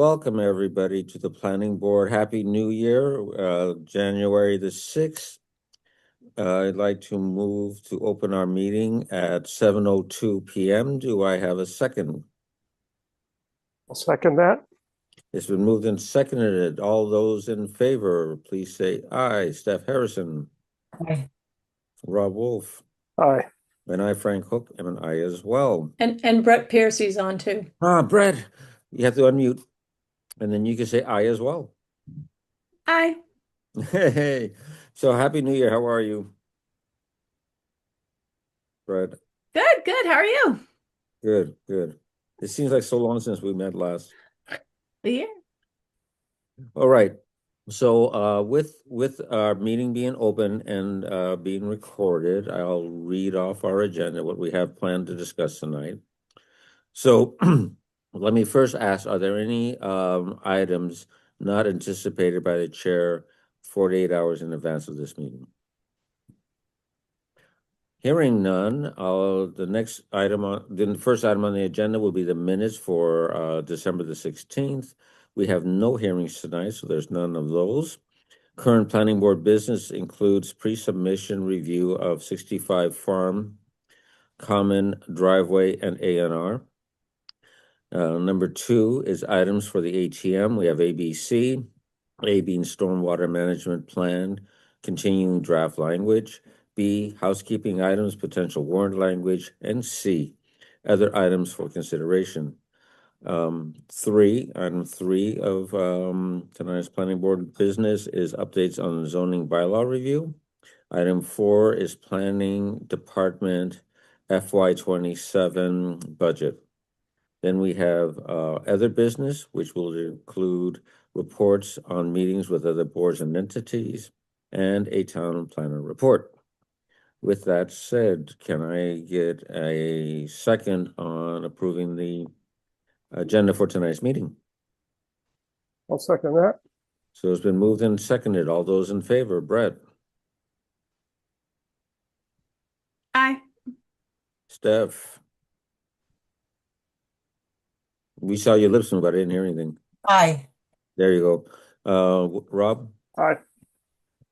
welcome everybody to the Planning Board. Happy New Year, January the 6th. I'd like to move to open our meeting at 7:02 p.m. Do I have a second? I'll second that. It's been moved and seconded. All those in favor, please say aye. Steph Harrison. Aye. Rob Wolf. Aye. And I, Frank Hook, am an aye as well. And Brett Piercy's on too. Brett, you have to unmute. And then you can say aye as well. Aye. Hey, so Happy New Year. How are you, Brett? Good. How are you? Good. It seems like so long since we met last. The year. All right. So with our meeting being open and being recorded, I'll read off our agenda, what we have planned to discuss tonight. So let me first ask, are there any items not anticipated by the chair 48 hours in advance of this meeting? Hearing none, the first item on the agenda will be the minutes for December the 16th. We have no hearings tonight, so there's none of those. Current planning board business includes pre-submission review of 65 Farm, Common Driveway, and A&R. Number 2 is items for the ATM. We have ABC, A being Stormwater Management Plan, continuing draft language, B, housekeeping items, potential warrant language, and C, other items for consideration. Item 3 of tonight's planning board business is updates on the zoning bylaw review. Item 4 is planning department FY27 budget. Then we have other business, which will include reports on meetings with other boards and entities, and a town planner report. With that said, can I get a second on approving the agenda for tonight's meeting? I'll second that. So it's been moved and seconded. All those in favor, Brett? Aye. Steph? We saw your lips move, but I didn't hear anything. Aye. There you go. Rob? Aye.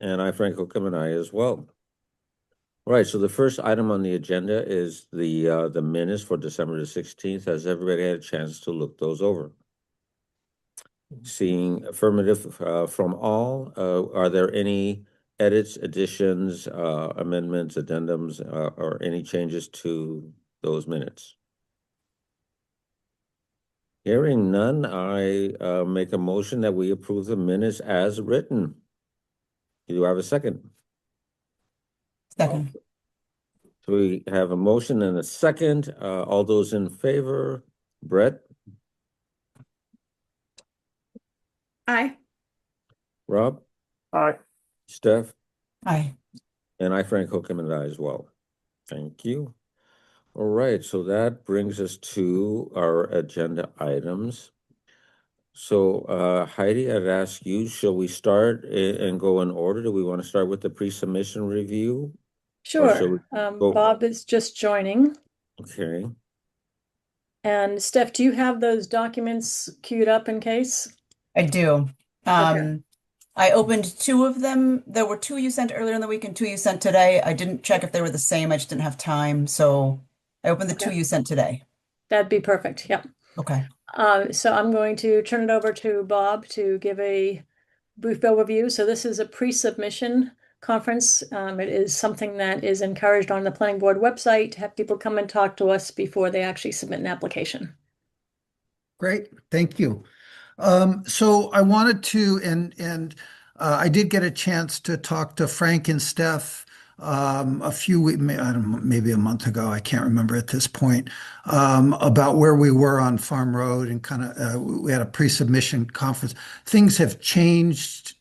And I, Frank Hookham, and I as well. All right, so the first item on the agenda is the minutes for December the 16th. Has everybody had a chance to look those over? Seeing affirmative from all, are there any edits, additions, amendments, addendums, or any changes to those minutes? Hearing none, I make a motion that we approve the minutes as written. Do you have a second? Second. So we have a motion and a second. All those in favor, Brett? Aye. Rob? Aye. Steph? Aye. And I, Frank Hookham, and I as well. Thank you. All right, so that brings us to our agenda items. So Heidi, I'd ask you, shall we start and go in order? Do we want to start with the pre-submission review? Sure. Bob is just joining. Okay. And Steph, do you have those documents queued up in case? I do. Okay. I opened 2 of them. There were 2 you sent earlier in the week and 2 you sent today. I didn't check if they were the same. I just didn't have time. So I opened the 2 you sent today. That'd be perfect. Yep. Okay. So I'm going to turn it over to Bob to give a brief overview. So this is a pre-submission conference. It is something that is encouraged on the planning board website to have people come and talk to us before they actually submit an application. Great, thank you. So I wanted to, and I did get a chance to talk to Frank and Steph a few weeks, maybe a month ago, I can't remember at this point, about where we were on Farm Road and kind of we had a pre-submission conference. Things have changed.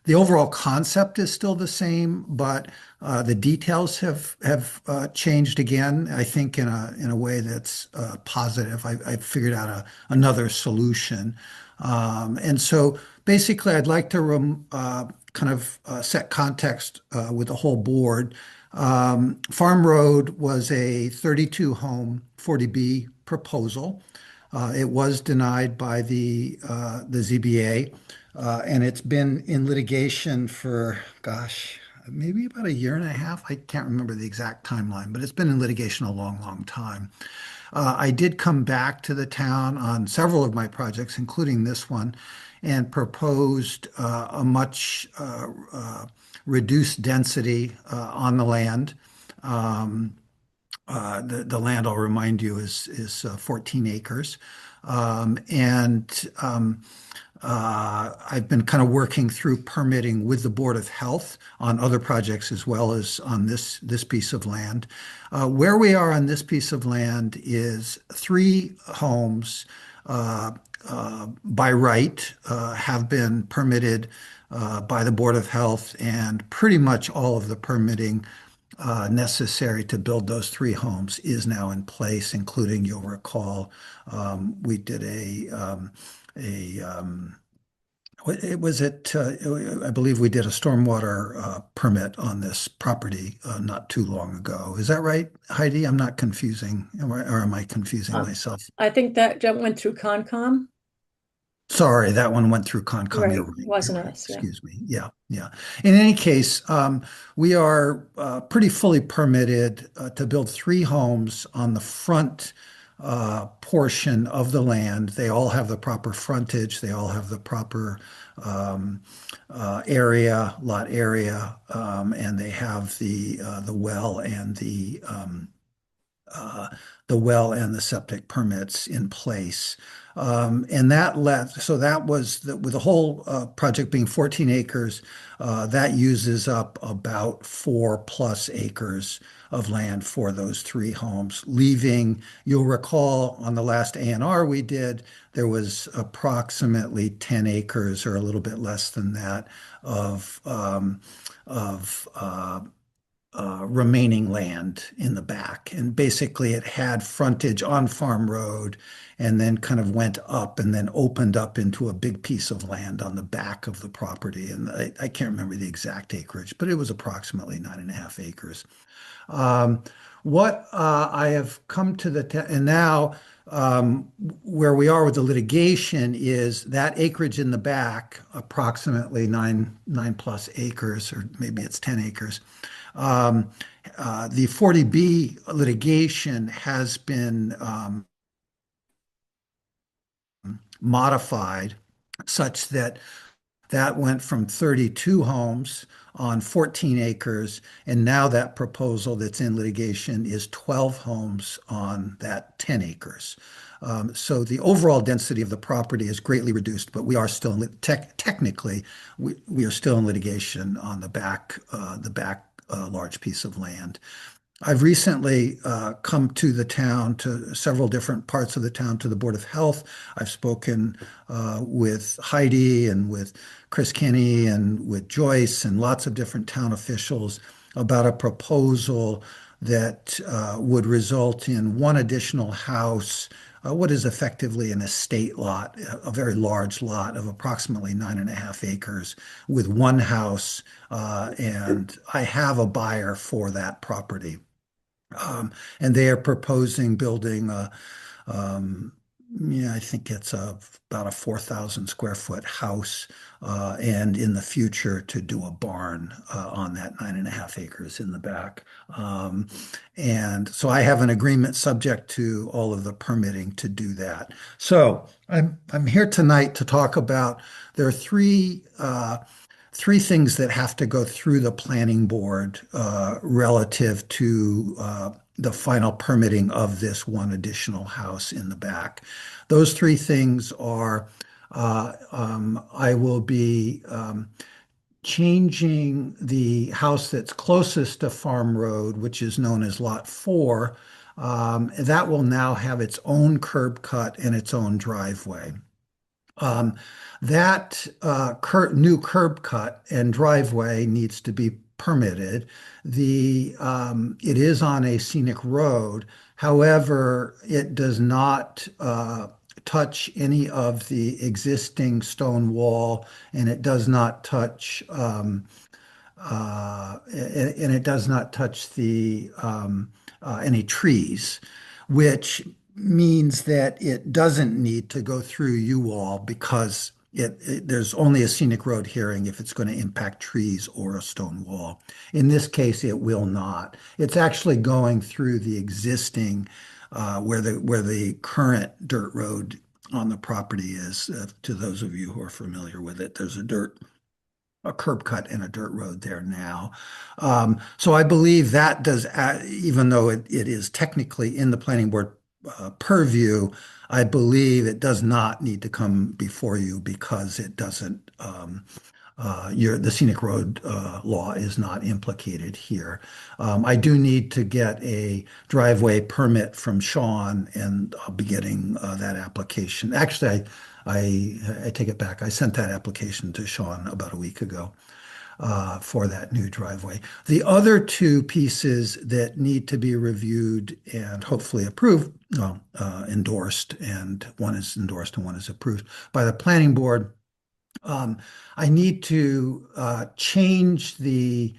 The overall concept is still the same, but the details have changed again. I think in a way that's positive. I figured out another solution, and so basically, I'd like to kind of set context with the whole board. Farm Road was a 32 home 40B proposal. It was denied by the ZBA, and it's been in litigation for, gosh, maybe about a year and a half. I can't remember the exact timeline, but it's been in litigation a long, long time. I did come back to the town on several of my projects, including this one, and proposed a much reduced density on the land. Um, the land, I'll remind you, is 14 acres. And I've been kind of working through permitting with the Board of Health on other projects as well as on this piece of land. Where we are on this piece of land is three homes by right have been permitted by the Board of Health, and pretty much all of the permitting necessary to build those three homes is now in place, including, you'll recall, we did a it was it I believe we did a stormwater permit on this property not too long ago. Is that right, Heidi? I'm not confusing, or am I confusing myself? I think that jump went through Concom. Sorry, that one went through Concom. You're Right, right. You're wasn't right. us, yeah. Excuse me. Yeah, yeah. In any case, we are pretty fully permitted to build three homes on the front portion of the land. They all have the proper frontage. They all have the proper um, lot area, and they have the well and uh, the well and the septic permits in place. And that left, so that was with the whole project being 14 acres, that uses up about 4+ acres of land for those three homes, leaving, you'll recall on the last A&R we did, there was approximately 10 acres or a little bit less than that of of remaining land in the back. And basically, it had frontage on Farm Road and then kind of went up and then opened up into a big piece of land on the back of the property. And I can't remember the exact acreage, but it was approximately 9.5 acres. Um, what I have come to and now where we are with the litigation is that acreage in the back, approximately nine plus acres, or maybe it's 10 acres. Um, the 40B litigation has been modified such that that went from 32 homes on 14 acres, and now that proposal that's in litigation is 12 homes on that 10 acres. So the overall density of the property is greatly reduced, but we are still technically we are still in litigation on the back large piece of land. I've recently come to the town, to several different parts of the town, to the Board of Health. I've spoken with Heidi and with Chris Kinney and with Joyce and lots of different town officials about a proposal that would result in one additional house, what is effectively an estate lot, a very large lot of approximately 9.5 acres with one house. And I have a buyer for that property. And they are proposing building yeah, I think it's about a 4,000 square foot house, and in the future to do a barn on that 9.5 acres in the back. And so I have an agreement subject to all of the permitting to do that. So I'm here tonight to talk about, there are three things that have to go through the planning board relative to the final permitting of this one additional house in the back. Those three things are I will be changing the house that's closest to Farm Road, which is known as Lot 4. That will now have its own curb cut and its own driveway. Um, that new curb cut and driveway needs to be permitted. It is on a scenic road. However, it does not touch any of the existing stone wall, and it does not touch and it does not touch the any trees, which means that it doesn't need to go through you all because there's only a scenic road hearing if it's going to impact trees or a stone wall. In this case, it will not. It's actually going through the existing where the current dirt road on the property is. To those of you who are familiar with it, there's a curb cut and a dirt road there now. So I believe that does, even though it is technically in the planning board purview, I believe it does not need to come before you because it doesn't, the scenic road law is not implicated here. I do need to get a driveway permit from Sean, and I'll be getting that application. Actually, I take it back. I sent that application to Sean about a week ago for that new driveway. The other two pieces that need to be reviewed and hopefully approved, endorsed, and one is endorsed and one is approved by the planning board. I need to change the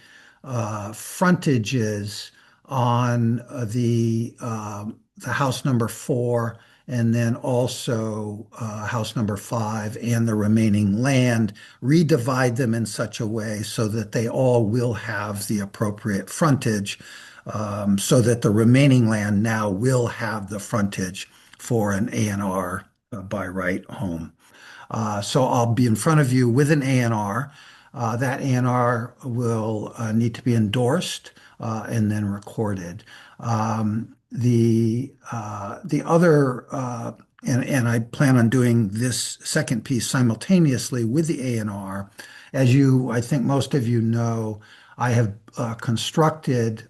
frontages on the house number 4 and then also house number 5 and the remaining land, redivide them in such a way so that they all will have the appropriate frontage, so that the remaining land now will have the frontage for an A&R by right home. So I'll be in front of you with an A&R. That A&R will need to be endorsed and then recorded. The other, and I plan on doing this second piece simultaneously with the A&R. As I think most of you know, I have constructed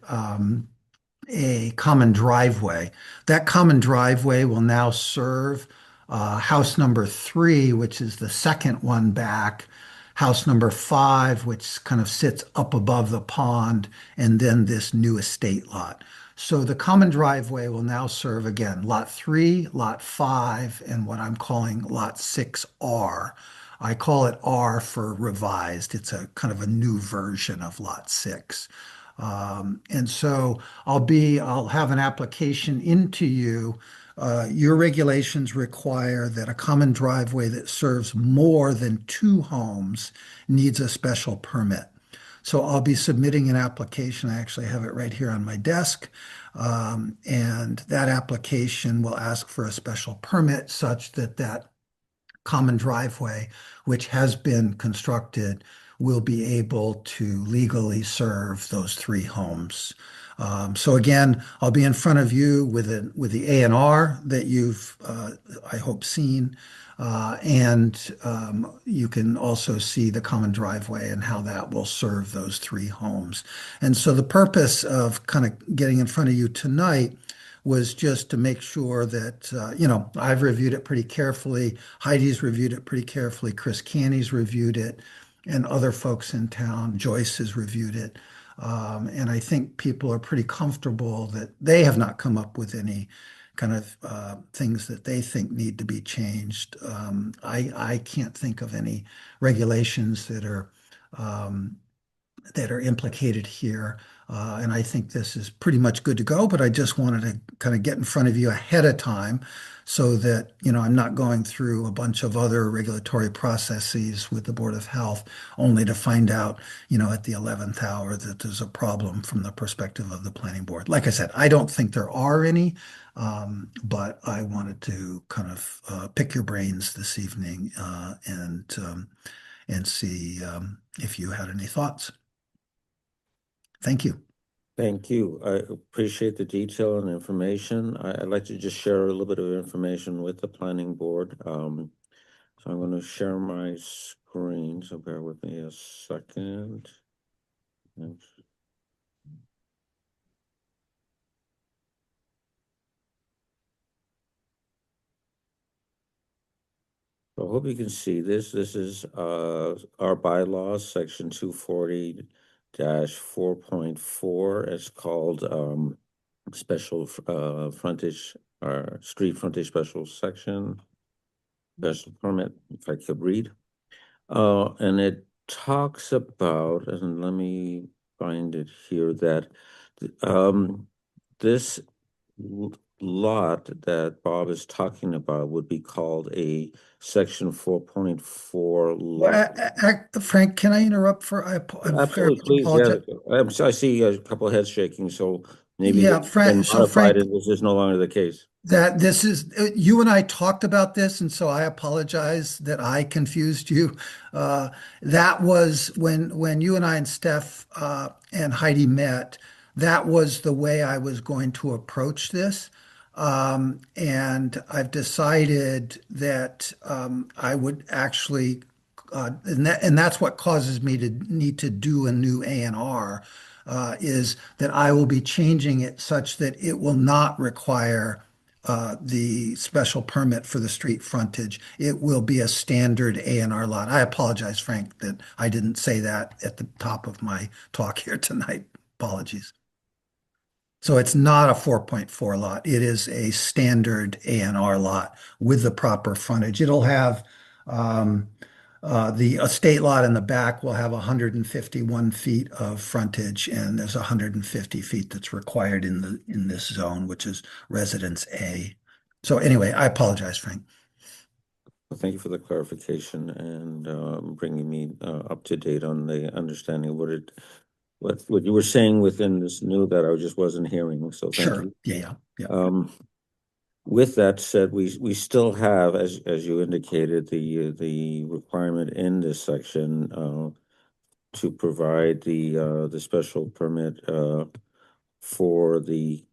a common driveway. That common driveway will now serve house number 3, which is the second one back, house number 5, which kind of sits up above the pond, and then this new estate lot. So the common driveway will now serve again lot 3, lot 5, and what I'm calling lot 6R. I call it R for revised. It's a kind of a new version of lot 6. And so I'll have an application into you. Your regulations require that a common driveway that serves more than 2 homes needs a special permit. So I'll be submitting an application. I actually have it right here on my desk. And that application will ask for a special permit such that that common driveway, which has been constructed, will be able to legally serve those 3 homes. So again, I'll be in front of you with the A&R that you've, I hope, seen. And you can also see the common driveway and how that will serve those 3 homes. And so the purpose of kind of getting in front of you tonight was just to make sure that, I've reviewed it pretty carefully. Heidi's reviewed it pretty carefully. Chris Canny's reviewed it, and other folks in town. Joyce has reviewed it. And I think people are pretty comfortable that they have not come up with any kind of things that they think need to be changed. I can't think of any regulations that are implicated here. And I think this is pretty much good to go, but I just wanted to kind of get in front of you ahead of time so that, I'm not going through a bunch of other regulatory processes with the Board of Health only to find out, at the 11th hour that there's a problem from the perspective of the planning board. Like I said, I don't think there are any, but I wanted to kind of pick your brains this evening and see if you had any thoughts. Thank you. Thank you. I appreciate the detail and information. I'd like to just share a little bit of information with the planning board. So I'm going to share my screen. So bear with me a second. So I hope you can see this. This is our bylaws, section 240-4.4. It's called special frontage or street frontage special section, special permit, if I could read. And it talks about, and let me find it here, that this lot that Bob is talking about would be called a section 4.4 lot. Frank, can I interrupt I very Absolutely, much please, yeah. apologize. I see a couple of heads shaking, so maybe Yeah, it's been Frank, so modified Frank, and this is no longer the case. that this is you and I talked about this, and so I apologize that I confused you. Uh, that was when you and I and Steph and Heidi met. That was the way I was going to approach this, and I've decided that I would actually, and that's what causes me to need to do a new A&R. Is that I will be changing it such that it will not require the special permit for the street frontage. It will be a standard A&R lot. I apologize, Frank, that I didn't say that at the top of my talk here tonight. Apologies. So it's not a 4.4 lot. It is a standard A&R lot with the proper frontage. It'll have um, the estate lot in the back will have 151 feet of frontage, and there's 150 feet that's required in this zone, which is Residence A. So anyway, I apologize, Frank. Well, thank you for the clarification and bringing me up to date on the understanding of what you were saying within this new that I just wasn't hearing. So thank Sure. you. Yeah. With that said, we still have, as you indicated, the requirement in this section to provide the special permit for the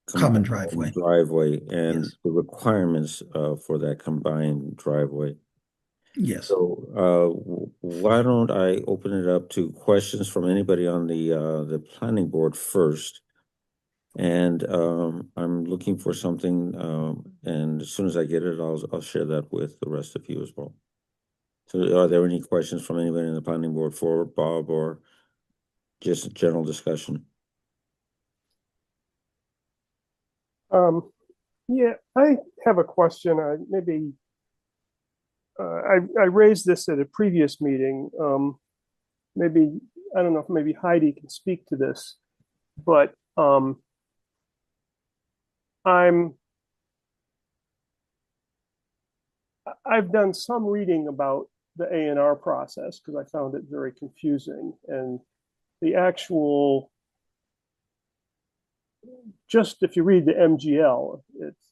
Common combined driveway. driveway and Yes. the requirements for that combined driveway. Yes. So why don't I open it up to questions from anybody on the planning board first? And I'm looking for something, and as soon as I get it, I'll share that with the rest of you as well. So are there any questions from anybody in the planning board for Bob or just a general discussion? Yeah, I have a question. Maybe I raised this at a previous meeting. Maybe I don't know if maybe Heidi can speak to this, but I'm I've done some reading about the A&R process because I found it very confusing, and the actual, just if you read the MGL, it's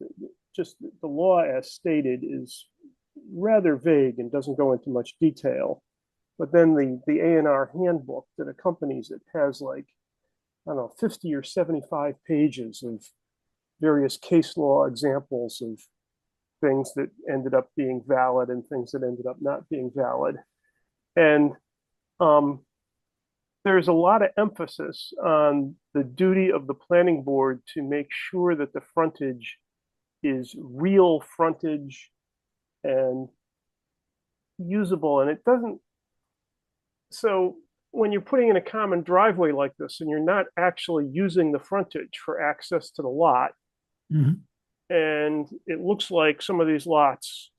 just the law as stated is rather vague and doesn't go into much detail. But then the A&R handbook that accompanies it has, like, I don't know, 50 or 75 pages of various case law examples of things that ended up being valid and things that ended up not being valid. And um, there's a lot of emphasis on the duty of the planning board to make sure that the frontage is real frontage and usable. And it doesn't, so when you're putting in a common driveway like this and you're not actually using the frontage for access to the lot, Mhm. and it looks like some of these lots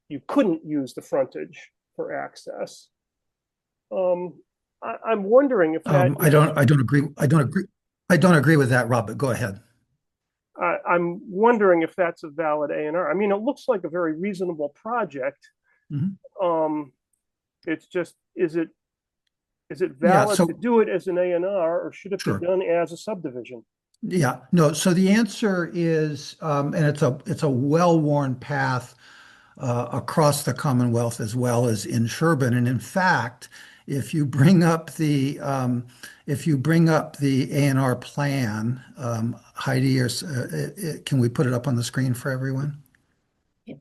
you couldn't use the frontage for access. I'm wondering if that I don't agree. I don't agree with that, Rob, but go ahead. I'm wondering if that's a valid A&R. I mean, it looks like a very reasonable project. Mhm. It's just, is it Yeah, valid to do it as an A&R, or should it be sure. done as a subdivision? Yeah, no. So the answer is, and it's a well-worn path across the Commonwealth as well as in Sherborn. And in fact, if you bring up the A&R plan, Heidi, can we put it up on the screen for everyone? Yeah.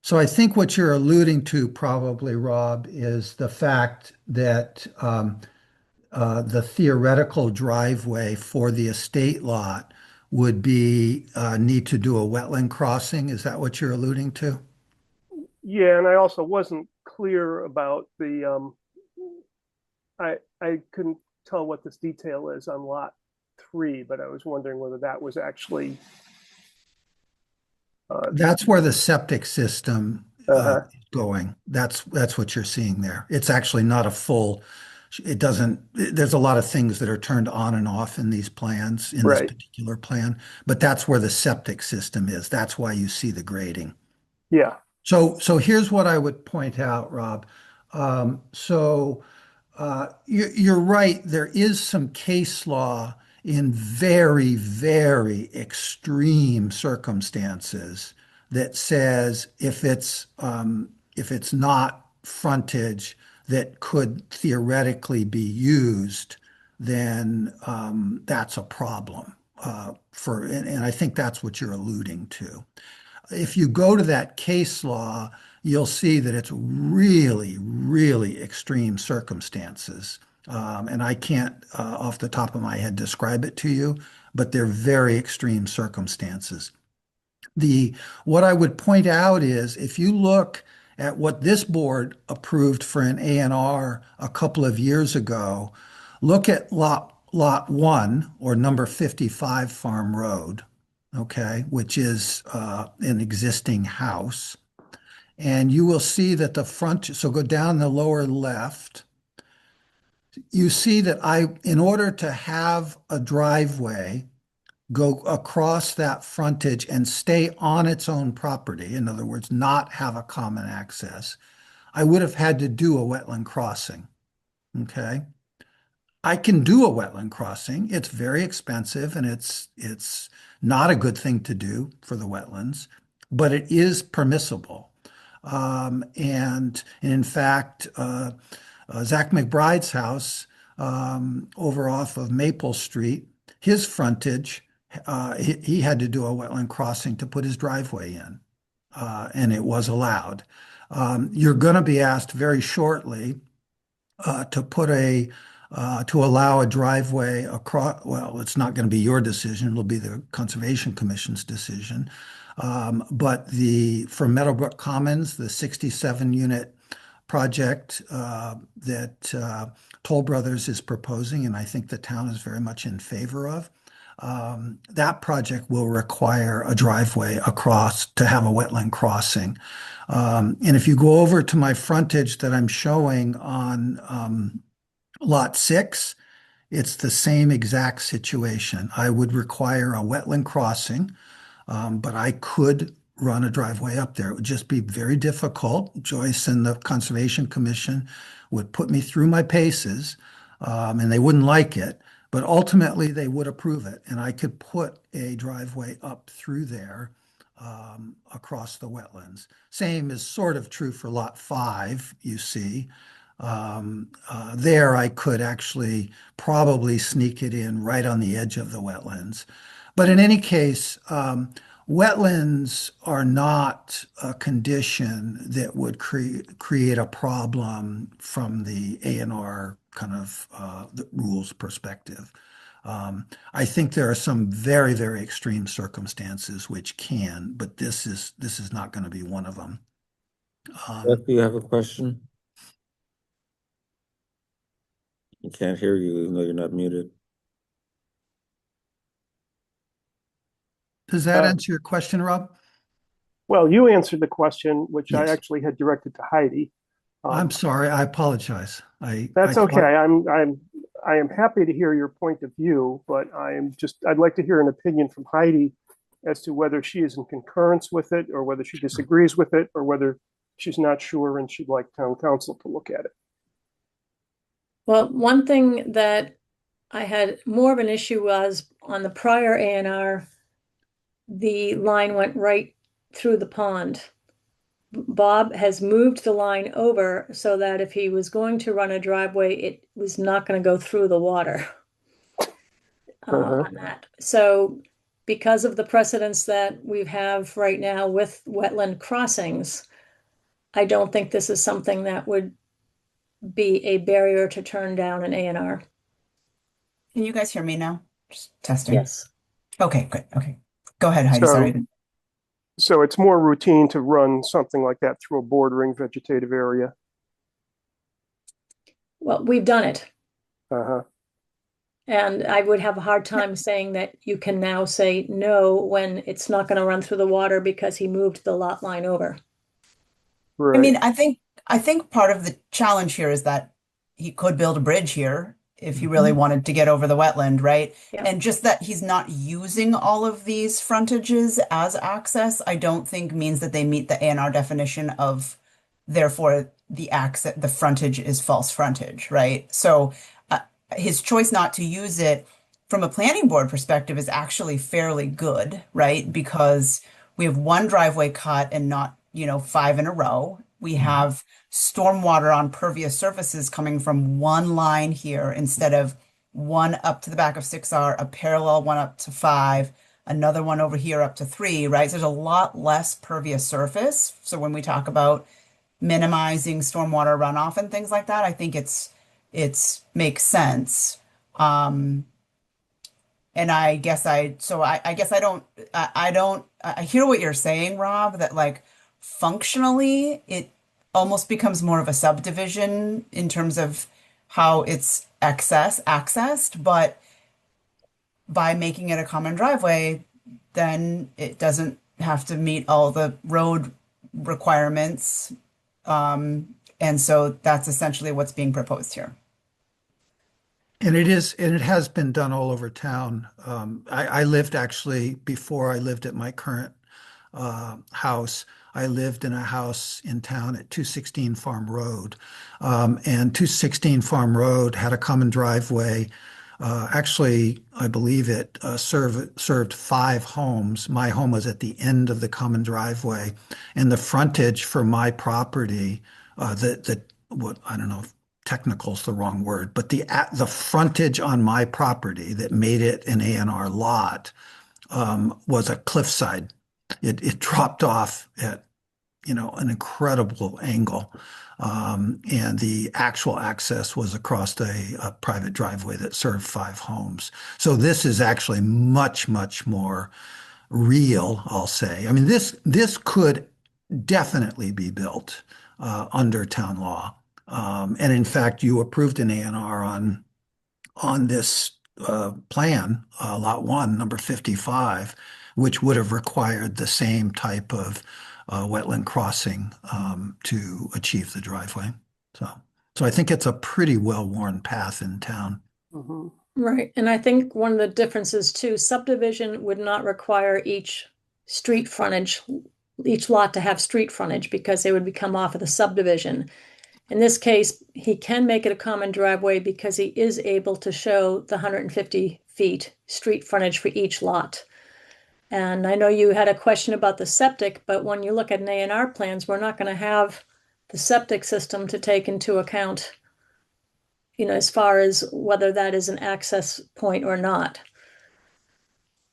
So I think what you're alluding to probably, Rob, is the fact that the theoretical driveway for the estate lot would be need to do a wetland crossing. Is that what you're alluding to? Yeah, and I also wasn't clear about I couldn't tell what this detail is on lot 3, but I was wondering whether that was actually That's where the septic system uh-huh. is going. That's what you're seeing there. It's actually not a full It doesn't, there's a lot of things that are turned on and off in these plans, in this Right. particular plan, but that's where the septic system is. That's why you see the grading. Yeah. So here's what I would point out, Rob. You're right. There is some case law in very, very extreme circumstances that says if it's not frontage that could theoretically be used, then that's a problem. And I think that's what you're alluding to. If you go to that case law, you'll see that it's really, really extreme circumstances. And I can't, off the top of my head, describe it to you, but they're very extreme circumstances. What I would point out is if you look at what this board approved for an A&R a couple of years ago, look at lot one or number 55 Farm Road, okay, which is an existing house. And you will see that the front, so go down the lower left, you see that in order to have a driveway go across that frontage and stay on its own property, in other words, not have a common access, I would have had to do a wetland crossing. Okay. I can do a wetland crossing. It's very expensive and it's not a good thing to do for the wetlands, but it is permissible. And in fact, Zach McBride's house over off of Maple Street, his frontage, he had to do a wetland crossing to put his driveway in, and it was allowed. You're going to be asked very shortly to allow a driveway across. Well, it's not going to be your decision; it'll be the Conservation Commission's decision. But for Meadowbrook Commons, the 67-unit project that Toll Brothers is proposing, and I think the town is very much in favor of, that project will require a driveway across to have a wetland crossing. And if you go over to my frontage that I'm showing on Lot 6, it's the same exact situation. I would require a wetland crossing, but I could run a driveway up there. It would just be very difficult. Joyce and the Conservation Commission would put me through my paces, and they wouldn't like it, but ultimately they would approve it. And I could put a driveway up through there across the wetlands. Same is sort of true for Lot 5, you see. There I could actually probably sneak it in right on the edge of the wetlands. But in any case, wetlands are not a condition that would create a problem from the A&R kind of the rules perspective. I think there are some very, very extreme circumstances which can, but this is not going to be one of them. Beth, do you have a question? I can't hear you, even though you're not muted. Does that answer your question, Rob? Well, you answered the question, which I Yes. actually had directed to Heidi. I'm sorry. I apologize. That's okay. I am happy to hear your point of view, but I'd like to hear an opinion from Heidi as to whether she is in concurrence with it or whether she disagrees with it or whether she's not sure and she'd like town council to look at it. Well, one thing that I had more of an issue was on the prior A&R, the line went right through the pond. Bob has moved the line over so that if he was going to run a driveway, it was not going to go through the water on that. So because of the precedents that we have right now with wetland crossings, I don't think this is something that would be a barrier to turn down an A&R. Can you guys hear me now? Just testing. Yes. Okay, good. Okay. Go ahead, Heidi. Sorry. So it's more routine to run something like that through a bordering vegetative area. Well, we've done it. Uh-huh. And I would have a hard time saying that you can now say no when it's not going to run through the water because he moved the lot line over. Right. I mean, I think part of the challenge here is that he could build a bridge here if he really wanted to get over the wetland, right? Yeah. And just that he's not using all of these frontages as access, I don't think means that they meet the A&R definition of therefore the frontage is false frontage, right? So his choice not to use it from a planning board perspective is actually fairly good, right? Because we have one driveway cut and not, five in a row. We have stormwater on pervious surfaces coming from one line here instead of one up to the back of 6R, a parallel one up to 5, another one over here up to 3, right? So there's a lot less pervious surface. So when we talk about minimizing stormwater runoff and things like that, I think it's makes sense. And I guess I hear what you're saying, Rob, that like functionally it almost becomes more of a subdivision in terms of how it's accessed, but by making it a common driveway, then it doesn't have to meet all the road requirements. And so that's essentially what's being proposed here. And it has been done all over town. I lived actually, before I lived at my current house, I lived in a house in town at 216 Farm Road. And 216 Farm Road had a common driveway. Actually, I believe it served 5 homes. My home was at the end of the common driveway, and the frontage for my property, what I don't know if technical is the wrong word, but the frontage on my property that made it an A&R lot was a cliffside. It dropped off at an incredible angle. And the actual access was across a private driveway that served 5 homes. So this is actually much, much more real, I'll say. I mean, this could definitely be built under town law. And in fact, you approved an A&R on this plan, Lot 1, number 55, which would have required the same type of wetland crossing to achieve the driveway. So I think it's a pretty well-worn path in town. Mhm. Right. And I think one of the differences too, subdivision would not require each lot to have street frontage because they would become off of the subdivision. In this case, he can make it a common driveway because he is able to show the 150 feet street frontage for each lot. And I know you had a question about the septic, but when you look at an A&R plans, we're not going to have the septic system to take into account, as far as whether that is an access point or not.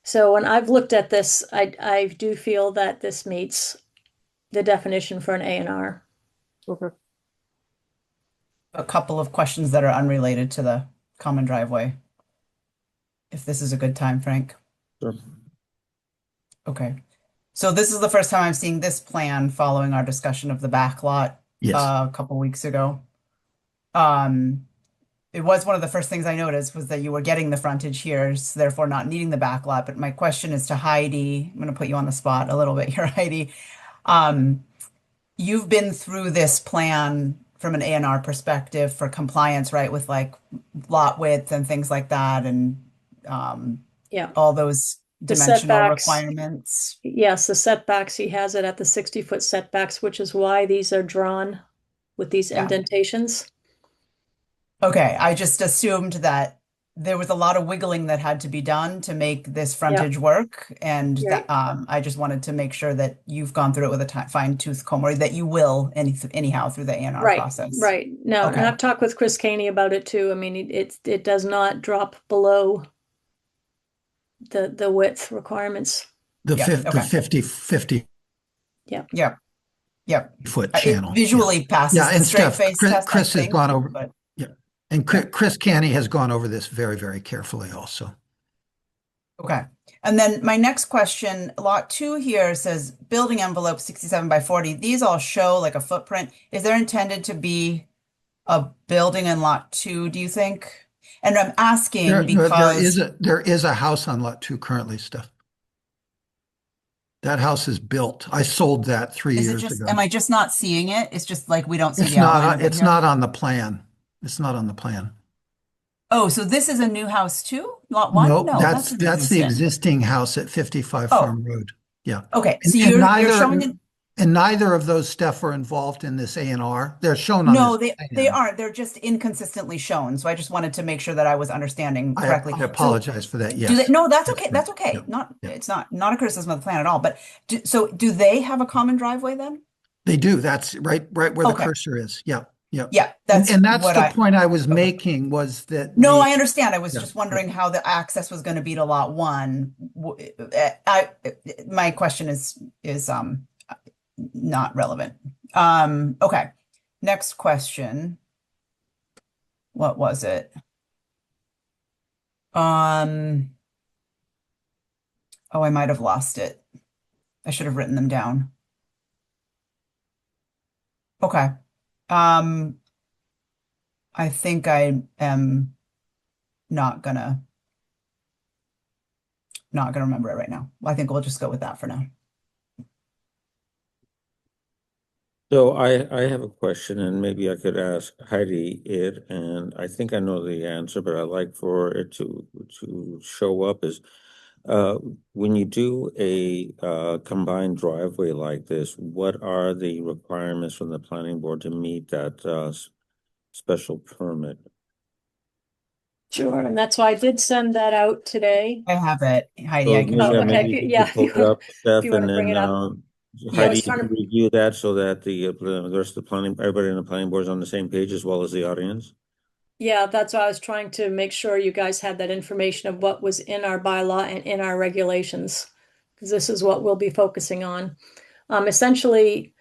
So when I've looked at this, I do feel that this meets the definition for an A&R. Okay. A couple of questions that are unrelated to the common driveway. If this is a good time, Frank. Sure. Okay. So this is the first time I'm seeing this plan following our discussion of the back lot Yes. a couple weeks ago. It was one of the first things I noticed was that you were getting the frontage here, so therefore not needing the back lot. But my question is to Heidi. I'm going to put you on the spot a little bit here, Heidi. You've been through this plan from an A&R perspective for compliance, right? With like lot width and things like that and Yeah. all those The dimensional setbacks. requirements. Yes, the setbacks, he has it at the 60-foot setbacks, which is why these are drawn with these Yeah. indentations. Okay, I just assumed that there was a lot of wiggling that had to be done to make this frontage work, and Right. that I just wanted to make sure that you've gone through it with a fine-tooth comb, or that you will anyhow through the A&R Right, process. right. No, and Okay. I've talked with Chris Caney about it too. I mean, it does not drop below the width requirements. The Yeah, fif- the okay. 50 Yep. foot It channel. visually passes Yeah, the and straight Steph, face Chris, test, I Chris has think, gone over. but Yeah, and Chris Canny has gone over this very, very carefully also. okay. And then my next question, lot 2 here says building envelope 67 by 40. These all show like a footprint. Is there intended to be a building in lot 2, do you think? And I'm asking There because is a house on lot 2 currently, Steph. That house is built. I sold that 3 is it years just, ago. am I just not seeing it? It's just like we don't see It's the outline not, of it it's here. not on the plan. It's not on the plan. Oh, so this is a new house too? Lot one? No, No, that's an that's the existing. existing house at 55 Oh, Farm Road. Yeah. okay. And, So and you're showing it. neither of those Steph are involved in this A&R. They're shown on No, this they plan. aren't. They're just inconsistently shown. So I just wanted to make sure that I was understanding correctly. I So apologize for that. do they? Yes. No, that's That's okay. correct. That's okay. Yeah. Not Yeah. it's not a criticism of the plan at all. But do they have a common driveway then? They do. That's right where the Okay. cursor is. Yeah. Yeah. Yeah, And that's that's what the I point I was okay. making was that No, I understand. I was yeah, just wondering how the access was going to be to lot one. My question is not relevant. Okay. Next question. What was it? Um, oh, I might have lost it. I should have written them down. Okay. Um, I think I am not gonna remember it right now. I think we'll just go with that for now. So I have a question, and maybe I could ask Heidi it, and I think I know the answer, but I'd like for it to show up is when you do a combined driveway like this, what are the requirements from the planning board to meet that special permit? Sure, and that's why I did send that out today. I have it, Heidi. So I can Oh, show okay, it. maybe you yeah, could pull it up, if Steph, you want and to bring then it up. Yeah, I Heidi, was you trying can to, review that so that the rest of the planning, everybody in the planning board is on the same page as well as the audience. yeah, that's why I was trying to make sure you guys had that information of what was in our bylaw and in our regulations, because this is what we'll be focusing on. Essentially,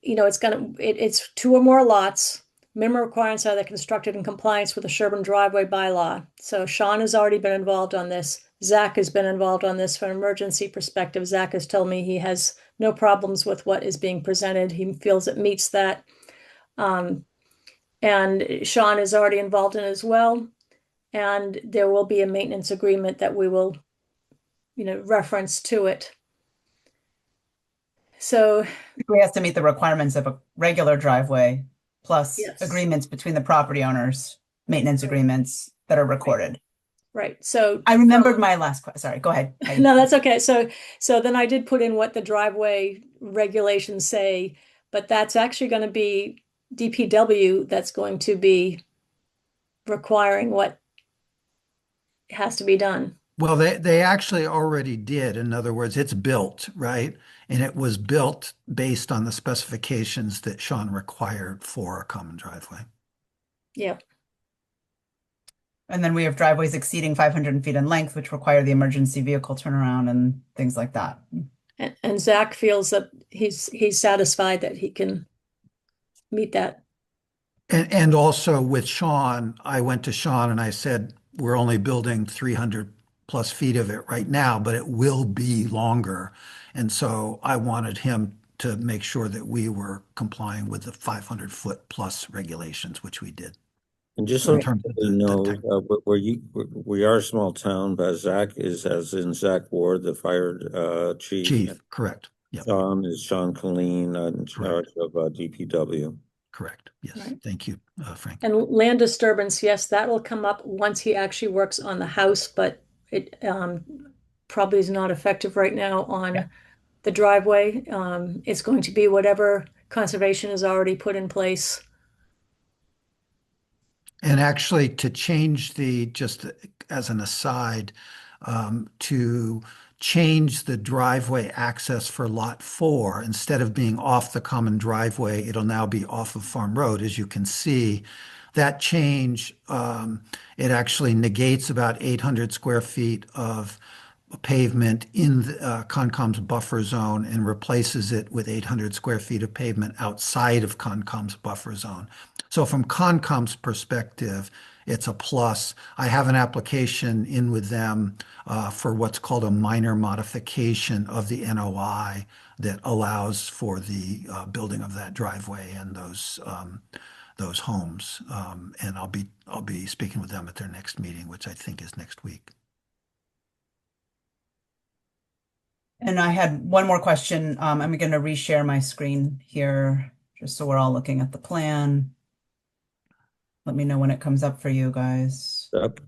it's two or more lots. Minimum requirements are they're constructed in compliance with the Sherborn driveway bylaw. So Sean has already been involved on this. Zach has been involved on this from an emergency perspective. Zach has told me he has no problems with what is being presented. He feels it meets that. Um, and Sean is already involved in it as well. And there will be a maintenance agreement that we will, reference to it. So We have to meet the requirements of a regular driveway plus yes, agreements between the property owners, maintenance right, agreements that are recorded. right. So I remembered from my last question. Sorry, go ahead. no, that's okay. So then I did put in what the driveway regulations say, but that's actually going to be DPW that's going to be requiring what has to be done. well, they actually already did. In other words, it's built, right? And it was built based on the specifications that Sean required for a common driveway. Yeah. And then we have driveways exceeding 500 feet in length, which require the emergency vehicle turnaround and things like that. And Zach feels that he's satisfied that he can meet that. And also with Sean, I went to Sean and I said, we're only building 300 plus feet of it right now, but it will be longer. And so I wanted him to make sure that we were complying with the 500-foot plus regulations, which we did. And just So in so Right. terms of you the know, tech, we are a small town, but Zach is, as in Zach Ward, the fire chief. chief, correct. Yep, Sean is Sean Colleen in charge correct, of DPW. correct. Yes, Right. thank you, Frank. And land disturbance, yes, that will come up once he actually works on the house, but it probably is not effective right now on the driveway. It's going to be whatever conservation has already put in place. And actually, to change just as an aside, to change the driveway access for Lot 4, instead of being off the common driveway, it'll now be off of Farm Road. As you can see, that change, it actually negates about 800 square feet of pavement in Concom's buffer zone and replaces it with 800 square feet of pavement outside of Concom's buffer zone. So from Concom's perspective, it's a plus. I have an application in with them for what's called a minor modification of the NOI that allows for the building of that driveway and those homes. And I'll be speaking with them at their next meeting, which I think is next week. And I had one more question. I'm going to reshare my screen here just so we're all looking at the plan. Let me know when it comes up for you guys. Yep.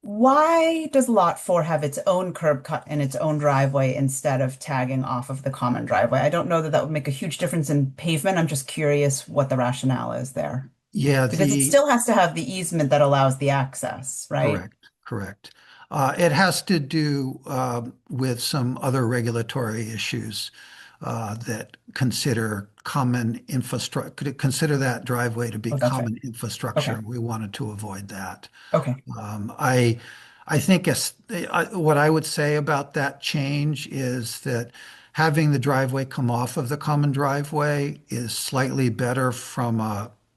Why does Lot 4 have its own curb cut and its own driveway instead of tagging off of the common driveway? I don't know that that would make a huge difference in pavement. I'm just curious what the rationale is there. Yeah, Because it still has to have the easement that allows the access, right? correct, correct. It has to do with some other regulatory issues that consider common infrastructure, consider that driveway to be Oh, that's right. common infrastructure. Okay. We wanted to avoid that. Okay. Um, I, I think what I would say about that change is that having the driveway come off of the common driveway is slightly better from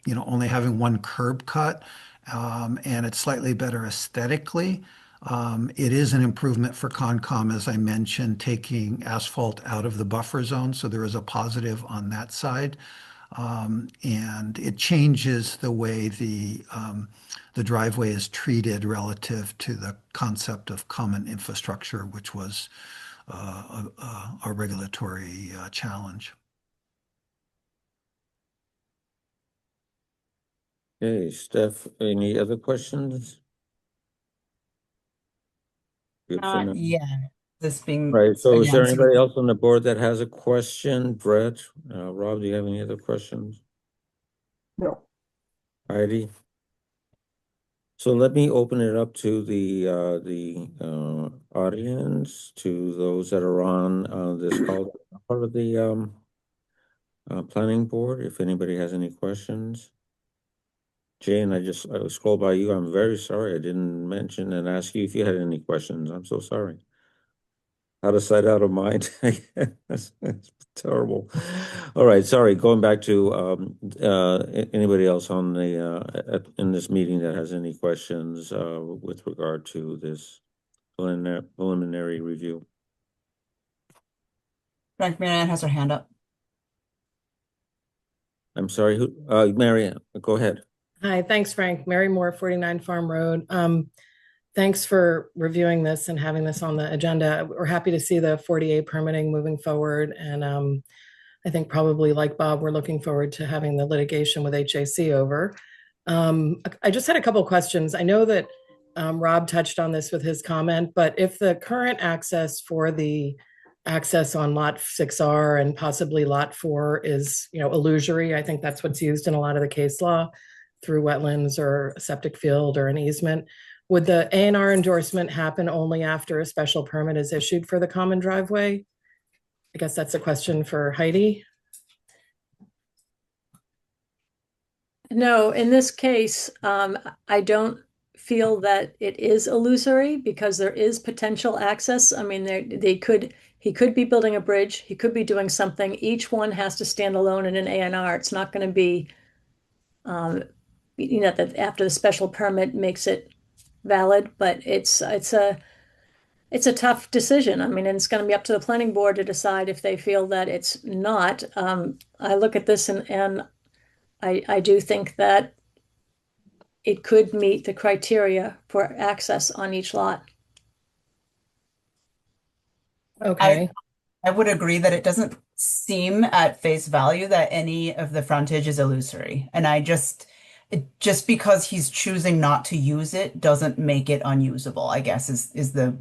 only having one curb cut, and it's slightly better aesthetically. It is an improvement for Concom, as I mentioned, taking asphalt out of the buffer zone, so there is a positive on that side. And it changes the way the driveway is treated relative to the concept of common infrastructure, which was a regulatory challenge. Okay, Steph, any other questions? Good for now. Yeah. This being, Right, so is there again, sort anybody of, else on the board that has a question? Brett, Rob, do you have any other questions? No. Heidi? So let me open it up to the audience, to those that are on this call, part of the planning board, if anybody has any questions. Jane, I scrolled by you. I'm very sorry I didn't mention and ask you if you had any questions. I'm so sorry. Out of sight, out of mind. That's terrible. All right, sorry. Going back to anybody else on the in this meeting that has any questions with regard to this preliminary review. Frank Marianne has her hand up. I'm sorry, who? Marianne, go ahead. Hi, thanks, Frank. Mary Moore, 49 Farm Road. Thanks for reviewing this and having this on the agenda. We're happy to see the 48 permitting moving forward. And I think probably like Bob, we're looking forward to having the litigation with HAC over. I just had a couple of questions. I know that Rob touched on this with his comment, but if the current access for the access on lot 6R and possibly lot 4 is, illusory, I think that's what's used in a lot of the case law through wetlands or a septic field or an easement. Would the A&R endorsement happen only after a special permit is issued for the common driveway? I guess that's a question for Heidi. No, in this case, I don't feel that it is illusory because there is potential access. I mean, he could be building a bridge, he could be doing something. Each one has to stand alone in an A&R. It's not going to be, that after the special permit makes it valid, but it's a tough decision. I mean, and it's going to be up to the planning board to decide if they feel that it's not. I look at this and I do think that it could meet the criteria for access on each lot. Okay. I would agree that it doesn't seem at face value that any of the frontage is illusory. And just because he's choosing not to use it doesn't make it unusable, I guess is the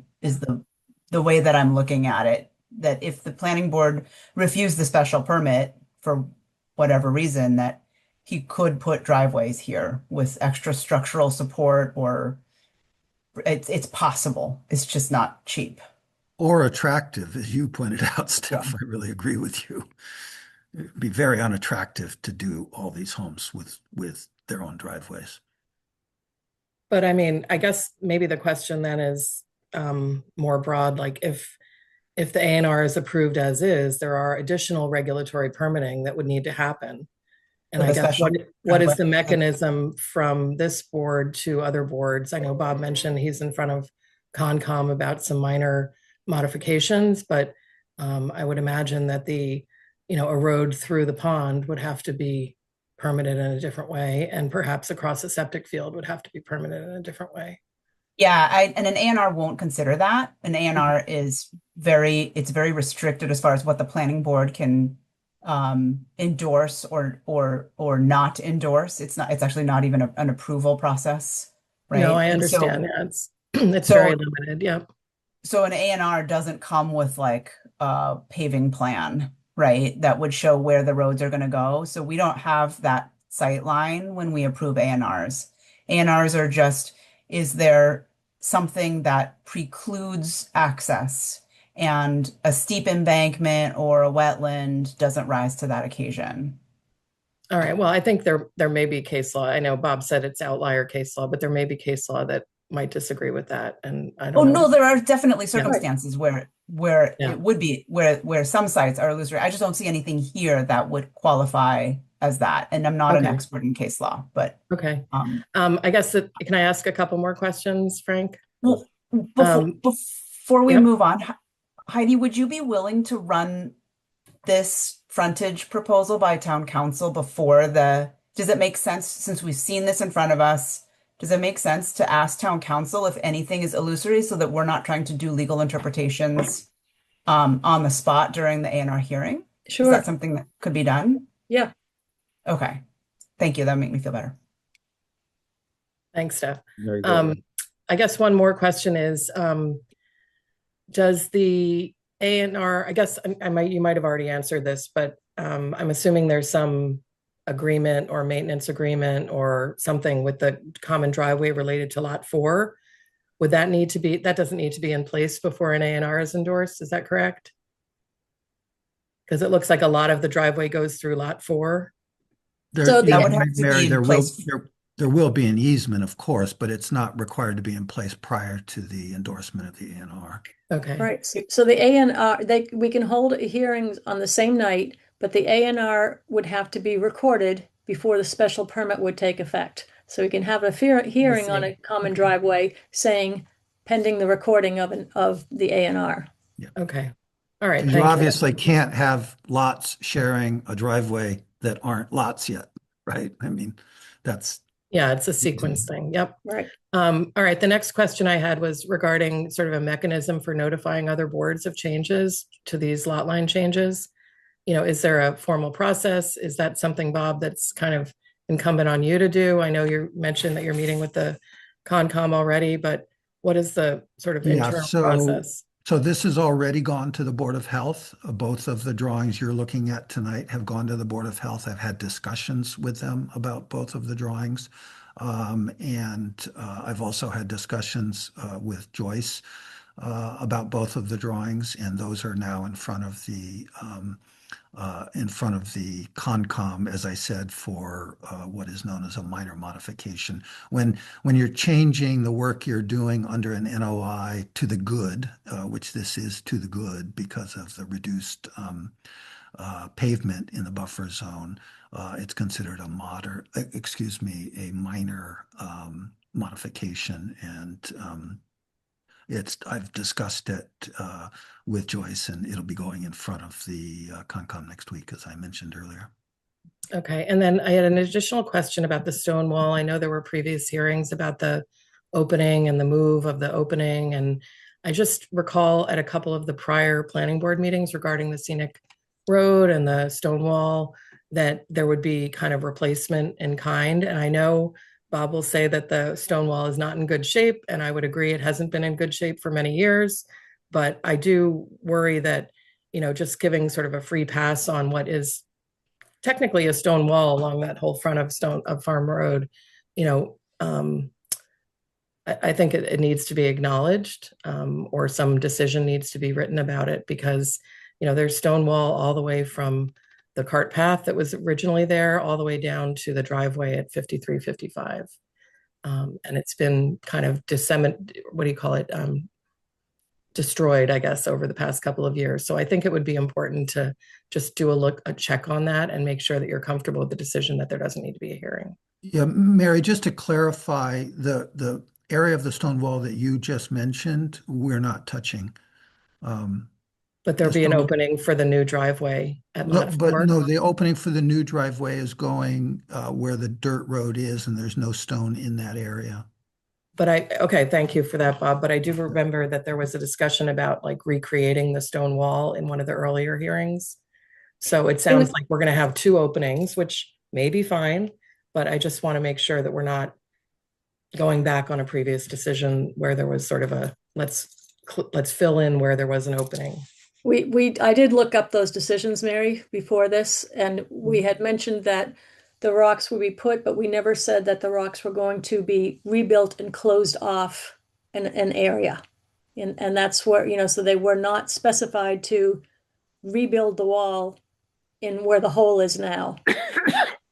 way that I'm looking at it. That if the planning board refused the special permit for whatever reason, that he could put driveways here with extra structural support, or it's possible. It's just not cheap. Or attractive, as you pointed out, Steph. I really agree with you. It'd be very unattractive to do all these homes with their own driveways. But I mean, I guess maybe the question then is more broad, like if the A&R is approved as is, there are additional regulatory permitting that would need to happen. And I guess what is the mechanism from this board to other boards? I know Bob mentioned he's in front of Concom about some minor modifications, but I would imagine that a road through the pond would have to be permitted in a different way, and perhaps across a septic field would have to be permitted in a different way. Yeah, and an A&R won't consider that. An A&R is very restricted as far as what the planning board can endorse or not endorse. It's actually not even an approval process, No, right? I And so understand. Yeah, it's very so limited. Yeah. so an A&R doesn't come with like a paving plan, right? That would show where the roads are going to go. So we don't have that sight line when we approve A&Rs. A&Rs are just, is there something that precludes access? And a steep embankment or a wetland doesn't rise to that occasion. All right. Well, I think there may be case law. I know Bob said it's outlier case law, but there may be case law that might disagree with that. And I Oh don't know. no, there are definitely Yeah. circumstances where Yeah. it would be where some sites are illusory. I just don't see anything here that would qualify as that. And I'm not an Okay. expert in case law, but Okay. um I guess can I ask a couple more questions, Frank? well, Um, before we yep. move on, Heidi, would you be willing to run this frontage proposal by town council before does it make sense since we've seen this in front of us? Does it make sense to ask town council if anything is illusory so that we're not trying to do legal interpretations on the spot during the A&R hearing? Is Sure. that something that could be done? Yeah. Okay. Thank you. That would make me feel better. Thanks, Steph. Very good. I guess one more question is, does the A&R, I guess you might have already answered this, but I'm assuming there's some agreement or maintenance agreement or something with the common driveway related to lot 4. Would that doesn't need to be in place before an A&R is endorsed? Is that correct? Because it looks like a lot of the driveway goes through lot 4. So You the- know, That would have to Mary, be in place. there will be an easement, of course, but it's not required to be in place prior to the endorsement of the A&R. Okay. Right. So the A&R, we can hold hearings on the same night, but the A&R would have to be recorded before the special permit would take effect. So we can have a hearing on a common driveway saying pending the recording of the A&R. Okay. All right. So you Thank you. obviously can't have lots sharing a driveway that aren't lots yet, right? I mean, that's Yeah, it's a sequence thing. Yep. Right. All right. The next question I had was regarding sort of a mechanism for notifying other boards of changes to these lot line changes. Is there a formal process? Is that something, Bob, that's kind of incumbent on you to do? I know you mentioned that you're meeting with the Concom already, but what is the sort of Yeah, internal process? so this has already gone to the Board of Health. Both of the drawings you're looking at tonight have gone to the Board of Health. I've had discussions with them about both of the drawings. And I've also had discussions with Joyce about both of the drawings, and those are now in front of the Concom, as I said, for what is known as a minor modification. When you're changing the work you're doing under an NOI to the good, which this is to the good because of the reduced pavement in the buffer zone, it's considered a minor modification, and I've discussed it with Joyce, and it'll be going in front of the Concom next week, as I mentioned earlier. Okay. And then I had an additional question about the stone wall. I know there were previous hearings about the opening and the move of the opening. And I just recall at a couple of the prior planning board meetings regarding the scenic road and the stone wall that there would be kind of replacement in kind. And I know Bob will say that the stone wall is not in good shape, and I would agree it hasn't been in good shape for many years. But I do worry that, just giving sort of a free pass on what is technically a stone wall along that whole front of Farm Road, I think it needs to be acknowledged, or some decision needs to be written about it, because there's stone wall all the way from the cart path that was originally there all the way down to the driveway at 5355. And it's been kind of destroyed, I guess, over the past couple of years. So I think it would be important to just do a check on that and make sure that you're comfortable with the decision that there doesn't need to be a hearing. Yeah, Mary, just to clarify, the area of the stone wall that you just mentioned, we're not touching. But there'll be an opening for the new driveway at lot 4. But no, the opening for the new driveway is going where the dirt road is, and there's no stone in that area. But okay, thank you for that, Bob. But I do remember that there was a discussion about like recreating the stone wall in one of the earlier hearings. So it sounds like we're going to have two openings, which may be fine, but I just want to make sure that we're not going back on a previous decision where there was sort of a let's fill in where there was an opening. I did look up those decisions, Mary, before this, and we had mentioned that the rocks would be put, but we never said that the rocks were going to be rebuilt and closed off an area. And that's where, you know, so they were not specified to rebuild the wall in where the hole is now.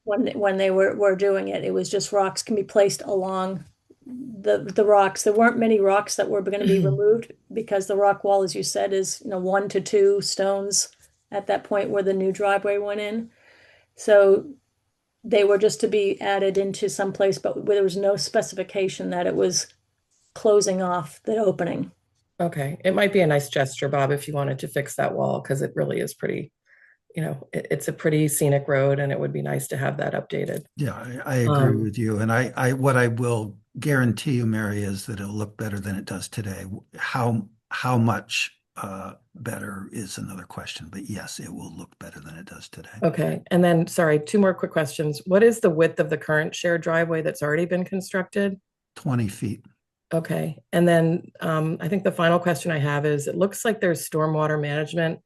When they were doing it, it was just rocks can be placed along the rocks. There weren't many rocks that were going to be removed because the rock wall, as you said, is, you know, 1 to 2 stones at that point where the new driveway went in. So they were just to be added into some place, but there was no specification that it was closing off the opening. Okay, it might be a nice gesture, Bob, if you wanted to fix that wall, because it really is pretty, you know, it's a pretty scenic road, and it would be nice to have that updated. Yeah, I agree with you. And what I will guarantee you, Mary, is that it'll look better than it does today. How much better is another question, but yes, it will look better than it does today. Okay, and then, sorry, 2 more quick questions. What is the width of the current shared driveway that's already been constructed? 20 feet. Okay, and then I think the final question I have is, it looks like there's stormwater management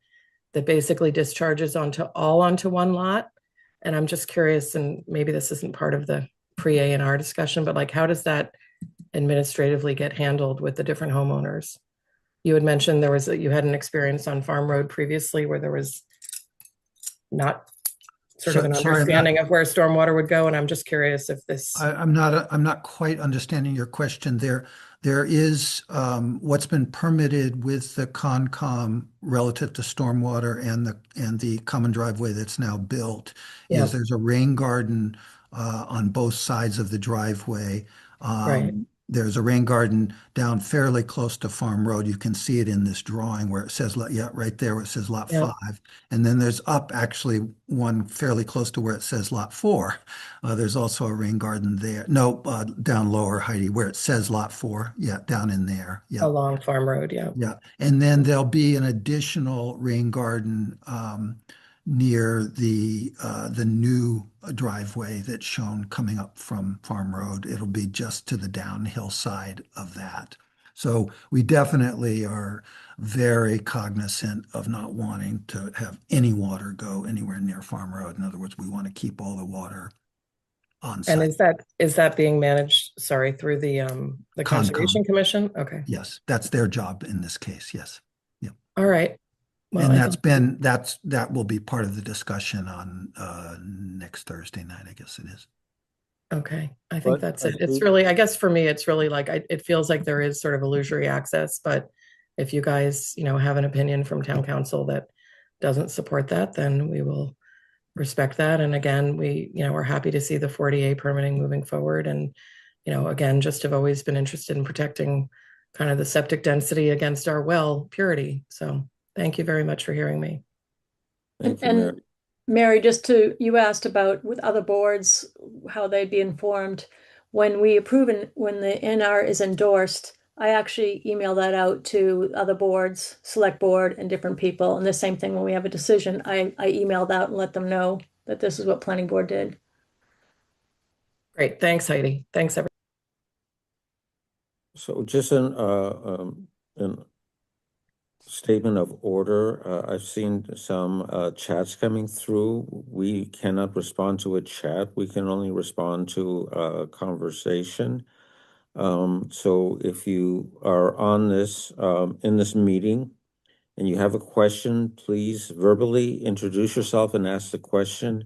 that basically discharges onto one lot. And I'm just curious, and maybe this isn't part of the pre-A&R discussion, but like, how does that administratively get handled with the different homeowners? You had mentioned you had an experience on Farm Road previously where there was not sort of an understanding of where stormwater would go, and I'm just curious if this. I'm not quite understanding your question. There is what's been permitted with the Concom relative to stormwater and the common driveway that's now built. Yeah. Is there's a rain garden on both sides of the driveway. Right. There's a rain garden down fairly close to Farm Road. You can see it in this drawing where it says, yeah, right there where it says Lot 5. And then there's up actually one fairly close to where it says Lot 4. There's also a rain garden there. No, down lower, Heidi, where it says Lot 4. Yeah, down in there. Yeah. Along Farm Road, yeah. Yeah. And then there'll be an additional rain garden near the new driveway that's shown coming up from Farm Road. It'll be just to the downhill side of that. So we definitely are very cognizant of not wanting to have any water go anywhere near Farm Road. In other words, we want to keep all the water on site. And is that being managed, sorry, through the Conservation Commission? Okay. Yes, that's their job in this case. Yes. Yeah. All right. Well, and that will be part of the discussion on next Thursday night, I guess it is. Okay, I think that's it. It's really, I guess for me, it's really like, it feels like there is sort of illusory access, but if you guys, you know, have an opinion from town council that doesn't support that, then we will respect that. And again, we're happy to see the 40A permitting moving forward. And, you know, again, just have always been interested in protecting kind of the septic density against our well purity. So thank you very much for hearing me. Thank you, Mary. Mary, you asked about with other boards, how they'd be informed. When we approve and when the NR is endorsed, I actually email that out to other boards, select board and different people. And the same thing when we have a decision, I emailed out and let them know that this is what planning board did. Great. Thanks, Heidi. Thanks, everyone. So just an statement of order. I've seen some chats coming through. We cannot respond to a chat. We can only respond to a conversation. So if you are on this in this meeting and you have a question, please verbally introduce yourself and ask the question.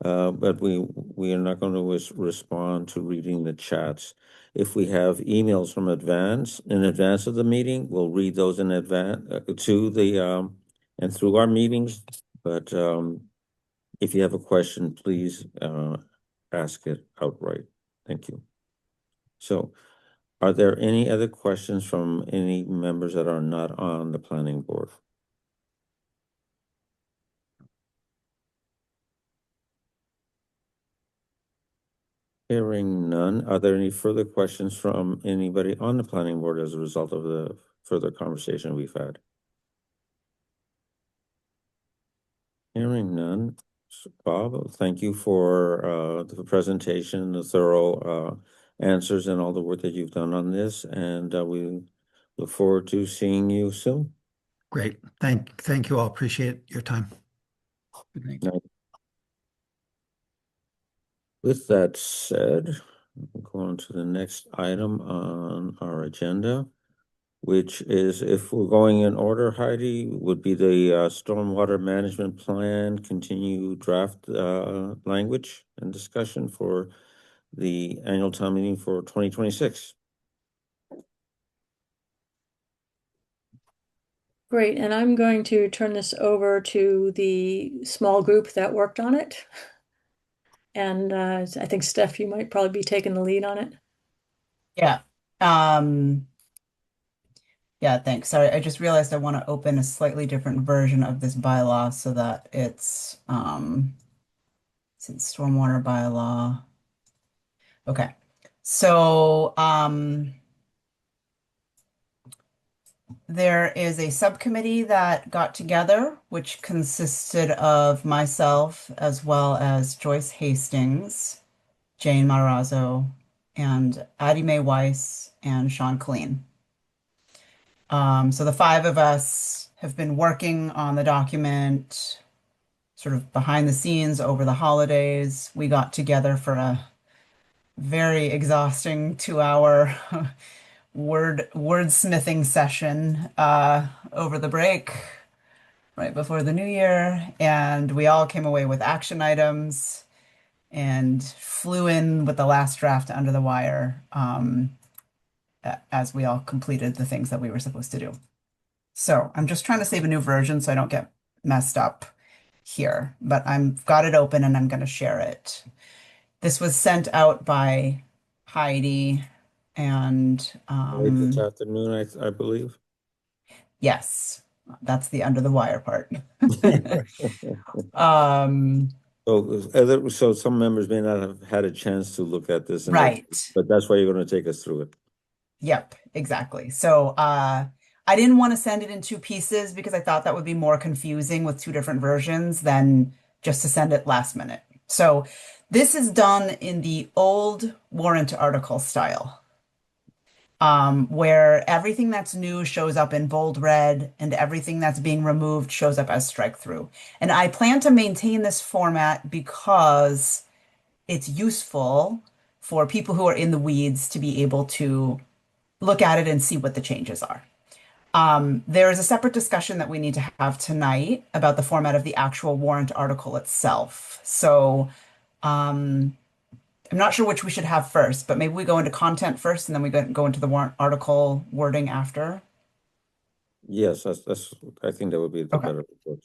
But we are not going to respond to reading the chats. If we have emails from in advance of the meeting, we'll read those in advance and through our meetings. But if you have a question, please ask it outright. Thank you. So, are there any other questions from any members that are not on the planning board? Hearing none, are there any further questions from anybody on the planning board as a result of the further conversation we've had? Hearing none. Bob, thank you for the presentation, the thorough answers, and all the work that you've done on this. And we look forward to seeing you soon. Great. Thank you all. Appreciate your time. Good night. Now, with that said, we'll go on to the next item on our agenda, which is, if we're going in order, Heidi, would be the stormwater management plan, continue draft language and discussion for the annual town meeting for 2026. Great, and I'm going to turn this over to the small group that worked on it. And I think Steph, you might probably be taking the lead on it. Yeah. Yeah, thanks. Sorry, I just realized I want to open a slightly different version of this bylaw so that it's since stormwater bylaw. Okay. So there is a subcommittee that got together, which consisted of myself as well as Joyce Hastings, Jane Matarazzo, and Addie Mae Weiss and Sean Colleen. So the five of us have been working on the document sort of behind the scenes over the holidays. We got together for a very exhausting 2-hour wordsmithing session over the break right before the new year, and we all came away with action items and flew in with the last draft under the wire as we all completed the things that we were supposed to do. So I'm just trying to save a new version so I don't get messed up here, but I've got it open and I'm going to share it. This was sent out by Heidi and This afternoon, I believe. yes, that's the under the wire part. Um, So some members may not have had a chance to look at this, right. but that's why you're going to take us through it. Yep, exactly. So I didn't want to send it in two pieces because I thought that would be more confusing with two different versions than just to send it last minute. So this is done in the old warrant article style, where everything that's new shows up in bold red and everything that's being removed shows up as strike through. And I plan to maintain this format because it's useful for people who are in the weeds to be able to look at it and see what the changes are. There is a separate discussion that we need to have tonight about the format of the actual warrant article itself. So I'm not sure which we should have first, but maybe we go into content first and then we go into the warrant article wording after. Yes, I think that would be the better approach.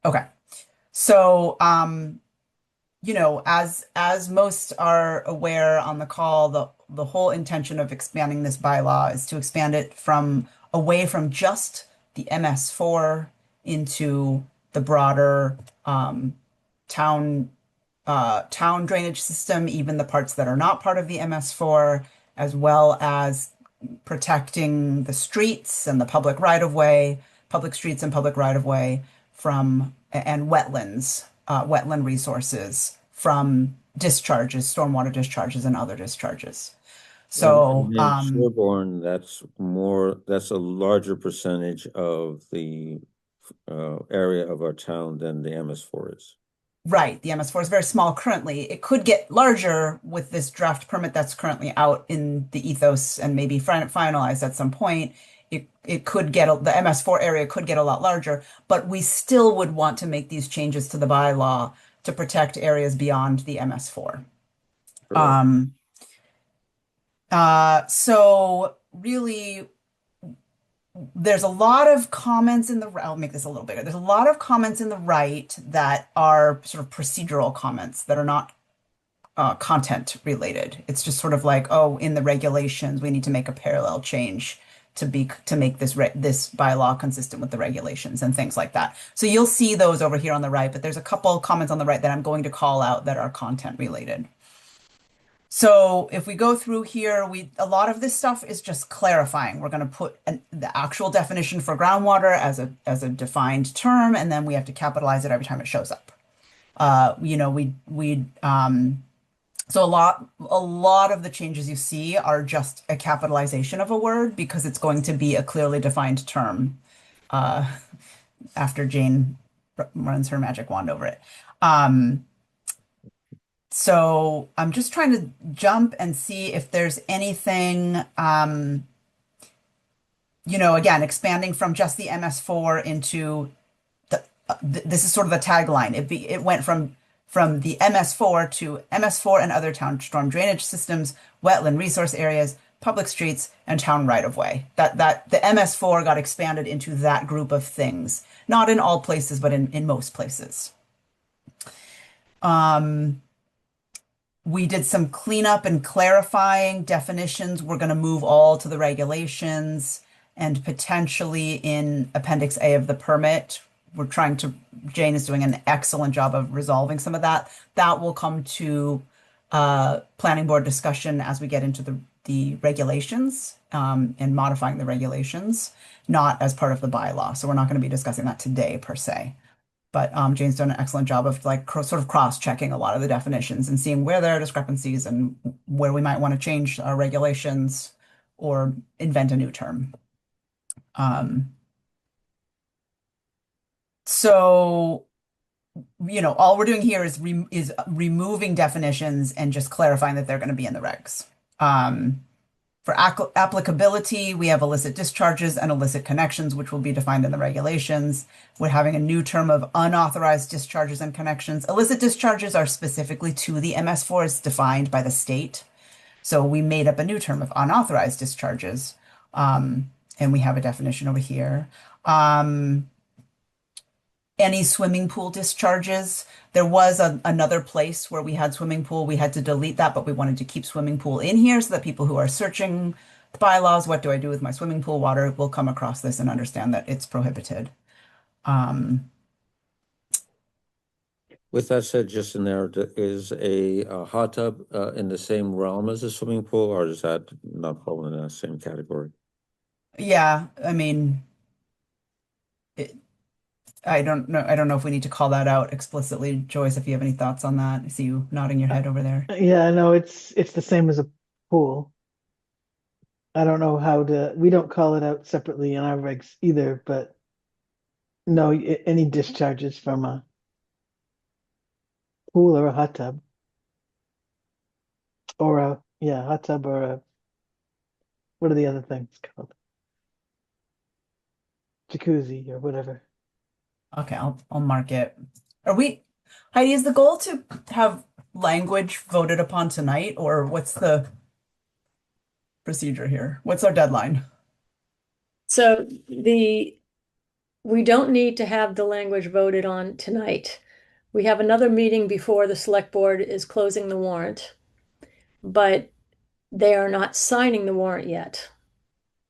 Okay. So you know, as most are aware on the call, the whole intention of expanding this bylaw is to expand it away from just the MS4 into the broader town drainage system, even the parts that are not part of the MS4, as well as protecting the streets and the public right-of-way, public streets and public right-of-way and wetlands, wetland resources from discharges, stormwater discharges and other discharges. So Sherborn, that's a larger percentage of the area of our town than the MS4 is. Right, the MS4 is very small currently. It could get larger with this draft permit that's currently out in the ethos and maybe finalized at some point. It could get the MS4 area could get a lot larger, but we still would want to make these changes to the bylaw to protect areas beyond the MS4. So really, there's a lot of comments I'll make this a little bigger. There's a lot of comments in the right that are sort of procedural comments that are not content related. It's just sort of like, oh, in the regulations, we need to make a parallel change to make this bylaw consistent with the regulations and things like that. So you'll see those over here on the right, but there's a couple comments on the right that I'm going to call out that are content related. So if we go through here, a lot of this stuff is just clarifying. We're going to put the actual definition for groundwater as a defined term, and then we have to capitalize it every time it shows up. You know, so a lot of the changes you see are just a capitalization of a word because it's going to be a clearly defined term after Jane runs her magic wand over it. So I'm just trying to jump and see if there's anything, you know, again, expanding from just the MS4 into this is sort of a tagline. It went from the MS4 to MS4 and other town storm drainage systems, wetland resource areas, public streets, and town right-of-way. That the MS4 got expanded into that group of things. Not in all places, but in most places. We did some cleanup and clarifying definitions. We're going to move all to the regulations and potentially in Appendix A of the permit. Jane is doing an excellent job of resolving some of that. That will come to planning board discussion as we get into the regulations and modifying the regulations, not as part of the bylaw. So we're not going to be discussing that today per se. But Jane's done an excellent job of like sort of cross-checking a lot of the definitions and seeing where there are discrepancies and where we might want to change our regulations or invent a new term. So, you know, all we're doing here is removing definitions and just clarifying that they're going to be in the regs. For applicability, we have illicit discharges and illicit connections, which will be defined in the regulations. We're having a new term of unauthorized discharges and connections. Illicit discharges are specifically to the MS4 as defined by the state. So we made up a new term of unauthorized discharges. And we have a definition over here. Any swimming pool discharges. There was another place where we had swimming pool. We had to delete that, but we wanted to keep swimming pool in here so that people who are searching the bylaws, what do I do with my swimming pool water, will come across this and understand that it's prohibited. With that said, just in there, is a hot tub in the same realm as a swimming pool, or does that not fall in that same category? Yeah, I mean, I don't know if we need to call that out explicitly. Joyce, if you have any thoughts on that. I see you nodding your head over there. Yeah, no, it's the same as a pool. I don't know we don't call it out separately in our regs either, but no, any discharges from a pool or a hot tub or hot tub or what are the other things called? Jacuzzi or whatever. Okay, I'll mark it. Heidi, is the goal to have language voted upon tonight, or what's the procedure here? What's our deadline? So we don't need to have the language voted on tonight. We have another meeting before the select board is closing the warrant, but they are not signing the warrant yet.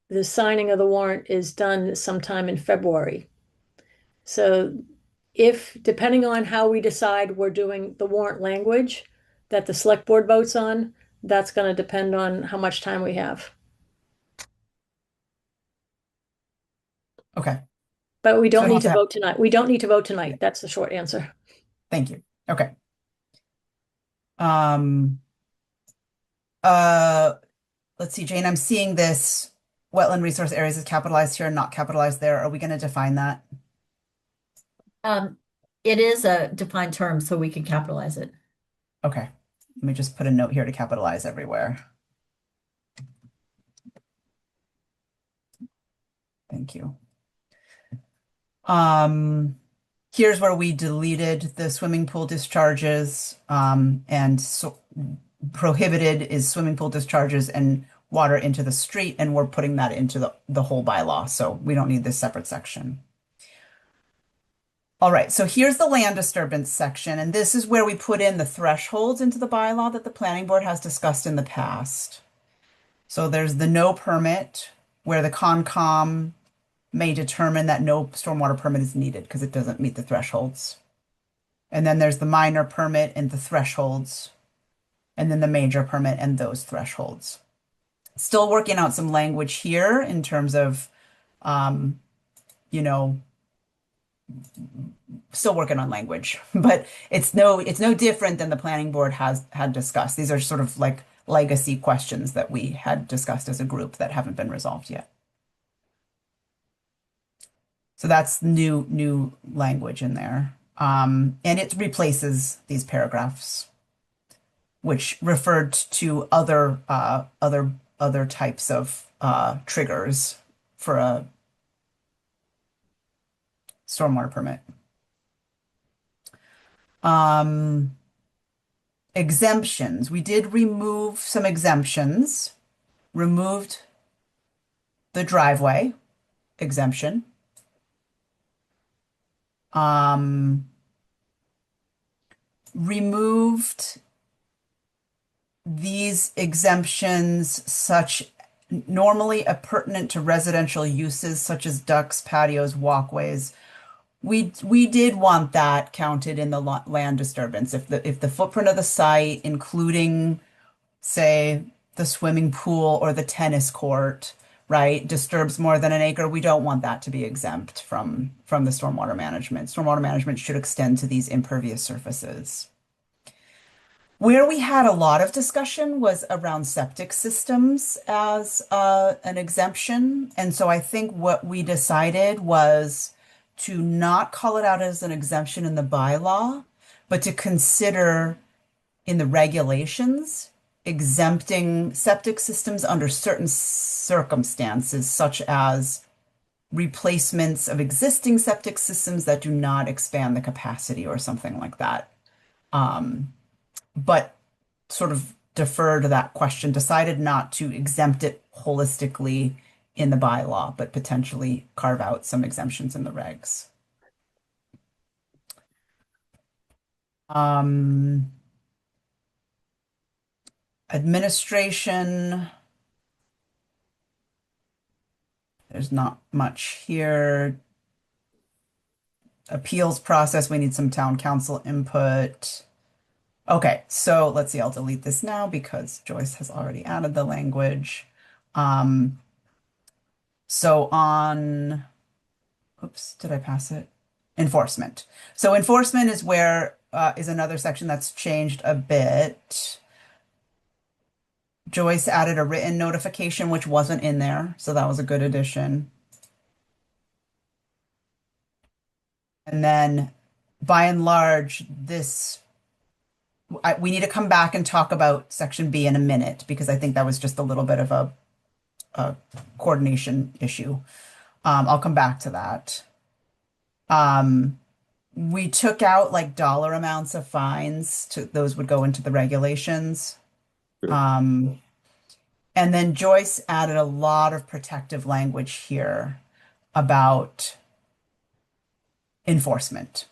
The signing of the warrant is done sometime in February. So depending on how we decide we're doing the warrant language that the select board votes on, that's going to depend on how much time we have. Okay, But we So don't we need to have- vote tonight. We don't need to vote tonight. That's the short answer. thank you. Okay. Let's see, Jane, I'm seeing this wetland resource areas is capitalized here and not capitalized there. Are we going to define that? It is a defined term, so we can capitalize it. Okay, let me just put a note here to capitalize everywhere. Thank you. Here's where we deleted the swimming pool discharges, and so prohibited is swimming pool discharges and water into the street, and we're putting that into the whole bylaw, so we don't need this separate section. All right, so here's the land disturbance section, and this is where we put in the thresholds into the bylaw that the planning board has discussed in the past. So there's the no permit, where the Concom may determine that no stormwater permit is needed because it doesn't meet the thresholds. And then there's the minor permit and the thresholds. and then the major permit and those thresholds. Still working out some language here in terms of, you know, still working on language, but it's no different than the planning board had discussed. These are sort of like legacy questions that we had discussed as a group that haven't been resolved yet. So that's new language in there. And it replaces these paragraphs, which referred to other types of triggers for a stormwater permit. Exemptions. We did remove some exemptions. Removed the driveway exemption. Removed these exemptions normally appurtenant to residential uses such as ducts, patios, walkways. We did want that counted in the land disturbance. If the footprint of the site, including, say, the swimming pool or the tennis court, right, disturbs more than an acre, we don't want that to be exempt from the stormwater management. Stormwater management should extend to these impervious surfaces. Where we had a lot of discussion was around septic systems as an exemption. And so I think what we decided was to not call it out as an exemption in the bylaw, but to consider in the regulations exempting septic systems under certain circumstances, such as replacements of existing septic systems that do not expand the capacity or something like that. But sort of defer to that question, decided not to exempt it holistically in the bylaw, but potentially carve out some exemptions in the regs. Administration. There's not much here. Appeals process, we need some town council input. Okay, so let's see, I'll delete this now because Joyce has already added the language. So on, oops, did I pass it? Enforcement. So enforcement is where is another section that's changed a bit. Joyce added a written notification, which wasn't in there, so that was a good addition. And then by and large, we need to come back and talk about section B in a minute because I think that was just a little bit of a coordination issue. I'll come back to that. We took out like dollar amounts of fines those would go into the regulations. Sure. And then Joyce added a lot of protective language here about enforcement.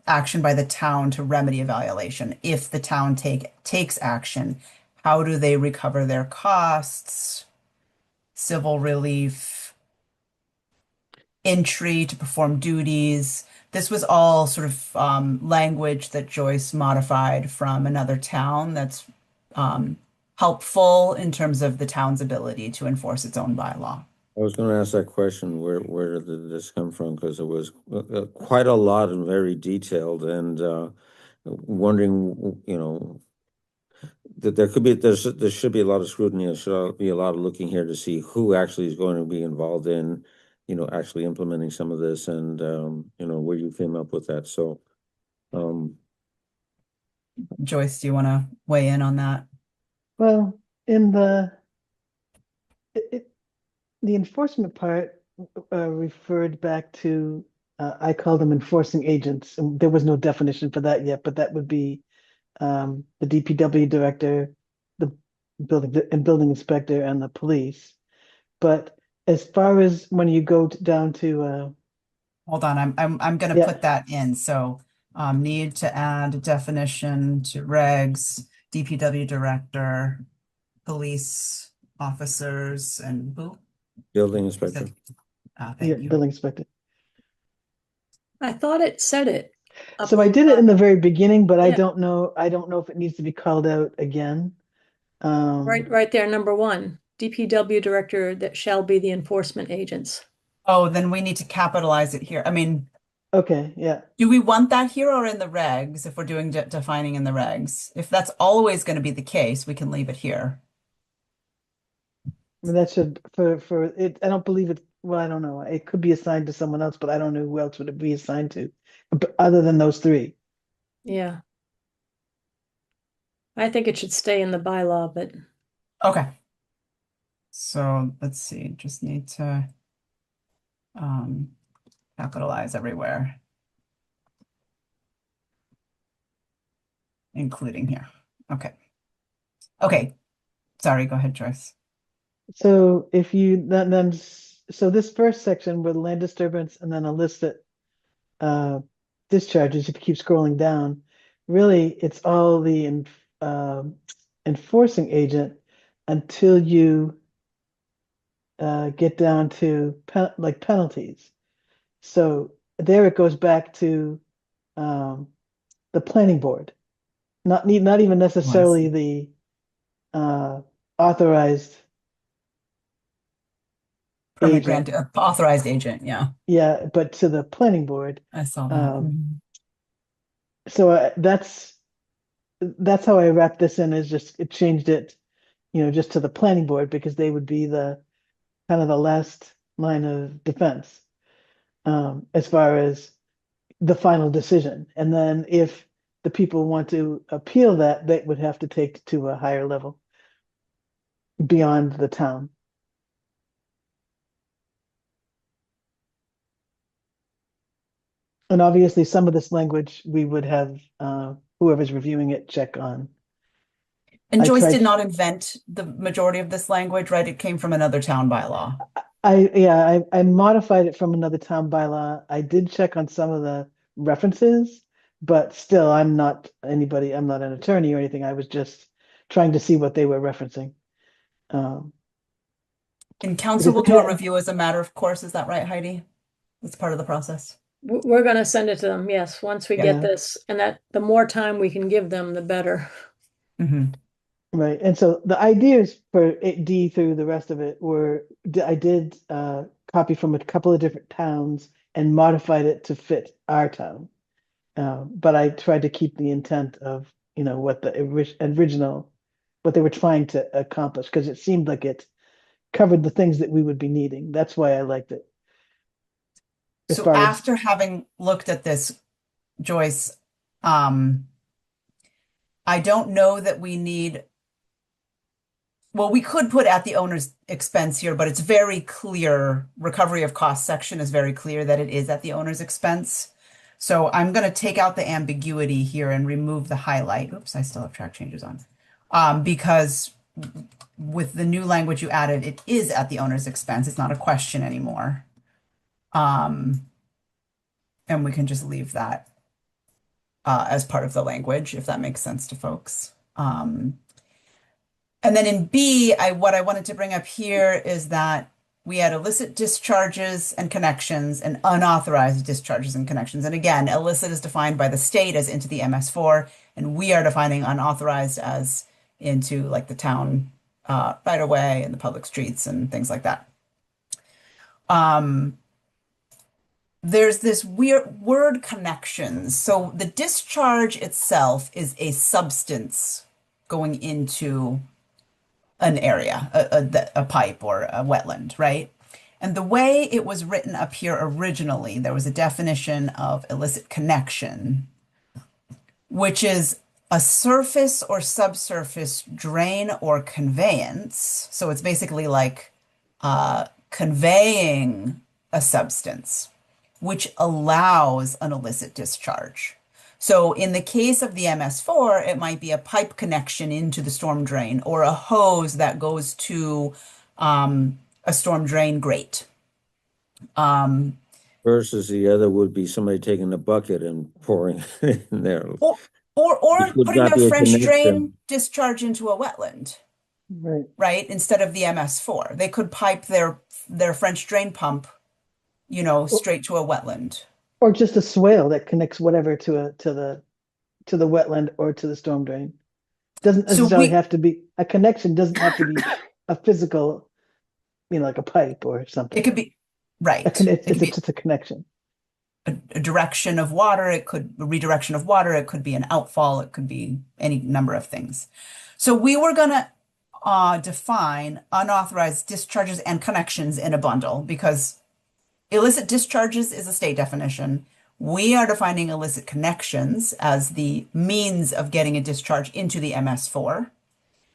Action by the town to remedy a violation. If the town takes action, how do they recover their costs? Civil relief, entry to perform duties. This was all sort of language that Joyce modified from another town that's helpful in terms of the town's ability to enforce its own bylaw. I was going to ask that question, where did this come from? Because it was quite a lot and very detailed, and wondering, you know, that there should be a lot of scrutiny. There should be a lot of looking here to see who actually is going to be involved in, you know, actually implementing some of this, and you know, where you came up with that. So, Joyce, do you want to weigh in on that? Well, in the enforcement part referred back to, I call them enforcing agents. And there was no definition for that yet, but that would be the DPW director, the building inspector, and the police. But as far as when you go down to hold on, I'm going to put that in. So need to add a definition to regs, DPW director, police officers, and who? building inspector. Thank you. building inspector. I thought it said it. So I did it in the very beginning, but Yeah. I don't know if it needs to be called out again. Right there, number 1, DPW director that shall be the enforcement agents. Oh, then we need to capitalize it here. I mean, Okay, yeah. do we want that here or in the regs if we're doing defining in the regs? If that's always going to be the case, we can leave it here. I mean, that should for it. I don't believe it. Well, I don't know. It could be assigned to someone else, but I don't know who else would it be assigned to, other than those three. Yeah. I think it should stay in the bylaw, but Okay. So let's see, just need to capitalize everywhere, including here. Okay. Okay. Sorry, go ahead, Joyce. So if you so this first section with land disturbance and then illicit discharges, if you keep scrolling down, really it's all the enforcing agent until you get down to like penalties. So there it goes back to the planning board, not even necessarily the authorized Permit agent. grant, authorized agent, yeah. Yeah, but to the planning board. I saw that. Um, so that's how I wrapped this in, is just it changed it, just to the planning board because they would be the kind of the last line of defense as far as the final decision. And then if the people want to appeal that, they would have to take to a higher level beyond the town. And obviously, some of this language we would have whoever's reviewing it check on. And I Joyce tried- did not invent the majority of this language, right? It came from another town bylaw. I modified it from another town bylaw. I did check on some of the references, but still, I'm not anybody. I'm not an attorney or anything. I was just trying to see what they were referencing. And council will Because do they a had- review as a matter of course. Is that right, Heidi? That's part of the process. we're going to send it to them. Yes, once we Yeah. get this, and that the more time we can give them, the better. Mhm. Right. And so the ideas for D through the rest of it were I did copy from a couple of different towns and modified it to fit our town. But I tried to keep the intent of, what the original, what they were trying to accomplish, because it seemed like it covered the things that we would be needing. That's why I liked it. As So far as after having looked at this, Joyce, I don't know that we need, well, we could put at the owner's expense here, but it's very clear, recovery of cost section is very clear that it is at the owner's expense. So I'm going to take out the ambiguity here and remove the highlight. Oops, I still have track changes on. Because with the new language you added, it is at the owner's expense. It's not a question anymore. And we can just leave that as part of the language, if that makes sense to folks. And then in B, what I wanted to bring up here is that we had illicit discharges and connections and unauthorized discharges and connections. And again, illicit is defined by the state as into the MS4, and we are defining unauthorized as into like the town right of way and the public streets and things like that. There's this weird word connections. So the discharge itself is a substance going into an area, a pipe or a wetland, right? And the way it was written up here originally, there was a definition of illicit connection, which is a surface or subsurface drain or conveyance. So it's basically like conveying a substance, which allows an illicit discharge. So in the case of the MS4, it might be a pipe connection into the storm drain or a hose that goes to a storm drain grate. Versus the other would be somebody taking a bucket and pouring it in there. Or Which would putting not their be a French drain connection. discharge into a wetland, right. right? Instead of the MS4. They could pipe their French drain pump, straight to a wetland. Or just a swale that connects whatever to the wetland or to the storm drain. Doesn't So necessarily we, have to be a connection, doesn't have to be a physical, like a pipe or it something. could be, right. It could It's be just a connection. a direction of water, it could a redirection of water, it could be an outfall, it could be any number of things. So we were gonna define unauthorized discharges and connections in a bundle because illicit discharges is a state definition. We are defining illicit connections as the means of getting a discharge into the MS4,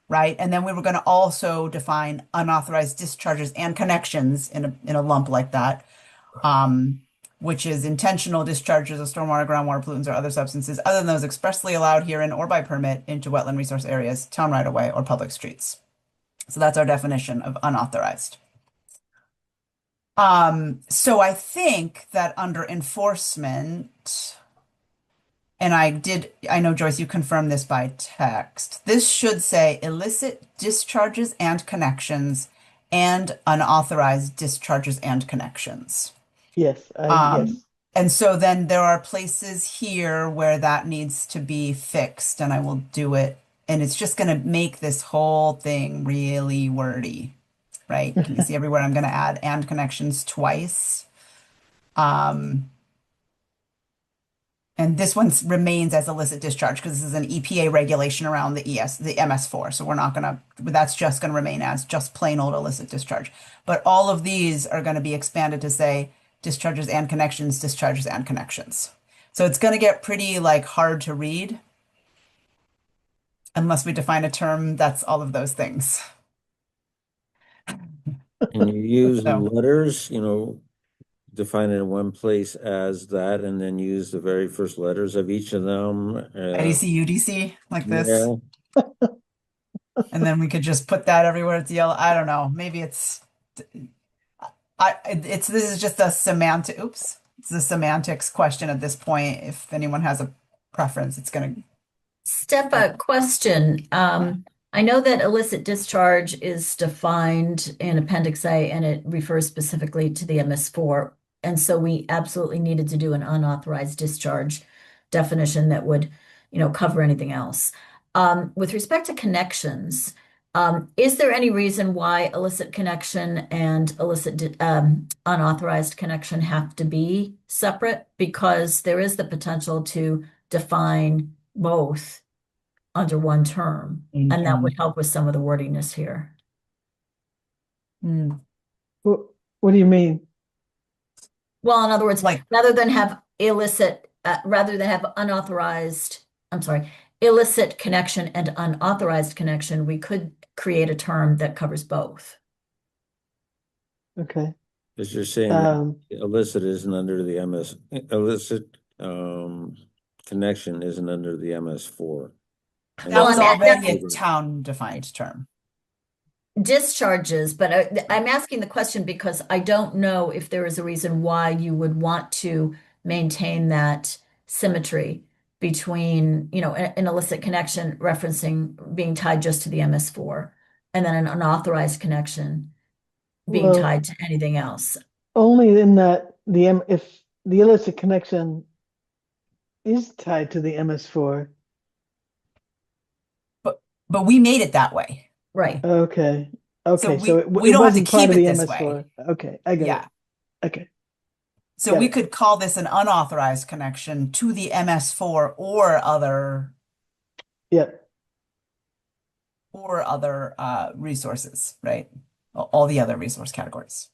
right? And then we were going to also define unauthorized discharges and connections in a lump like that, which is intentional discharges of stormwater, groundwater pollutants, or other substances other than those expressly allowed herein or by permit into wetland resource areas, town right of way, or public streets. So that's our definition of unauthorized. So I think that under enforcement, and I know Joyce, you confirmed this by text. This should say illicit discharges and connections and unauthorized discharges and connections. Yes, yes. And so then there are places here where that needs to be fixed, and I will do it. And it's just going to make this whole thing really wordy, right? Can you see everywhere I'm going to add and connections twice? And this one remains as illicit discharge because this is an EPA regulation around the MS4. So we're not going to, that's just going to remain as just plain old illicit discharge. But all of these are going to be expanded to say discharges and connections, discharges and connections. So it's going to get pretty like hard to read unless we define a term that's all of those things. And you use So letters, define it in one place as that, and then use the very first letters of each of them. IDC, UDC like this. Yeah. And then we could just put that everywhere it's yellow. I don't know. Maybe it's this is just a semantic, oops, it's a semantics question at this point. If anyone has a preference, it's going to. Step question. I know that illicit discharge is defined in Appendix A and it refers specifically to the MS4. And so we absolutely needed to do an unauthorized discharge definition that would, cover anything else. With respect to connections, is there any reason why illicit connection and illicit unauthorized connection have to be separate? Because there is the potential to define both under one term, and that would help with some of the wordiness here. What do you mean? Well, in other words, Like- rather than have illicit connection and unauthorized connection, we could create a term that covers both. Okay. Because you're saying that illicit isn't under the illicit connection isn't under the MS4. That was already a that's- town defined term. Discharges, but I'm asking the question because I don't know if there is a reason why you would want to maintain that symmetry between, an illicit connection referencing being tied just to the MS4 and then an unauthorized connection being Well, tied to anything else. only in that if the illicit connection is tied to the MS4. But we made it that way. Right. Okay. Okay. So So it we don't have to wasn't part keep of it the this MS4. way. Okay. I get Yeah. it. Okay. So Got we it. could call this an unauthorized connection to the MS4 or other Yep. resources, right? All the other resource categories.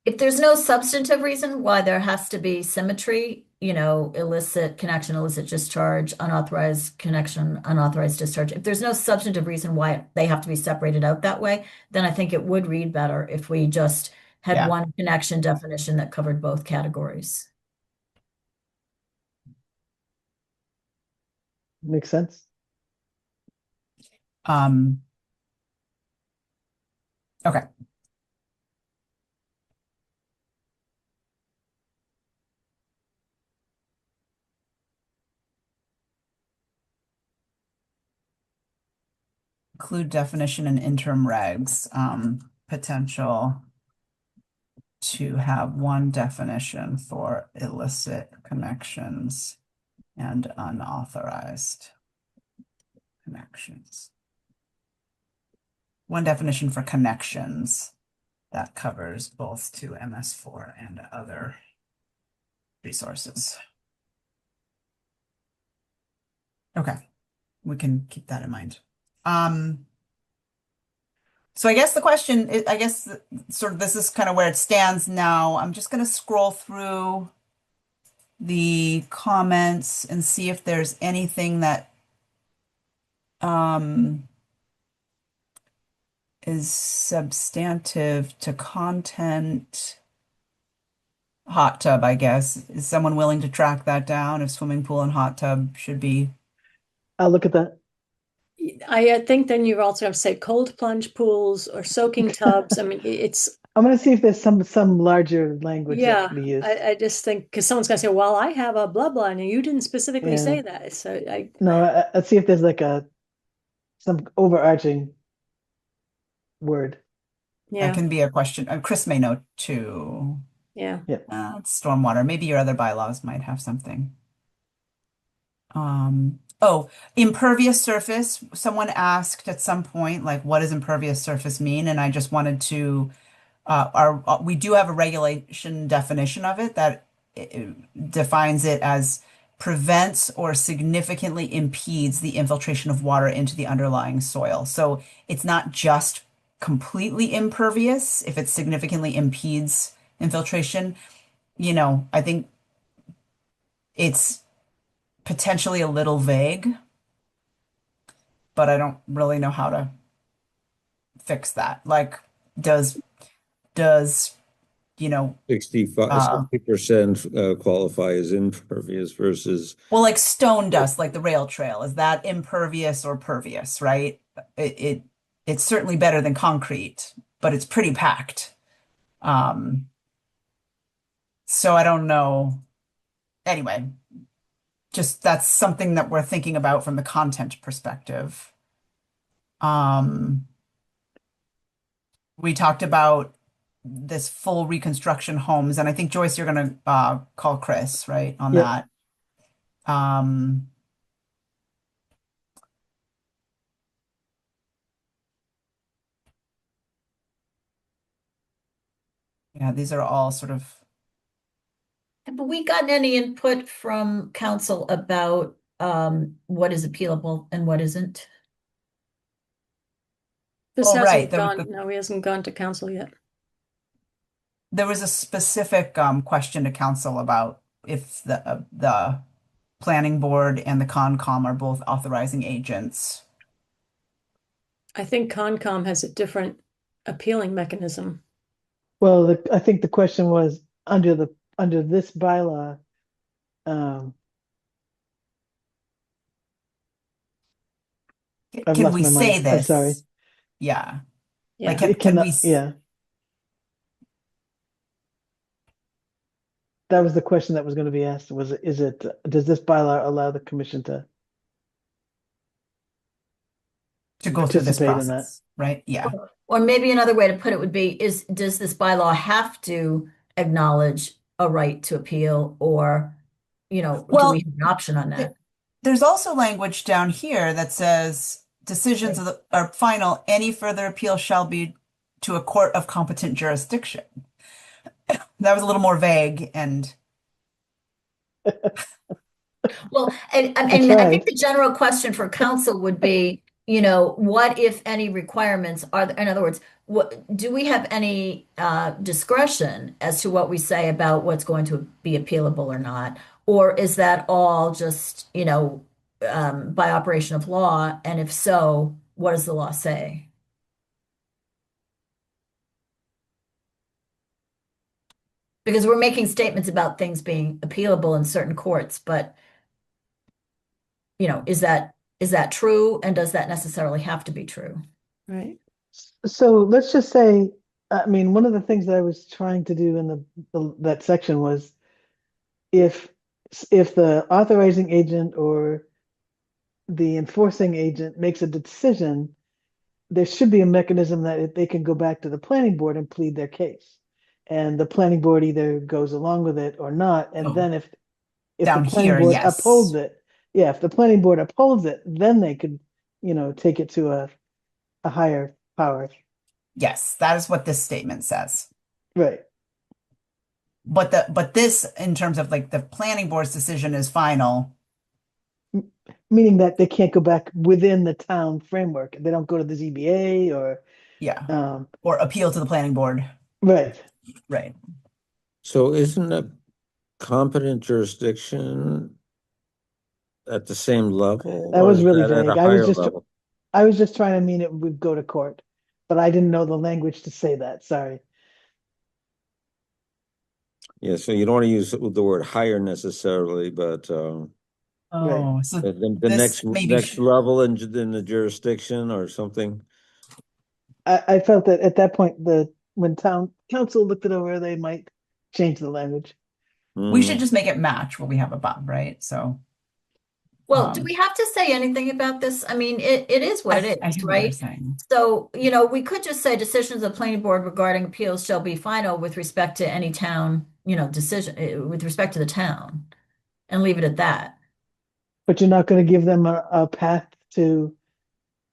If there's no substantive reason why there has to be symmetry, illicit connection, illicit discharge, unauthorized connection, unauthorized discharge, if there's no substantive reason why they have to be separated out that way, then I think it would read better if we just had Yeah. one connection definition that covered both categories. Makes sense. Okay. Include definition and interim regs, potential. to have one definition for illicit connections and unauthorized connections. One definition for connections that covers both to MS4 and other resources. Okay, we can keep that in mind. So I guess the question, I guess sort of this is kind of where it stands now. I'm just going to scroll through the comments and see if there's anything that is substantive to content. Hot tub, I guess. Is someone willing to track that down if swimming pool and hot tub should be? I'll look at that. I think then you also have to say cold plunge pools or soaking tubs. I mean, it's, I'm going to see if there's some larger language that yeah, can be used. I just think, because someone's gonna say, well, I have a blah, blah, and you didn't specifically Yeah. say that. So No, let's see if there's like some overarching word. That yeah, can be a question. Chris may know too. yeah. It's stormwater. Maybe your other bylaws might have something. Oh, impervious surface. Someone asked at some point, like, what does impervious surface mean? And I just wanted to, we do have a regulation definition of it that defines it as prevents or significantly impedes the infiltration of water into the underlying soil. So it's not just completely impervious if it significantly impedes infiltration. You know, I think it's potentially a little vague, but I don't really know how to fix that. Like, does, you know, 60% qualify as impervious versus well, like stone dust, like the rail trail, is that impervious or pervious, right? It's certainly better than concrete, but it's pretty packed. So I don't know. Anyway, just that's something that we're thinking about from the content perspective. We talked about this full reconstruction homes, and I think Joyce, you're gonna call Chris, right, on Yep. that. Yeah, these are all sort of Have we gotten any input from council about what is appealable and what isn't? This Oh, right. hasn't gone, no, he hasn't gone to council yet. There was a specific question to council about if the planning board and the Concom are both authorizing agents. I think Concom has a different appealing mechanism. Well, I think the question was under this bylaw, I've Can lost we my say mind. I'm sorry. this? Yeah. Yeah. Like, It can cannot, we? yeah. That was the question that was going to be asked. Does this bylaw allow the commission to go through this participate in that? process, right? Yeah. Or maybe another way to put it would be, does this bylaw have to acknowledge a right to appeal, or, do Well, we have an option on that? There's also language down here that says decisions are final. Any further appeal shall be to a court of competent jurisdiction. That was a little more vague and Well, and I think the general question for council would be, what, if any, requirements are there? In other words, do we have any discretion as to what we say about what's going to be appealable or not? Or is that all just, by operation of law? And if so, what does the law say? Because we're making statements about things being appealable in certain courts, but is that true? And does that necessarily have to be true? Right. So let's just say, I mean, one of the things that I was trying to do in that section was if the authorizing agent or the enforcing agent makes a decision, there should be a mechanism that they can go back to the planning board and plead their case. and the planning board either goes along with it or not. And Oh, then if the down planning here, board yes. upholds it, yeah, if the planning board upholds it, then they could, take it to a higher power. Yes, that is what this statement says. Right. But this, in terms of like the planning board's decision is final. Meaning that they can't go back within the town framework. They don't go to the ZBA or, Yeah. Or appeal to the planning board. right. Right. So isn't a competent jurisdiction at the same level, That or was is really that at vague. a higher level? I was just trying to mean it would go to court, but I didn't know the language to say that. Sorry. Yeah, so you don't want to use the word higher necessarily, but Right. Oh, so the this maybe next level in the jurisdiction or something. I felt that at that point, when town council looked it over, they might change the language. we should Mm. just make it match what we have above, right? So Well, do we have to say anything about this? I mean, it is what it I is, hear what you're right? saying. So, we could just say decisions of the planning board regarding appeals shall be final with respect to any town, decision with respect to the town and leave it at that. But you're not going to give them a path to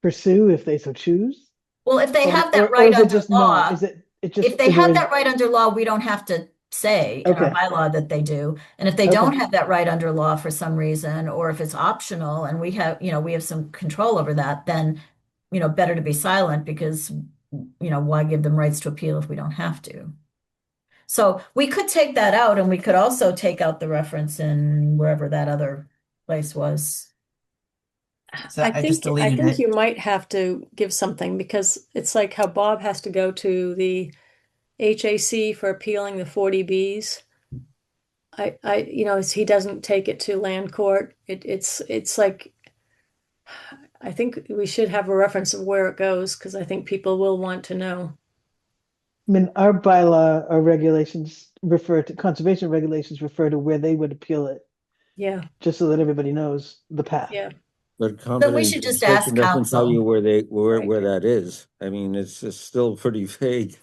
pursue if they so choose? Well, if they have that Or right is it under just no? law, Is it if they have that right under law, we don't have to say in our Okay. bylaw that they do. And if they Okay. don't have that right under law for some reason, or if it's optional and we have some control over that, then, better to be silent because, why give them rights to appeal if we don't have to? So we could take that out, and we could also take out the reference in wherever that other place was. So I just I deleted think it. you might have to give something because it's like how Bob has to go to the HAC for appealing the 40Bs. He doesn't take it to land court. It's like, I think we should have a reference of where it goes because I think people will want to know. I mean, our bylaw or regulations conservation regulations refer to where they would appeal it, Yeah, just so that everybody knows the path. yeah. But Then we competent should just jurisdiction ask doesn't tell you council. where Right. that is. I mean, it's still pretty vague.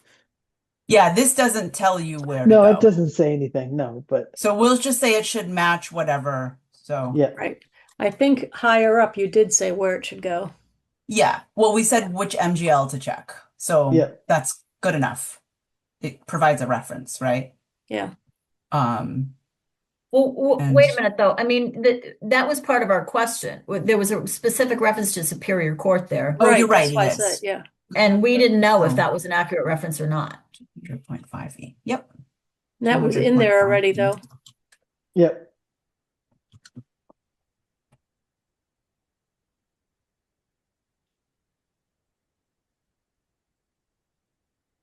Yeah, this doesn't tell you where to No, go. it doesn't say anything. No, but So we'll just say it should match whatever. So yeah. Right. I think higher up you did say where it should go. yeah. Well, we said which MGL to check. So Yeah. that's good enough. It provides a reference, right? Yeah. Well, And- wait a minute though. I mean, that was part of our question. There was a specific reference to Superior Court there, Oh, you're right, That's why I it said, is. yeah. and we didn't know if Oh. that was an accurate reference or not. 200.5E. Yep. That was in there already 200.5E. though. Yep.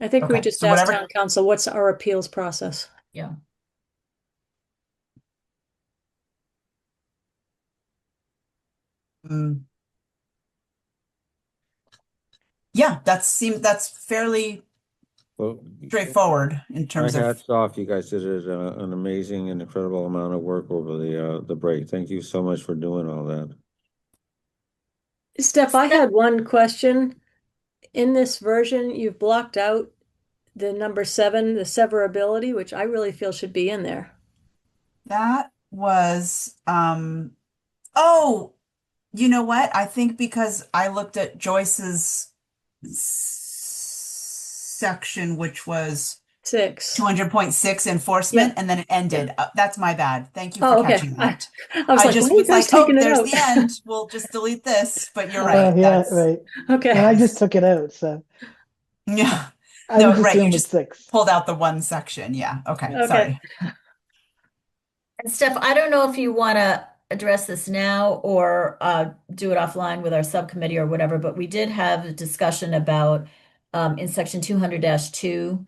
I think we Okay, just so asked whatever- town council, what's our appeals process? Yeah. Mm. Yeah, that's fairly Well, straightforward in my terms of. hats off. You guys did an amazing and incredible amount of work over the break. Thank you so much for doing all that. Steph, I had one question. In this version, you've blocked out the number 7, the severability, which I really feel should be in there. That was oh, you know what? I think because I looked at Joyce's section, which was 6. 200.6 enforcement, Yeah. and then it ended. That's my bad. Thank you Oh, for okay. catching that. I was I like, just why are you was guys like, oh, taking it there's out? the end. We'll just delete this. But you're Well, right. yeah, That's right. Okay. And I just took it out, so yeah. I No, would just right. You assume just it's 6. pulled out the one section. Yeah. Okay. Okay. Sorry. And Steph, I don't know if you want to address this now or do it offline with our subcommittee or whatever, but we did have a discussion about in section 200-2A,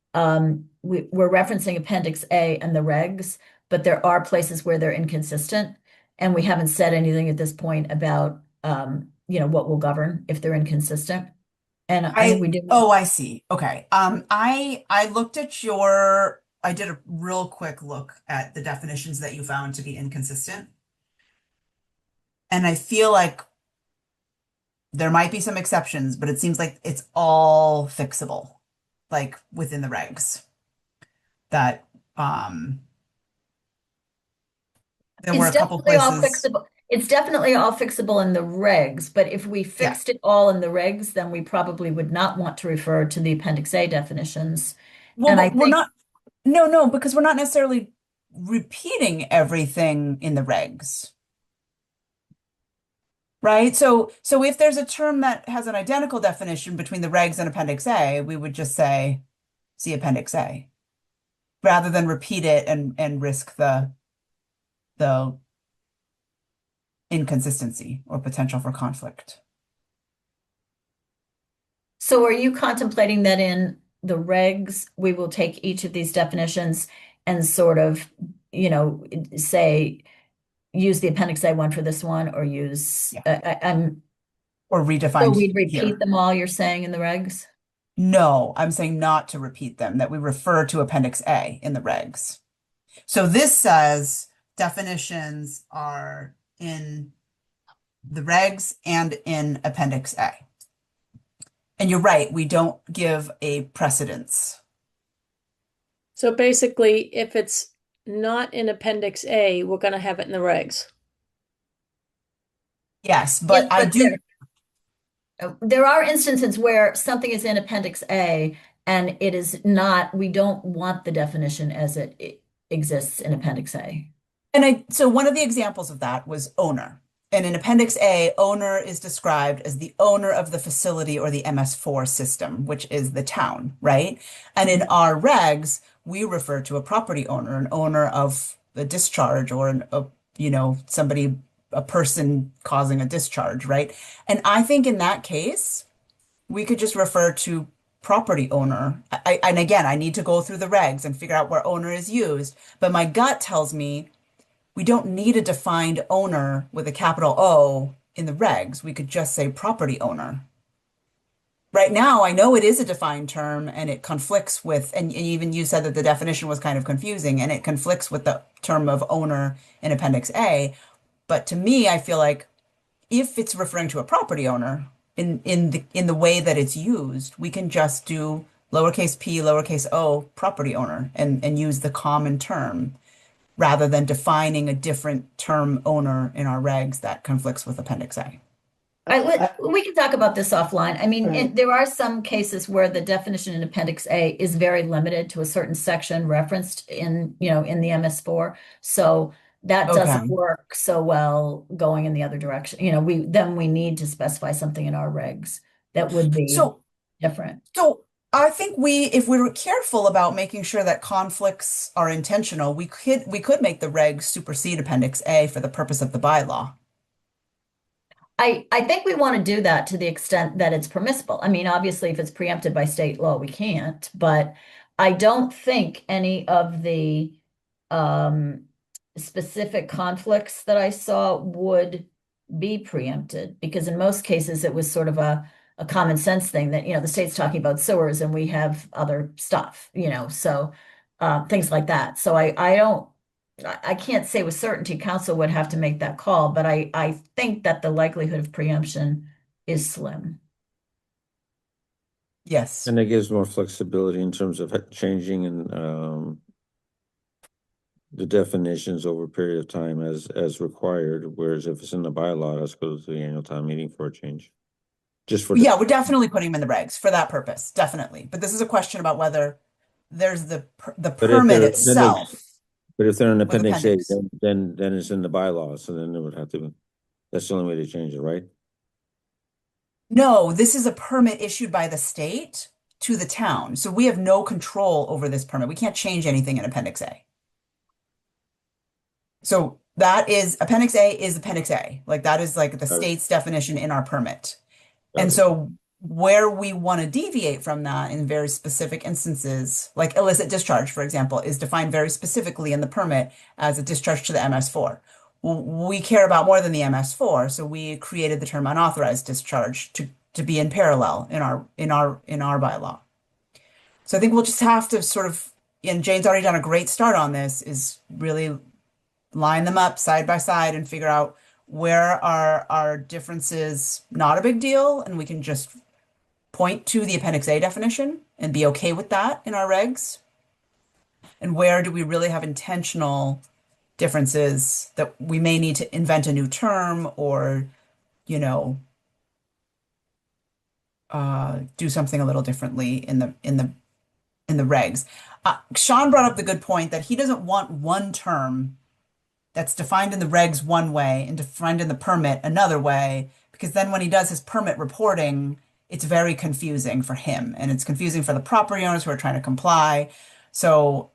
we're referencing Appendix A and the regs, but there are places where they're inconsistent, and we haven't said anything at this point about what will govern if they're inconsistent. And I think we did. Oh, I see. Okay. I looked at I did a real quick look at the definitions that you found to be inconsistent. And I feel like there might be some exceptions, but it seems like it's all fixable. like within the regs. That there were a couple places. It's definitely all fixable in the regs, but if we Yeah. fixed it all in the regs, then we probably would not want to refer to the Appendix A definitions. Well, And I we're think not, no, because we're not necessarily repeating everything in the regs. Right? So if there's a term that has an identical definition between the regs and Appendix A, we would just say, see Appendix A, rather than repeat it and risk the inconsistency or potential for conflict. so are you contemplating that in the regs, we will take each of these definitions and sort of, say, use the Appendix A one for this one, or use, Yeah. I'm, Or so redefined we'd repeat here. them all, you're saying, in the regs? No, I'm saying not to repeat them, that we refer to Appendix A in the regs. So this says definitions are in the regs and in Appendix A. And you're right, we don't give a precedence. So basically, if it's not in Appendix A, we're going to have it in the regs. Yes, but Yes, I but do. there are instances where something is in Appendix A and it is not, we don't want the definition as it exists in Appendix A. And so one of the examples of that was owner. And in Appendix A, owner is described as the owner of the facility or the MS4 system, which is the town, right? And in our regs, we refer to a property owner, an owner of the discharge, or somebody, a person causing a discharge, right? And I think in that case, we could just refer to property owner. And again, I need to go through the regs and figure out where owner is used. But my gut tells me we don't need a defined owner with a capital O in the regs. We could just say property owner. Right now, I know it is a defined term and it conflicts with, and even you said that the definition was kind of confusing, and it conflicts with the term of owner in Appendix A. But to me, I feel like if it's referring to a property owner in the way that it's used, we can just do lowercase p, lowercase o, property owner, and use the common term rather than defining a different term owner in our regs that conflicts with Appendix A. We can talk about this offline. I mean, Right. there are some cases where the definition in Appendix A is very limited to a certain section referenced in the MS4. So that doesn't Okay. work so well going in the other direction. We need to specify something in our regs that would be So, different. so I think if we were careful about making sure that conflicts are intentional, we could make the regs supersede Appendix A for the purpose of the bylaw. I think we want to do that to the extent that it's permissible. I mean, obviously, if it's preempted by state law, we can't, but I don't think any of the um, specific conflicts that I saw would be preempted, because in most cases it was sort of a common sense thing that, the state's talking about sewers and we have other stuff, so things like that. So I can't say with certainty council would have to make that call, but I think that the likelihood of preemption is slim. Yes. And it gives more flexibility in terms of changing and the definitions over a period of time as required. Whereas if it's in the bylaw, let's go to the annual town meeting for a change. Just for Yeah, we're definitely putting them in the regs for that purpose, definitely. But this is a question about whether there's the But if permit they're itself but if they're in with Appendix A, appendix. then it's in the bylaw, so then it would have to. That's the only way to change it, right? No, this is a permit issued by the state to the town. So we have no control over this permit. We can't change anything in Appendix A. So that is Appendix A is Appendix A. Like that is like the Got it. state's definition in our permit. Got And it. so where we want to deviate from that in very specific instances, like illicit discharge, for example, is defined very specifically in the permit as a discharge to the MS4. Well, we care about more than the MS4, so we created the term unauthorized discharge to be in parallel in our bylaw. So I think we'll just have to sort of, and Jane's already done a great start on this, is really line them up side by side and figure out where are our differences not a big deal, and we can just point to the Appendix A definition and be okay with that in our regs? And where do we really have intentional differences that we may need to invent a new term or, you know, do something a little differently in the regs. Sean brought up the good point that he doesn't want one term that's defined in the regs one way and defined in the permit another way, because then when he does his permit reporting, it's very confusing for him and it's confusing for the property owners who are trying to comply. So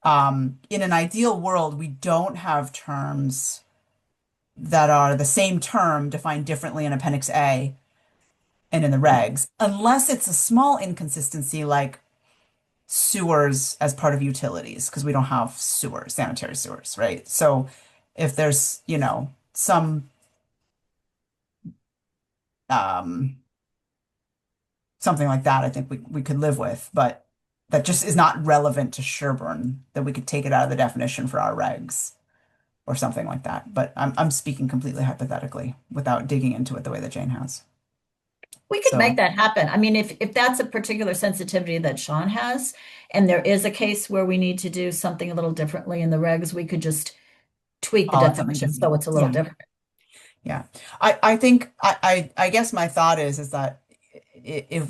in an ideal world, we don't have terms that are the same term defined differently in Appendix A and in the regs, unless it's a small inconsistency like sewers as part of utilities, because we don't have sewers, sanitary sewers, right? So if there's, you know, some um, something like that, I think we could live with, but that just is not relevant to Sherborn, that we could take it out of the definition for our regs or something like that. But I'm speaking completely hypothetically without digging into it the way that Jane has. We could So make that happen. I mean, if that's a particular sensitivity that Sean has, and there is a case where we need to do something a little differently in the regs, we could just tweak the I'll add something definition so different. it's a little Yeah. different. Yeah. I think I guess my thought is that if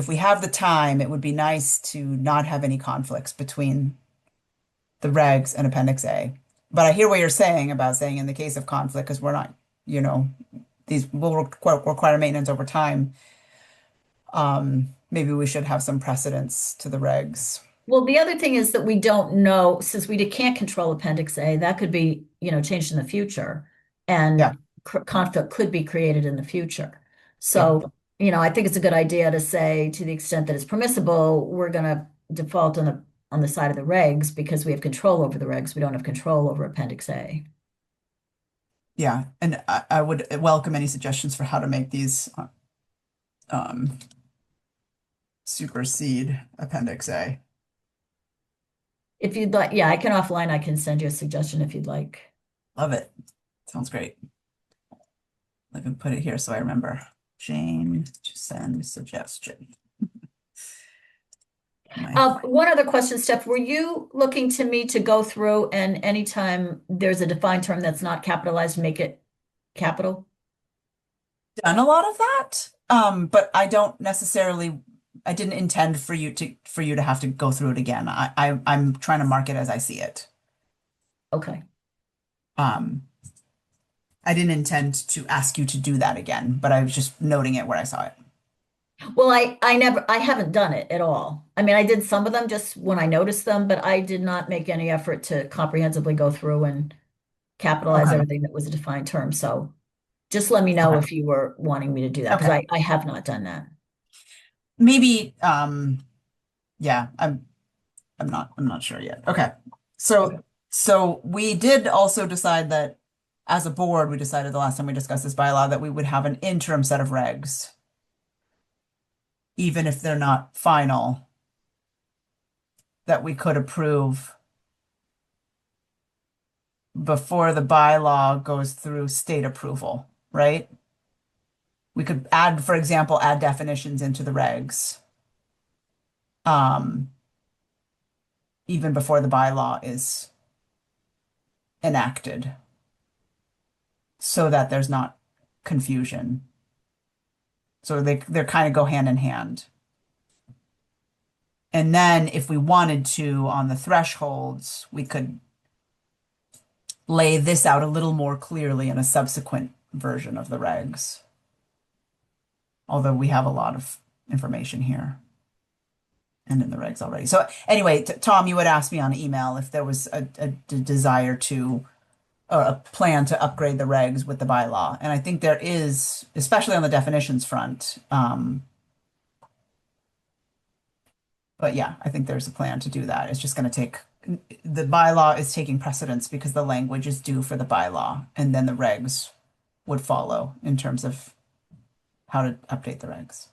we have the time, it would be nice to not have any conflicts between the regs and Appendix A. But I hear what you're saying about saying in the case of conflict, because we're not, you know, these will require maintenance over time. Maybe we should have some precedence to the regs. Well, the other thing is that we don't know, since we can't control Appendix A, that could be, changed in the future, Yeah. and conflict could be created in the future. Yeah. So, I think it's a good idea to say, to the extent that it's permissible, we're going to default on the side of the regs because we have control over the regs. We don't have control over Appendix A. Yeah. And I would welcome any suggestions for how to make these supersede Appendix A. If you'd like, yeah, I can offline, I can send you a suggestion if you'd like. Love it. Sounds great. Let me put it here so I remember. Jane to send suggestion. One other question, Steph, were you looking to me to go through and anytime there's a defined term that's not capitalized, make it capital? Done a lot of that, but I didn't intend for you to have to go through it again. I'm trying to mark it as I see it. Okay. I didn't intend to ask you to do that again, but I was just noting it where I saw it. Well, I haven't done it at all. I mean, I did some of them just when I noticed them, but I did not make any effort to comprehensively go through and capitalize Okay. everything that was a defined term. So just let me know Okay. if you were wanting me to do that, because Okay. I have not done that. Maybe, yeah, I'm not sure yet. Okay. So we did also decide that as a board, we decided the last time we discussed this bylaw that we would have an interim set of regs, even if they're not final, that we could approve before the bylaw goes through state approval, right? We could add, for example, add definitions into the regs, even before the bylaw is enacted, so that there's not confusion. So they're kind of go hand in hand. And then if we wanted to, on the thresholds, we could lay this out a little more clearly in a subsequent version of the regs. Although we have a lot of information here and in the regs already. So anyway, Tom, you would ask me on email if there was a desire to, or a plan to upgrade the regs with the bylaw. And I think there is, especially on the definitions front. But yeah, I think there's a plan to do that. It's just going to take, the bylaw is taking precedence because the language is due for the bylaw, and then the regs would follow in terms of how to update the regs.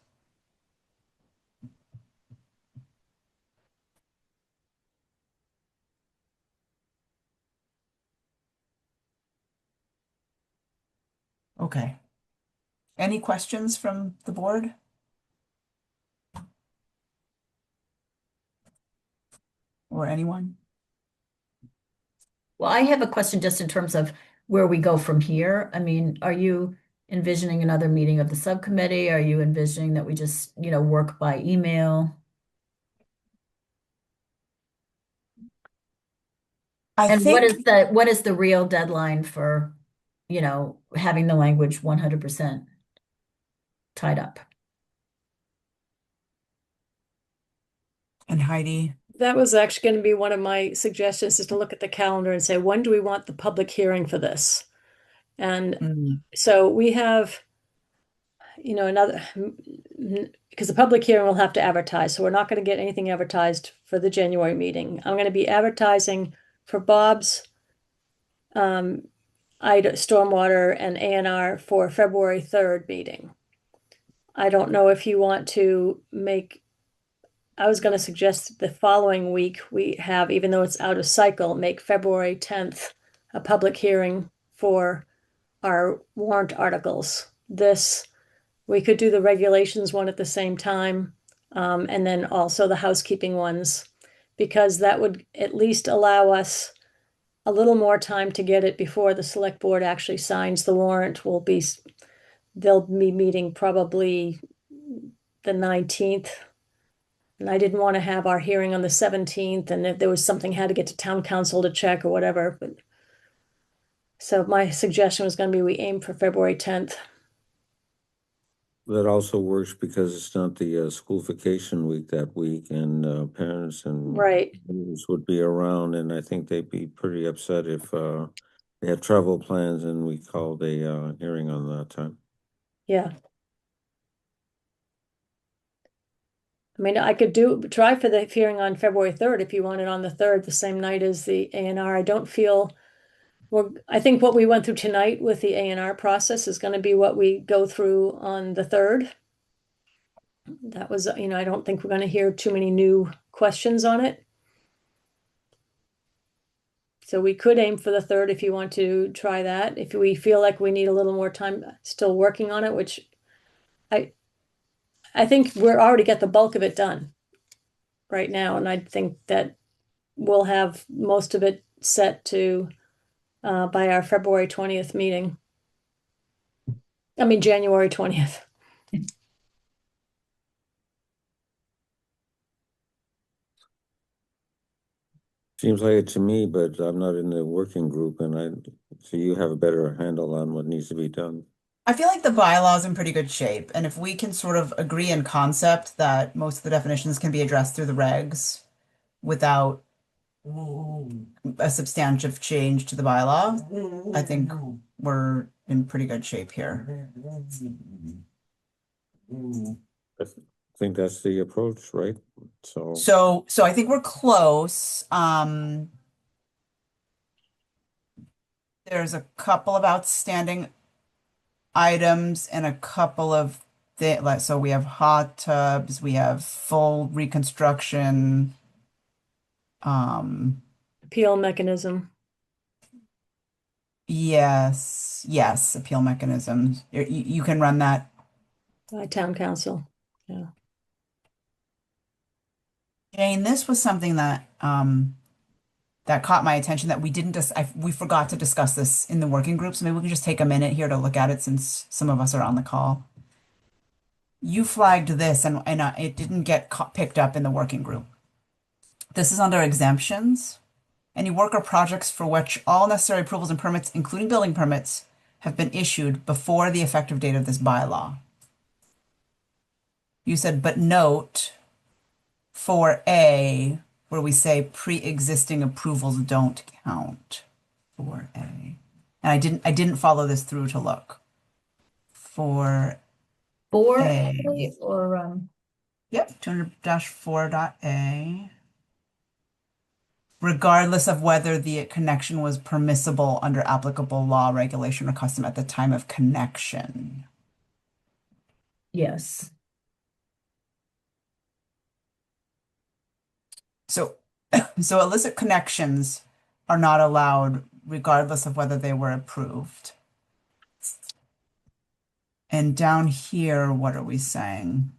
Okay. Any questions from the board? Or anyone? Well, I have a question just in terms of where we go from here. I mean, are you envisioning another meeting of the subcommittee? Are you envisioning that we just, work by email? And what is the real deadline for, having the language 100% tied up? And Heidi? That was actually going to be one of my suggestions, is to look at the calendar and say, when do we want the public hearing for this? And so we have, because the public hearing will have to advertise, so we're not going to get anything advertised for the January meeting. I'm going to be advertising for Bob's stormwater and A&R for February 3rd meeting. I don't know if you want to I was going to suggest the following week we have, even though it's out of cycle, make February 10th a public hearing for our warrant articles. We could do the regulations one at the same time, and then also the housekeeping ones, because that would at least allow us a little more time to get it before the select board actually signs the warrant. They'll be meeting probably the 19th. And I didn't want to have our hearing on the 17th, and if there was something had to get to town council to check or whatever. So my suggestion was going to be we aim for February 10th. That also works because it's not the school vacation week that week, and parents and Right. students would be around, and I think they'd be pretty upset if they had travel plans and we called a hearing on that time. Yeah. I mean, I could try for the hearing on February 3rd if you want it on the 3rd, the same night as the A&R. I think what we went through tonight with the A&R process is going to be what we go through on the 3rd. That was, I don't think we're going to hear too many new questions on it. So we could aim for the 3rd if you want to try that. If we feel like we need a little more time still working on it, which I think we're already got the bulk of it done right now, and I think that we'll have most of it set to by our February 20th meeting. I mean, January 20th. Seems like it to me, but I'm not in the working group, so you have a better handle on what needs to be done. I feel like the bylaw is in pretty good shape, and if we can sort of agree in concept that most of the definitions can be addressed through the regs without a substantive change to the bylaw, I think we're in pretty good shape here. I think that's the approach, right? So I think we're close. There's a couple of outstanding items and a couple of so we have hot tubs, we have full reconstruction. Appeal mechanism. Yes, appeal mechanisms. You can run that By town council. Yeah. Jane, this was something that that caught my attention that we forgot to discuss this in the working group. So maybe we can just take a minute here to look at it since some of us are on the call. You flagged this and it didn't get picked up in the working group. This is under exemptions. Any work or projects for which all necessary approvals and permits, including building permits, have been issued before the effective date of this bylaw. You said, but note 4A, where we say pre-existing approvals don't count. 4A. And I didn't follow this through to look. 4A. 4A or Yep, 200-4.A. Regardless of whether the connection was permissible under applicable law, regulation, or custom at the time of connection. yes. So illicit connections are not allowed regardless of whether they were approved. And down here, what are we saying?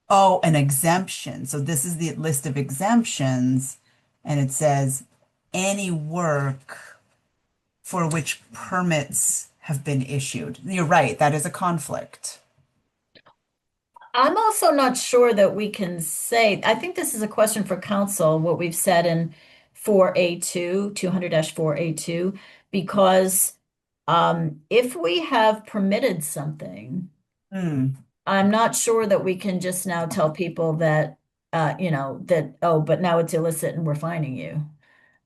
Oh, an exemption. So this is the list of exemptions, and it says any work for which permits have been issued. You're right, that is a conflict. I'm also not sure that we can say, I think this is a question for council, what we've said in 4A2, 200-4A2, because if we have permitted something, Hmm. I'm not sure that we can just now tell people that, oh, but now it's illicit and we're fining you.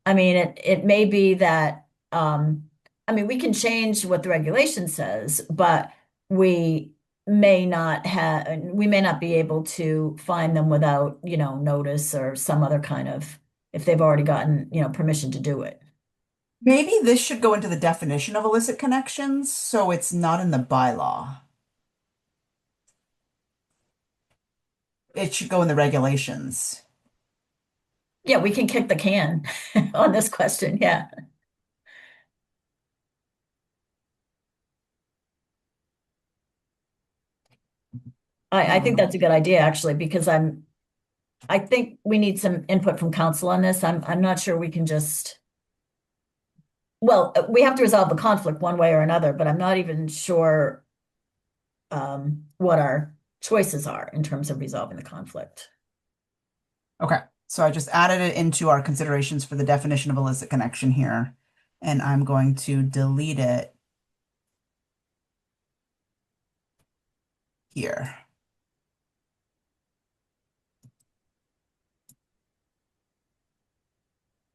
I mean, it may be that, we can change what the regulation says, but we we may not be able to fine them without, notice or some other kind of, if they've already gotten, permission to do it. Maybe this should go into the definition of illicit connections, so it's not in the bylaw. It should go in the regulations. Yeah, we can kick the can on this question. Yeah. I think that's a good idea, actually, because I think we need some input from council on this. I'm not sure we can just, well, we have to resolve the conflict one way or another, but I'm not even sure what our choices are in terms of resolving the conflict. Okay, so I just added it into our considerations for the definition of illicit connection here, and I'm going to delete it here.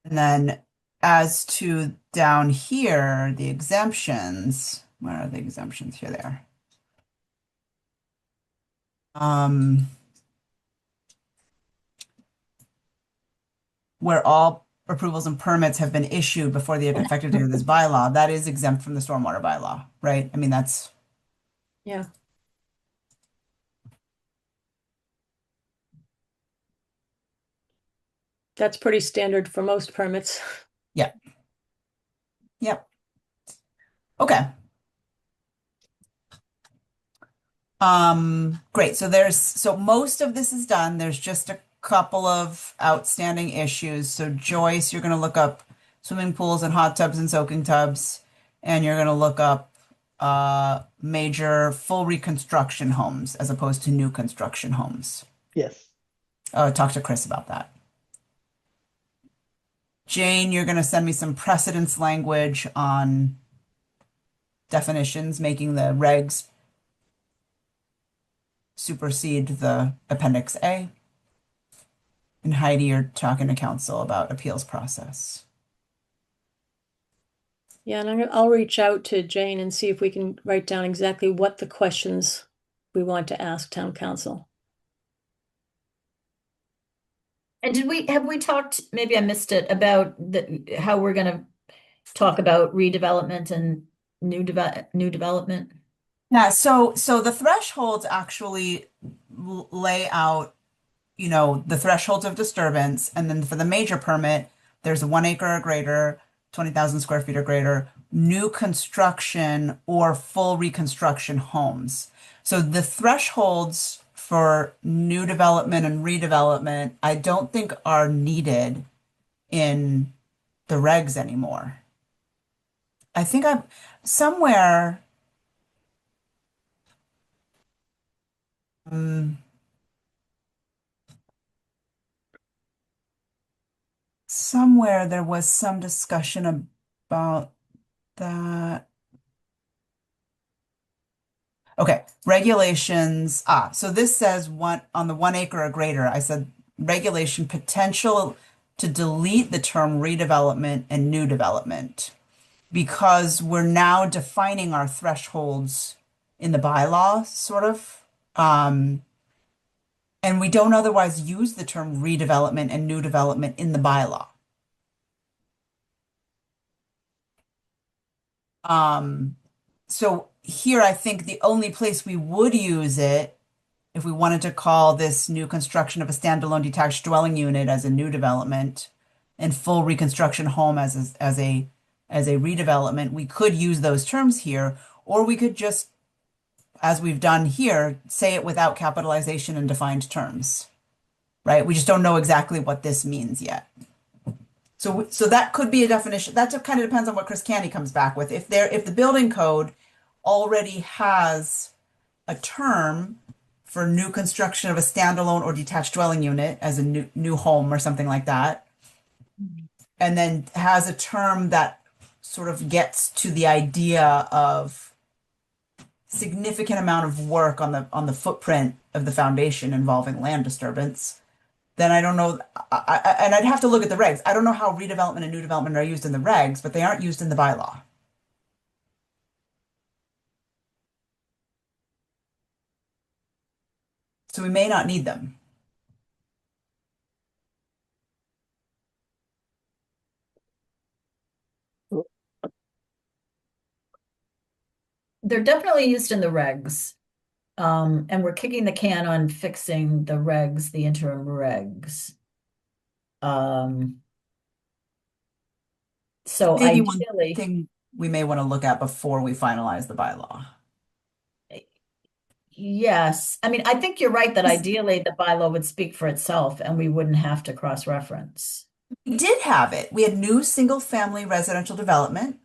And then as to down here, the exemptions, where are the exemptions? Here they are. Where all approvals and permits have been issued before the effective date of this bylaw, that is exempt from the stormwater bylaw, right? I mean, that's, Yeah. That's pretty standard for most permits. yep. Yep. Okay. Great. So most of this is done. There's just a couple of outstanding issues. So Joyce, you're going to look up swimming pools and hot tubs and soaking tubs, and you're going to look up major full reconstruction homes as opposed to new construction homes. Yes. Talk to Chris about that. Jane, you're going to send me some precedence language on definitions, making the regs supersede the Appendix A. And Heidi, you're talking to council about appeals process. Yeah, and I'll reach out to Jane and see if we can write down exactly what the questions we want to ask town council. And have we talked, maybe I missed it, about how we're going to talk about redevelopment and new development? Yeah, so the thresholds actually lay out, the thresholds of disturbance, and then for the major permit, there's a 1 acre or greater, 20,000 square feet or greater, new construction or full reconstruction homes. So the thresholds for new development and redevelopment, I don't think are needed in the regs anymore. I think I'm somewhere. Somewhere there was some discussion about that. Okay, regulations. So this says on the 1 acre or greater. I said regulation potential to delete the term redevelopment and new development because we're now defining our thresholds in the bylaw, sort of. And we don't otherwise use the term redevelopment and new development in the bylaw. So here I think the only place we would use it if we wanted to call this new construction of a standalone detached dwelling unit as a new development and full reconstruction home as a redevelopment, we could use those terms here, or we could just as we've done here, say it without capitalization and defined terms, right? We just don't know exactly what this means yet. So that could be a definition. That kind of depends on what Chris Canny comes back with. If the building code already has a term for new construction of a standalone or detached dwelling unit as a new home or something like that, and then has a term that sort of gets to the idea of significant amount of work on the footprint of the foundation involving land disturbance, then I don't know. And I'd have to look at the regs. I don't know how redevelopment and new development are used in the regs, but they aren't used in the bylaw. So we may not need them. They're definitely used in the regs. And we're kicking the can on fixing the regs, the interim regs. So Maybe one ideally, thing we may want to look at before we finalize the bylaw. yes. I mean, I think you're right that ideally the bylaw would speak for itself and we wouldn't have to cross-reference. We did have it. We had new single-family residential development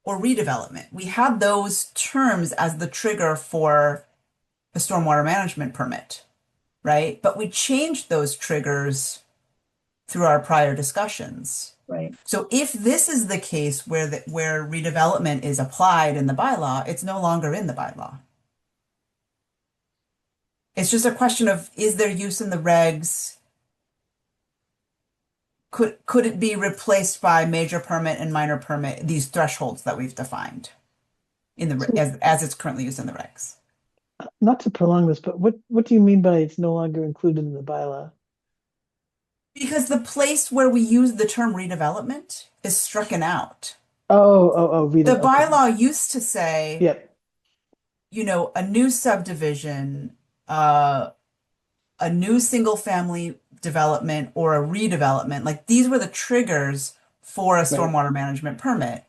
or redevelopment. We had those terms as the trigger for the stormwater management permit, right? But we changed those triggers through our prior discussions. Right. So if this is the case where redevelopment is applied in the bylaw, it's no longer in the bylaw. It's just a question of, is there use in the regs? Could it be replaced by major permit and minor permit, these thresholds that we've defined in the So- as it's currently used in the regs? Not to prolong this, but what do you mean by it's no longer included in the bylaw? Because the place where we use the term redevelopment is stricken out. Read The it. Okay. bylaw used to say, Yep. a new subdivision, a new single family development or a redevelopment. Like these were the triggers for a Right. stormwater management permit.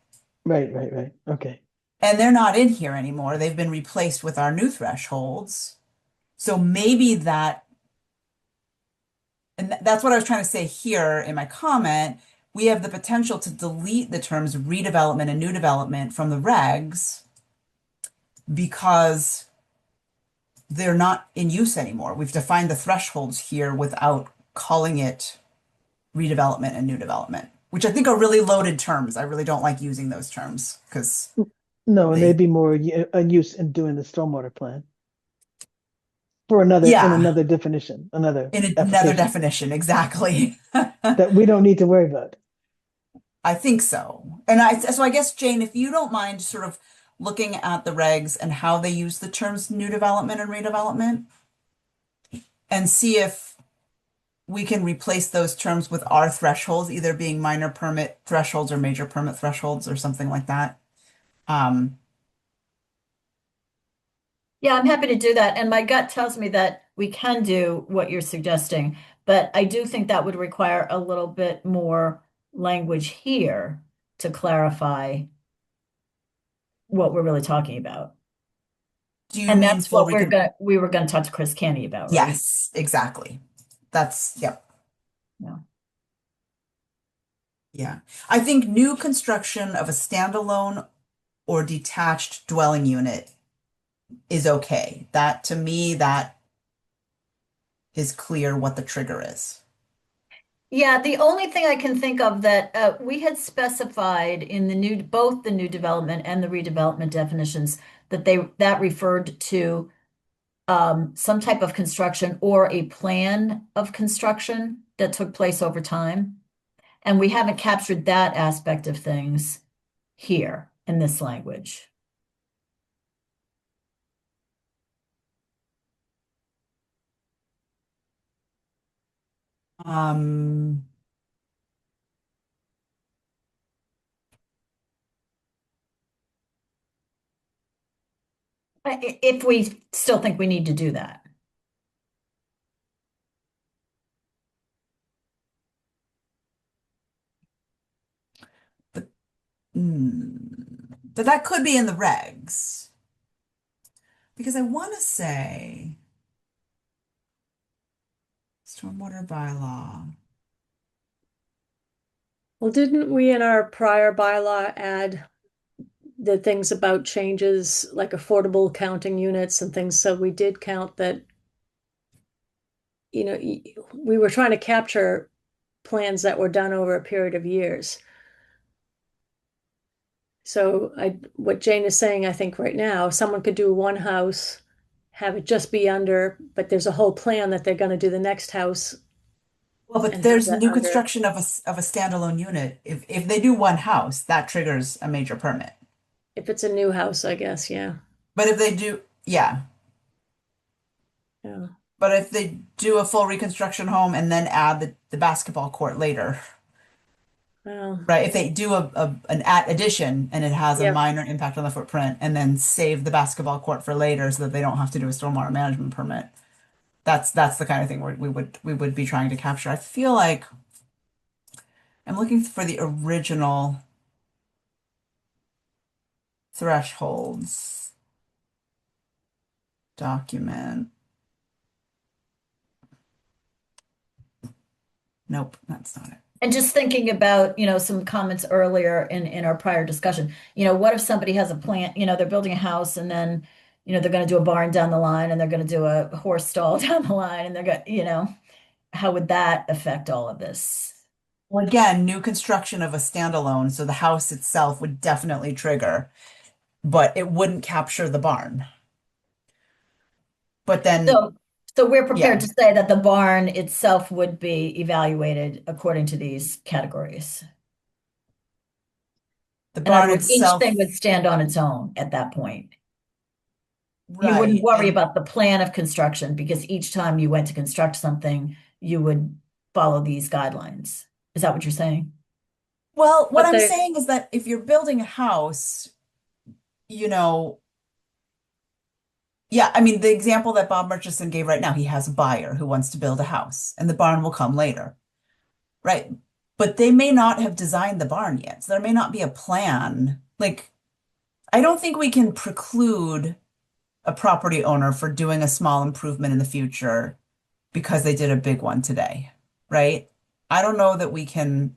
Right. Okay. And they're not in here anymore. They've been replaced with our new thresholds. So maybe that, and that's what I was trying to say here in my comment. We have the potential to delete the terms redevelopment and new development from the regs because they're not in use anymore. We've defined the thresholds here without calling it redevelopment and new development, which I think are really loaded terms. I really don't like using those terms because No, and they, they'd be more a use in doing the stormwater plan for in yeah, another definition, another in another application definition, exactly. that we don't need to worry about. I think so. So I guess, Jane, if you don't mind sort of looking at the regs and how they use the terms new development and redevelopment and see if we can replace those terms with our thresholds, either being minor permit thresholds or major permit thresholds or something like that. Yeah, I'm happy to do that. And my gut tells me that we can do what you're suggesting, but I do think that would require a little bit more language here to clarify what we're really talking about. Do you And mean that's full what we were gonna talk to Chris Canny about, right? Yes, exactly. That's, yep. Yeah. Yeah. I think new construction of a standalone or detached dwelling unit is okay. That, to me, that is clear what the trigger is. Yeah, the only thing I can think of that we had specified in both the new development and the redevelopment definitions that referred to some type of construction or a plan of construction that took place over time. And we haven't captured that aspect of things here in this language. Um, If we still think we need to do that. but that could be in the regs. because I want to say stormwater bylaw. Well, didn't we in our prior bylaw add the things about changes like affordable counting units and things? So we did count that, we were trying to capture plans that were done over a period of years. So what Jane is saying, I think right now, someone could do one house, have it just be under, but there's a whole plan that they're going to do the next house Well, but and have there's that new under. construction of a standalone unit. If they do one house, that triggers a major permit. If it's a new house, I guess, yeah. But if they do, yeah. Yeah. But if they do a full reconstruction home and then add the basketball court later, Well, right? If they do an addition and it has a yeah. minor impact on the footprint and then save the basketball court for later so that they don't have to do a stormwater management permit, that's the kind of thing we would be trying to capture. I feel like I'm looking for the original thresholds document. Nope, that's not it. And just thinking about, some comments earlier in our prior discussion, what if somebody has a plan, they're building a house and then, they're going to do a barn down the line and they're going to do a horse stall down the line and they're going, how would that affect all of this? Well, again, new construction of a standalone, so the house itself would definitely trigger, but it wouldn't capture the barn. But then, So we're prepared yeah. to say that the barn itself would be evaluated according to these categories. The In other barn words, each itself, thing would stand on its own at that point. You wouldn't right? worry And about the plan of construction because each time you went to construct something, you would follow these guidelines. Is that what you're saying? well, what But I'm they, saying is that if you're building a house, you know, yeah, I mean, the example that Bob Murchison gave right now, he has a buyer who wants to build a house and the barn will come later, right? But they may not have designed the barn yet. So there may not be a plan. Like, I don't think we can preclude a property owner for doing a small improvement in the future because they did a big one today, right? I don't know that we can.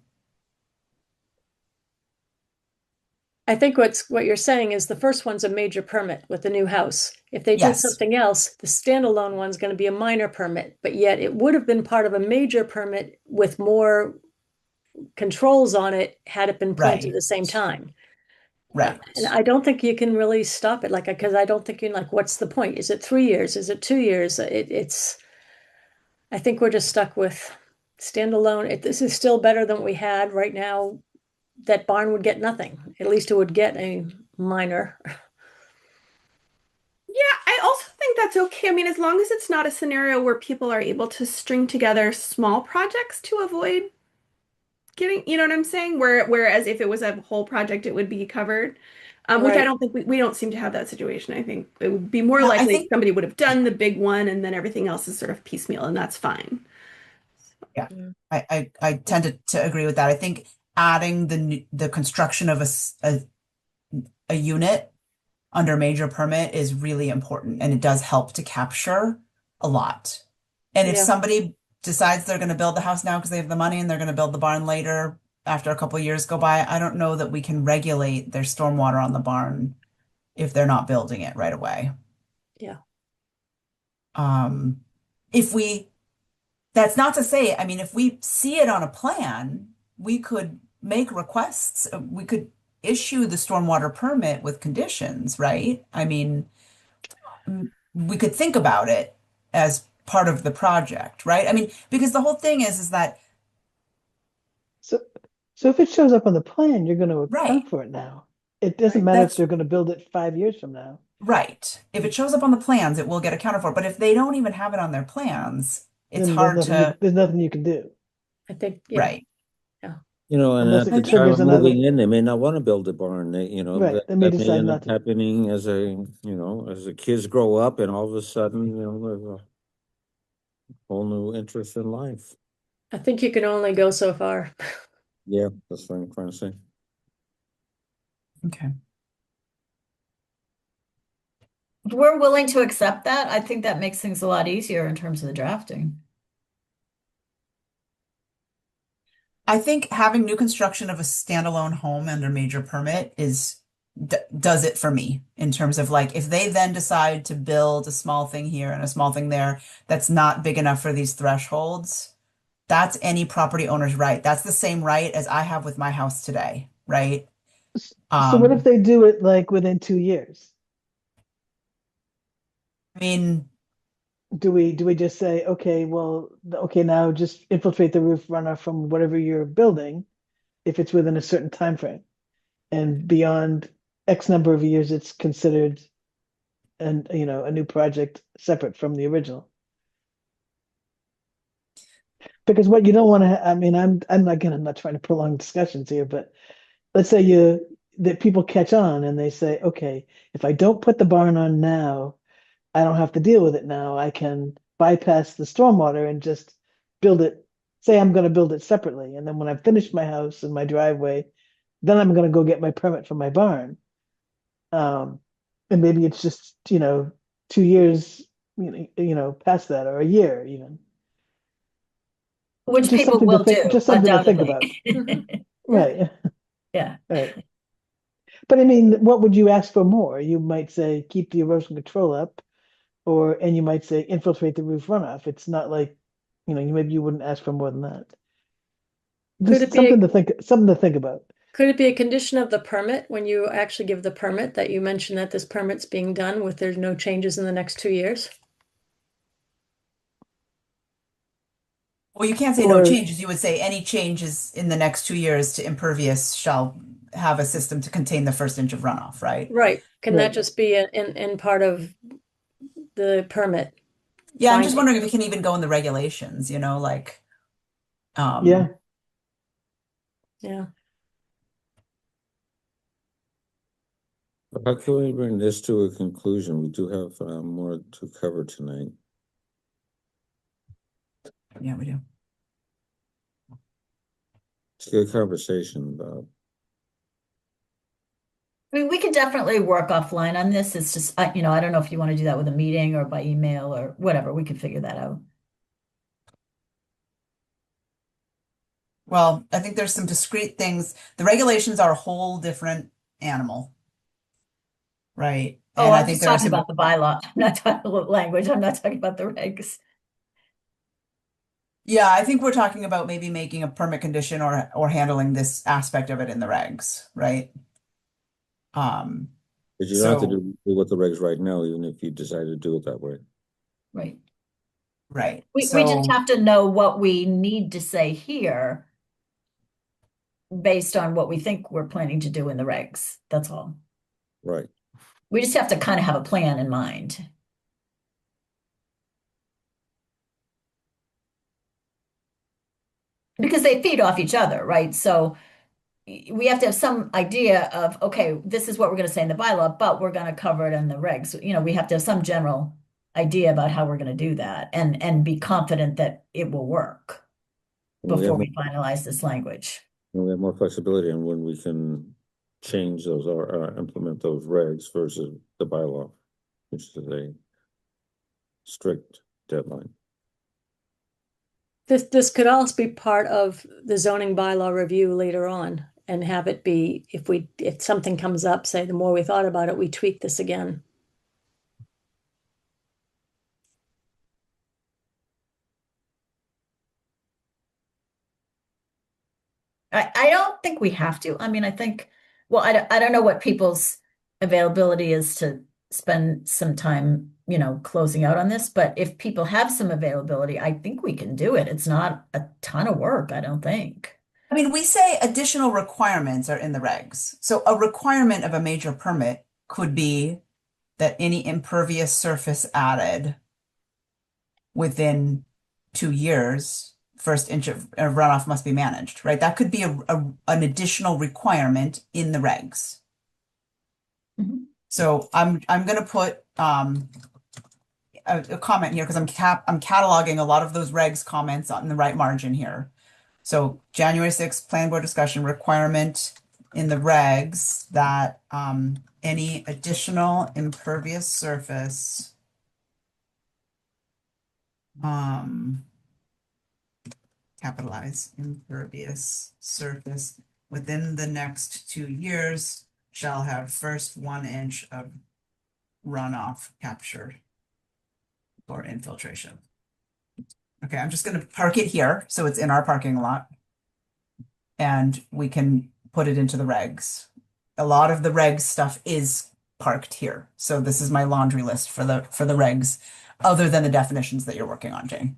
I think what you're saying is the first one's a major permit with the new house. If they did Yes, something else, the standalone one's going to be a minor permit, but yet it would have been part of a major permit with more controls on it had it been planted at right, the same time. And right. I don't think you can really stop it, like, because I don't think you like, what's the point? Is it 3 years? Is it 2 years? I think we're just stuck with standalone. This is still better than what we had right now. That barn would get nothing. At least it would get a minor. Yeah, I also think that's okay. I mean, as long as it's not a scenario where people are able to string together small projects to avoid getting, you know what I'm saying? Whereas if it was a whole project, it would be covered. Which I Right. don't think we don't seem to have that situation. I think it would be more Yeah, I likely if think, somebody would have done the big one and then everything else is sort of piecemeal, and that's fine. yeah, Yeah. I tend to agree with that. I think adding the construction of a unit under major permit is really important and it does help to capture a lot. And if Yeah. somebody decides they're going to build the house now because they have the money and they're going to build the barn later after a couple of years go by, I don't know that we can regulate their stormwater on the barn if they're not building it right away. Yeah. Um, if we, that's not to say, I mean, if we see it on a plan, we could make requests. We could issue the stormwater permit with conditions, right? I mean, we could think about it as part of the project, right? I mean, because the whole thing is that, So, so if it shows up on the plan, you're going to right, account for it now. It doesn't Right. matter if that's they're going to build it 5 years from now. right. If it shows up on the plans, it will get accounted for. But if they don't even have it on their plans, it's Then hard to, there's nothing you can do I think, yeah. right. Yeah. And unless at the it And time triggers of another. moving in, they may not want to build a barn. Right. They may that may decide end not up to. happening as as the kids grow up and all of a sudden, there's a whole new interest in life. I think you can only go so far. Yeah, that's what I'm trying to say. okay. If we're willing to accept that, I think that makes things a lot easier in terms of the drafting. I think having new construction of a standalone home under major permit does it for me in terms of like if they then decide to build a small thing here and a small thing there that's not big enough for these thresholds, that's any property owner's right. That's the same right as I have with my house today, right? So what if Um, they do it like within 2 years? I mean, Do we just say, okay, well, okay, now just infiltrate the roof runoff from whatever you're building if it's within a certain time frame, and beyond X number of years, it's considered a new project separate from the original. Because what you don't want to, I mean, I'm not trying to prolong discussions here, but let's say that people catch on and they say, okay, if I don't put the barn on now, I don't have to deal with it now. I can bypass the stormwater and just build it. Say I'm going to build it separately. And then when I've finished my house and my driveway, then I'm going to go get my permit for my barn. Um, and maybe it's just, 2 years, past that, or a year even. Which Just people something to will think, do, just something to think undoubtedly. about. Mhm. Right. Yeah. Right. But I mean, what would you ask for more? You might say keep the erosion control up, and you might say infiltrate the roof runoff. It's not like, maybe you wouldn't ask for more than that. Could Just it be something to think about. could it be a condition of the permit when you actually give the permit that you mention that this permit's being done with there's no changes in the next 2 years? well, you can't say no Or changes. You would say any changes in the next 2 years to impervious shall have a system to contain the first inch of runoff, right? Right. Can that right. just be in part of the permit Yeah, I'm just finding? wondering if it can even go in the regulations, like, Yeah. Yeah. How can we bring this to a conclusion? We do have more to cover tonight. yeah, we do. It's a good conversation, Bob. I mean, we can definitely work offline on this. It's just, I don't know if you want to do that with a meeting or by email or whatever. We can figure that out. Well, I think there's some discrete things. The regulations are a whole different animal, right? Oh, And I I'm think just there are talking some, about the bylaw. I'm not talking about language. I'm not talking about the regs. yeah, I think we're talking about maybe making a permit condition or handling this aspect of it in the regs, right? Um, But you don't have to so, do what the regs right now, even if you decide to do it that way. Right. right. We just So, have to know what we need to say here based on what we think we're planning to do in the regs. That's all. Right. We just have to kind of have a plan in mind. Because they feed off each other, right? So we have to have some idea of, okay, this is what we're going to say in the bylaw, but we're going to cover it in the regs. We have to have some general idea about how we're going to do that and be confident that it will work And we have before more, we finalize this language. and we have more flexibility on when we can change those or implement those regs versus the bylaw, which is a strict deadline. This could also be part of the zoning bylaw review later on and have it be, if something comes up, say, the more we thought about it, we tweak this again. I don't think we have to. I mean, I think, well, I don't know what people's availability is to spend some time, closing out on this, but if people have some availability, I think we can do it. It's not a ton of work, I don't think. I mean, we say additional requirements are in the regs. So a requirement of a major permit could be that any impervious surface added within 2 years, first inch of runoff must be managed, right? That could be an additional requirement in the regs. Mhm. So I'm going to put a comment here because I'm cataloging a lot of those regs comments on the right margin here. So January 6th, plan board discussion requirement in the regs that any additional impervious surface capitalize impervious surface within the next 2 years shall have first 1 inch of runoff captured or infiltration. Okay, I'm just going to park it here so it's in our parking lot and we can put it into the regs. A lot of the regs stuff is parked here. So this is my laundry list for the regs, other than the definitions that you're working on, Jane.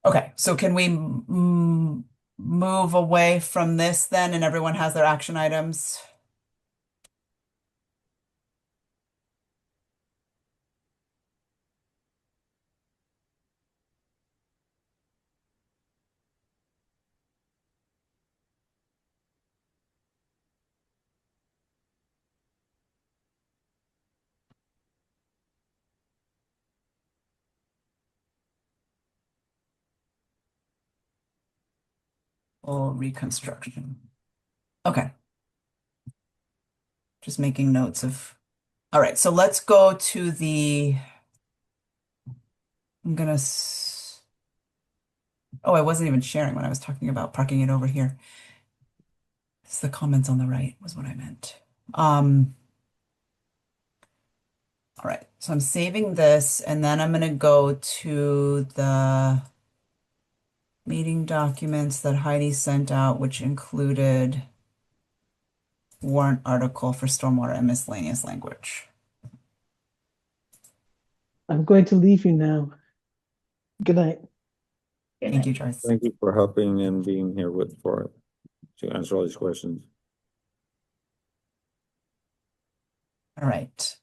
Okay, so can we move away from this then and everyone has their action items? Or reconstruction? Okay. Just making notes of, all right, so let's go to the, oh, I wasn't even sharing when I was talking about parking it over here. It's the comments on the right was what I meant. All right, so I'm saving this and then I'm going to go to the meeting documents that Heidi sent out, which included warrant article for stormwater and miscellaneous language. I'm going to leave you now. Good night. Thank you, Joyce. Thank you for helping and being here to answer all these questions. All right.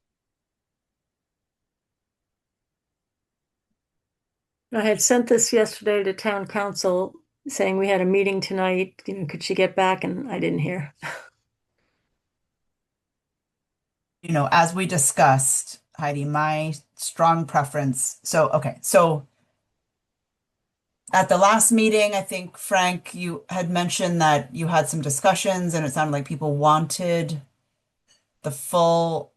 I had sent this yesterday to town council saying we had a meeting tonight, could she get back? And I didn't hear. You know, as we discussed, Heidi, my strong preference. So at the last meeting, I think, Frank, you had mentioned that you had some discussions and it sounded like people wanted the full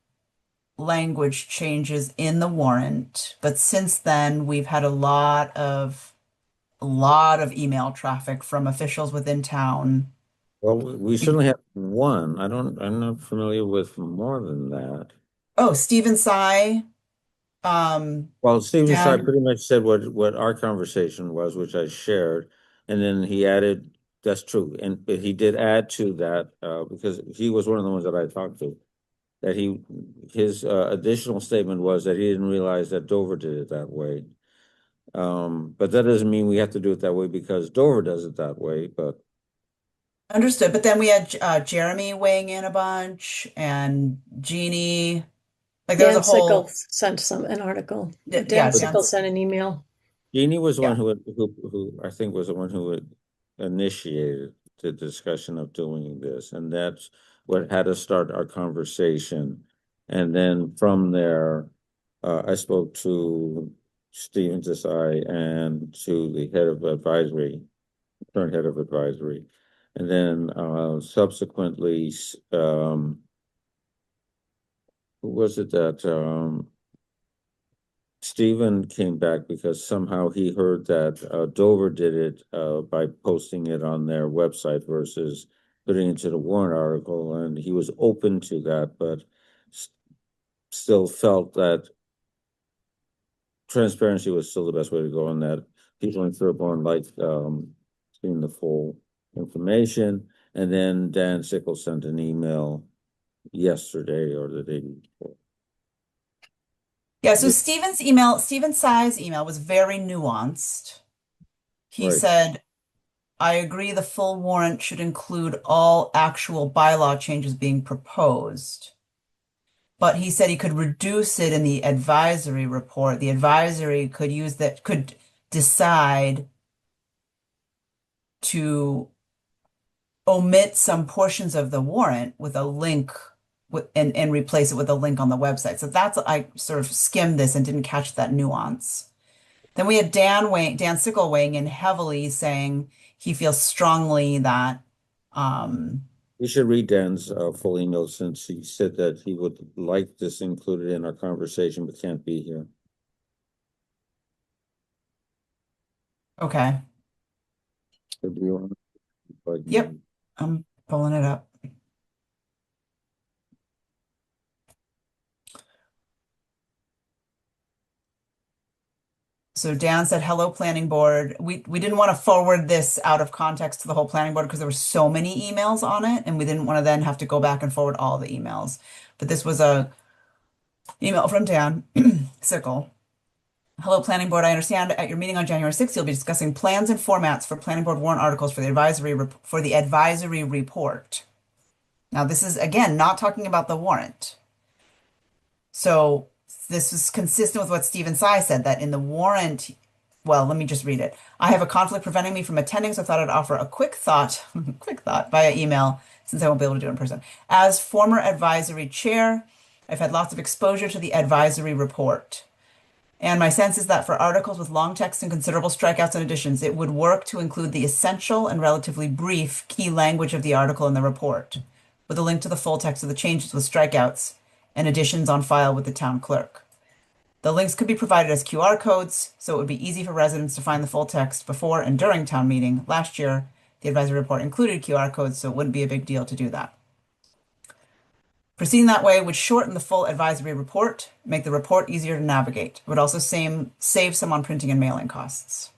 language changes in the warrant. But since then, we've had a lot of email traffic from officials within town. Well, we certainly have one. I'm not familiar with more than that. Oh, Stephen Tsai. Well, Stephen Tsai Dan, pretty much said what our conversation was, which I shared, and then he added, that's true, but he did add to that because he was one of the ones that I talked to, that his additional statement was that he didn't realize that Dover did it that way. But that doesn't mean we have to do it that way because Dover does it that way, but understood. But then we had Jeremy weighing in a bunch and Jeannie. Like there was a Dan Sickle whole, sent an article. yeah, Dan Sickle sent an email. Jeannie was the Yeah. one who I think was the one who had initiated the discussion of doing this, and that's what had us start our conversation. And then from there, I spoke to Stephen Desai and to the head of advisory, current head of advisory, and then subsequently, who was it that Stephen came back because somehow he heard that Dover did it by posting it on their website versus putting it into the warrant article, and he was open to that, but still felt that transparency was still the best way to go on that. People in Sherborn liked seeing the full information, and then Dan Sickle sent an email yesterday or the day before. Yeah, so Stephen Tsai's email was very nuanced. He Right. said, I agree the full warrant should include all actual bylaw changes being proposed. But he said he could reduce it in the advisory report. The advisory could decide to omit some portions of the warrant with a link and replace it with a link on the website. So I sort of skimmed this and didn't catch that nuance. Then we had Dan Sickle weighing in heavily saying he feels strongly that You should read Dan's full email since he said that he would like this included in our conversation but can't be here. Okay. So do you want to- Yep. I'm pulling it up. So Dan said, hello, planning board. We didn't want to forward this out of context to the whole planning board because there were so many emails on it, and we didn't want to then have to go back and forward all the emails. But this was a email from Dan Sickle. Hello, planning board. I understand at your meeting on January 6th, you'll be discussing plans and formats for planning board warrant articles for the advisory report. Now, this is again not talking about the warrant. So this is consistent with what Stephen Tsai said, that in the warrant, well, let me just read it. I have a conflict preventing me from attending, so I thought I'd offer a quick thought, via email, since I won't be able to do it in person. As former advisory chair, I've had lots of exposure to the advisory report. And my sense is that for articles with long text and considerable strikeouts and additions, it would work to include the essential and relatively brief key language of the article in the report, with a link to the full text of the changes with strikeouts and additions on file with the town clerk. The links could be provided as QR codes, so it would be easy for residents to find the full text before and during town meeting. Last year, the advisory report included QR codes, so it wouldn't be a big deal to do that. Proceeding that way would shorten the full advisory report, make the report easier to navigate. It would also save some on printing and mailing costs.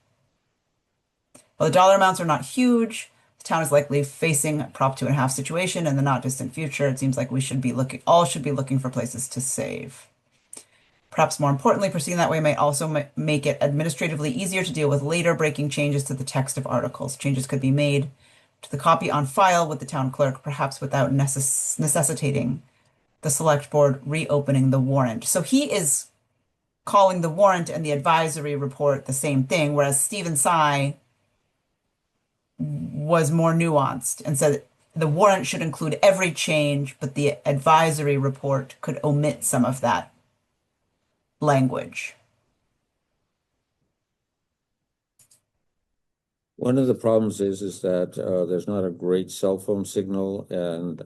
While the dollar amounts are not huge, the town is likely facing a Prop 2.5 situation in the not distant future. It seems like we should be looking for places to save. Perhaps more importantly, proceeding that way may also make it administratively easier to deal with later breaking changes to the text of articles. Changes could be made to the copy on file with the town clerk, perhaps without necessitating the select board reopening the warrant. So he is calling the warrant and the advisory report the same thing, whereas Stephen Tsai was more nuanced and said the warrant should include every change, but the advisory report could omit some of that language. One of the problems is that there's not a great cell phone signal, and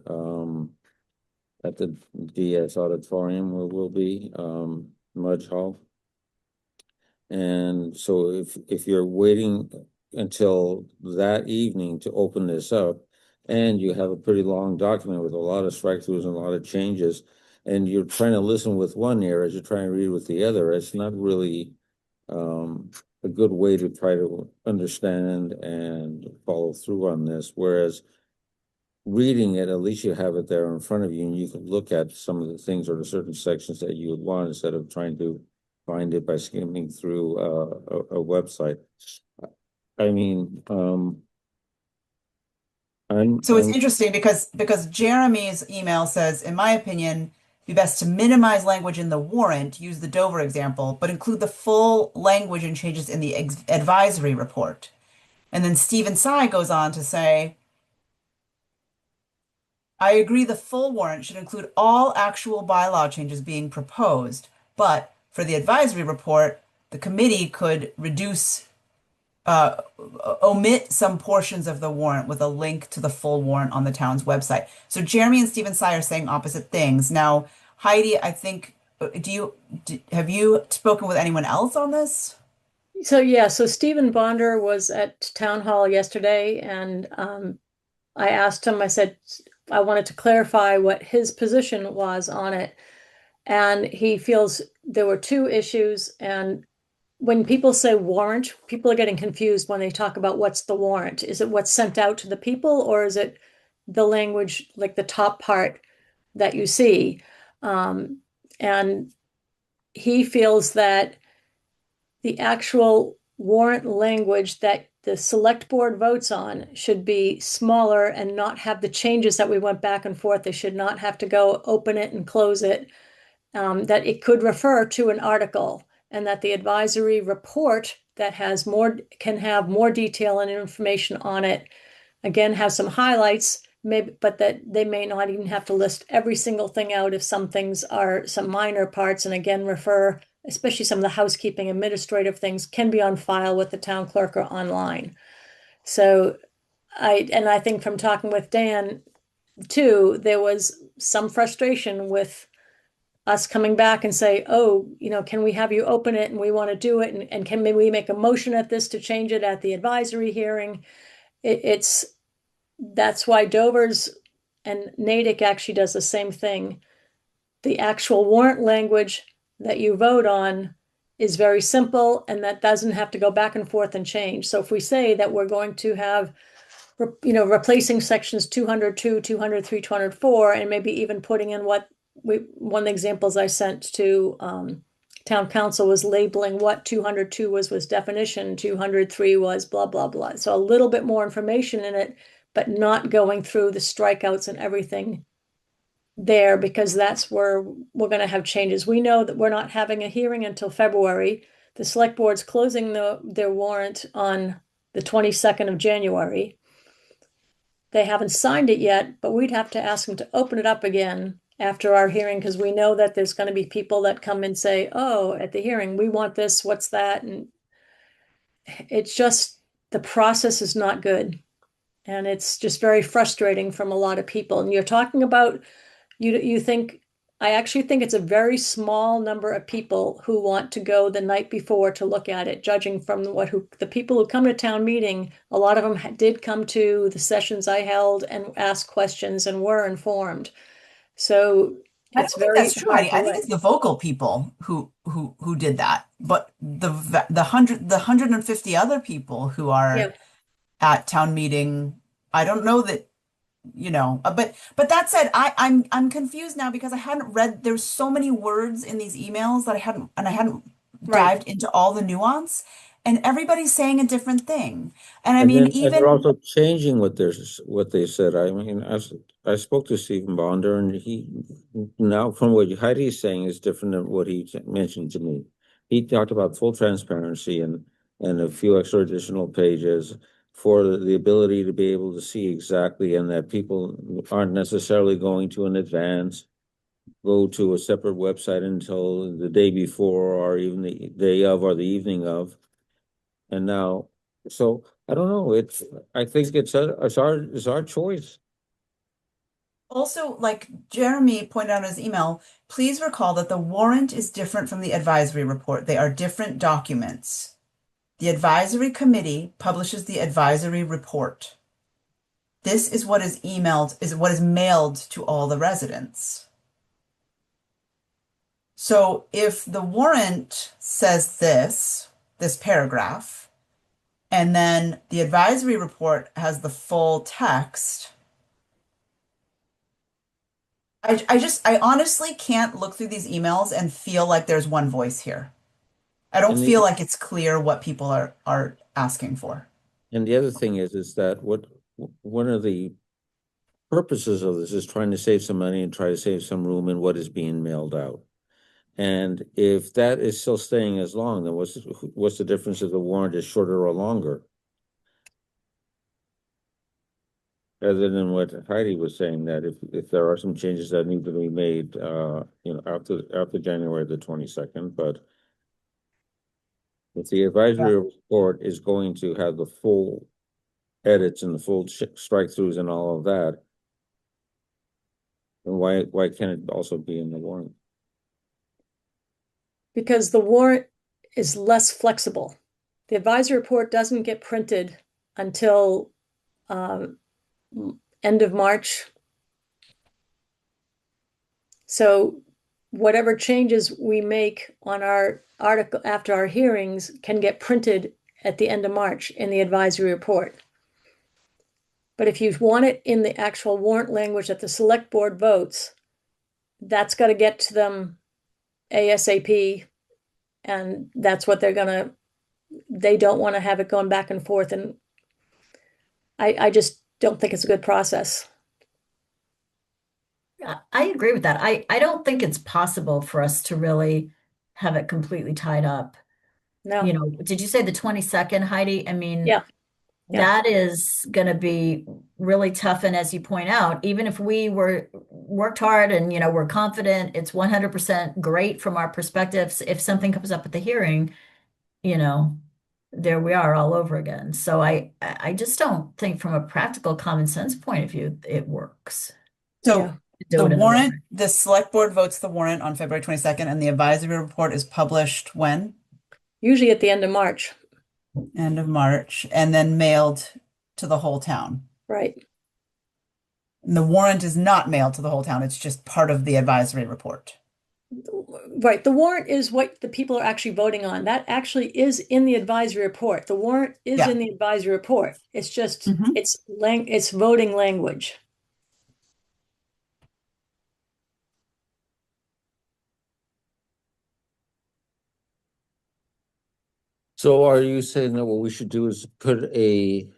at the DS auditorium where we'll be, Mudge Hall. And so if you're waiting until that evening to open this up, and you have a pretty long document with a lot of strike-throughs and a lot of changes, and you're trying to listen with one ear as you're trying to read with the other, it's not really a good way to try to understand and follow through on this. Whereas reading it, at least you have it there in front of you, and you can look at some of the things or the certain sections that you would want instead of trying to find it by skimming through a website. I mean, So it's interesting because Jeremy's email says, in my opinion, it'd be best to minimize language in the warrant, use the Dover example, but include the full language and changes in the advisory report. And then Stephen Tsai goes on to say, I agree the full warrant should include all actual bylaw changes being proposed, but for the advisory report, the committee could omit some portions of the warrant with a link to the full warrant on the town's website. So Jeremy and Stephen Tsai are saying opposite things. Now, Heidi, I think, have you spoken with anyone else on this? So Stephen Bonder was at town hall yesterday, and I asked him, I said, I wanted to clarify what his position was on it. And he feels there were two issues. And when people say warrant, people are getting confused when they talk about what's the warrant. Is it what's sent out to the people, or is it the language, like the top part that you see? And he feels that the actual warrant language that the select board votes on should be smaller and not have the changes that we went back and forth. They should not have to go open it and close it. That it could refer to an article, and that the advisory report that has can have more detail and information on it, again, have some highlights, maybe, but that they may not even have to list every single thing out if some things are some minor parts, and again, refer, especially some of the housekeeping administrative things, can be on file with the town clerk or online. So I think from talking with Dan, too, there was some frustration with us coming back and say, oh, can we have you open it and we want to do it, and can we make a motion at this to change it at the advisory hearing? That's why Dover's and Natick actually does the same thing. The actual warrant language that you vote on is very simple, and that doesn't have to go back and forth and change. So if we say that we're going to have, replacing sections 202, 203, 204, and maybe even putting in one of the examples I sent to town council was labeling what 202 was definition, 203 was blah, blah, blah. So a little bit more information in it, but not going through the strikeouts and everything there, because that's where we're going to have changes. We know that we're not having a hearing until February. The select board's closing their warrant on the 22nd of January. They haven't signed it yet, but we'd have to ask them to open it up again after our hearing, because we know that there's going to be people that come and say, oh, at the hearing, we want this, what's that? And it's just, the process is not good. And it's just very frustrating from a lot of people. And you're talking about, you think, I actually think it's a very small number of people who want to go the night before to look at it, judging from the people who come to town meeting. A lot of them did come to the sessions I held and asked questions and were informed. So I it's don't think very that's true, hard Heidi. to I think let. it's the vocal people who did that. But the 150 other people who Yeah, are at town meeting, I don't know that, but that said, I'm confused now because I hadn't read, there's so many words in these emails that I hadn't right. dived into all the nuance, and everybody's saying a different thing. And I And mean, then, and they're even also changing what they said. I mean, I spoke to Stephen Bonder, and he, now from what Heidi is saying, is different than what he mentioned to me. He talked about full transparency and a few extra additional pages for the ability to be able to see exactly, and that people aren't necessarily going to in advance go to a separate website until the day before, or even the day of, or the evening of. And now, so I don't know. I think it's our choice. also, like Jeremy pointed out in his email, please recall that the warrant is different from the advisory report. They are different documents. The advisory committee publishes the advisory report. This is what is mailed to all the residents. So if the warrant says this paragraph, and then the advisory report has the full text, I honestly can't look through these emails and feel like there's one voice here. I don't And feel the like it's clear what people are asking for. and the other thing is that one of the purposes of this is trying to save some money and try to save some room in what is being mailed out. And if that is still staying as long, then what's the difference if the warrant is shorter or longer? Other than what Heidi was saying, that if there are some changes that need to be made, after January the 22nd, but if the advisory report is going to have the full edits and the full strike throughs and all of that, then why can't it also be in the warrant? Because the warrant is less flexible. The advisory report doesn't get printed until end of March. So whatever changes we make on our article after our hearings can get printed at the end of March in the advisory report. But if you want it in the actual warrant language that the select board votes, that's got to get to them ASAP. And that's what they don't want to have it going back and forth. And I just don't think it's a good process. I agree with that. I don't think it's possible for us to really have it completely tied up. No, Did you say the 22nd, Heidi? I mean, yeah, yeah. that is going to be really tough. And as you point out, even if we worked hard and, we're confident it's 100% great from our perspectives, if something comes up at the hearing, there we are all over again. So I just don't think from a practical common sense point of view, it works. So Yeah. Do the it in the warrant, the select board votes the warrant on February 22nd, and the advisory report is published when? Usually at the end of March, End of March, and then mailed to the whole town. right? And the warrant is not mailed to the whole town, it's just part of the advisory report. Right. The warrant is what the people are actually voting on. That actually is in the advisory report. The warrant is Yeah. in the advisory report. It's just Mhm. it's voting language. So are you saying that what we should do is put a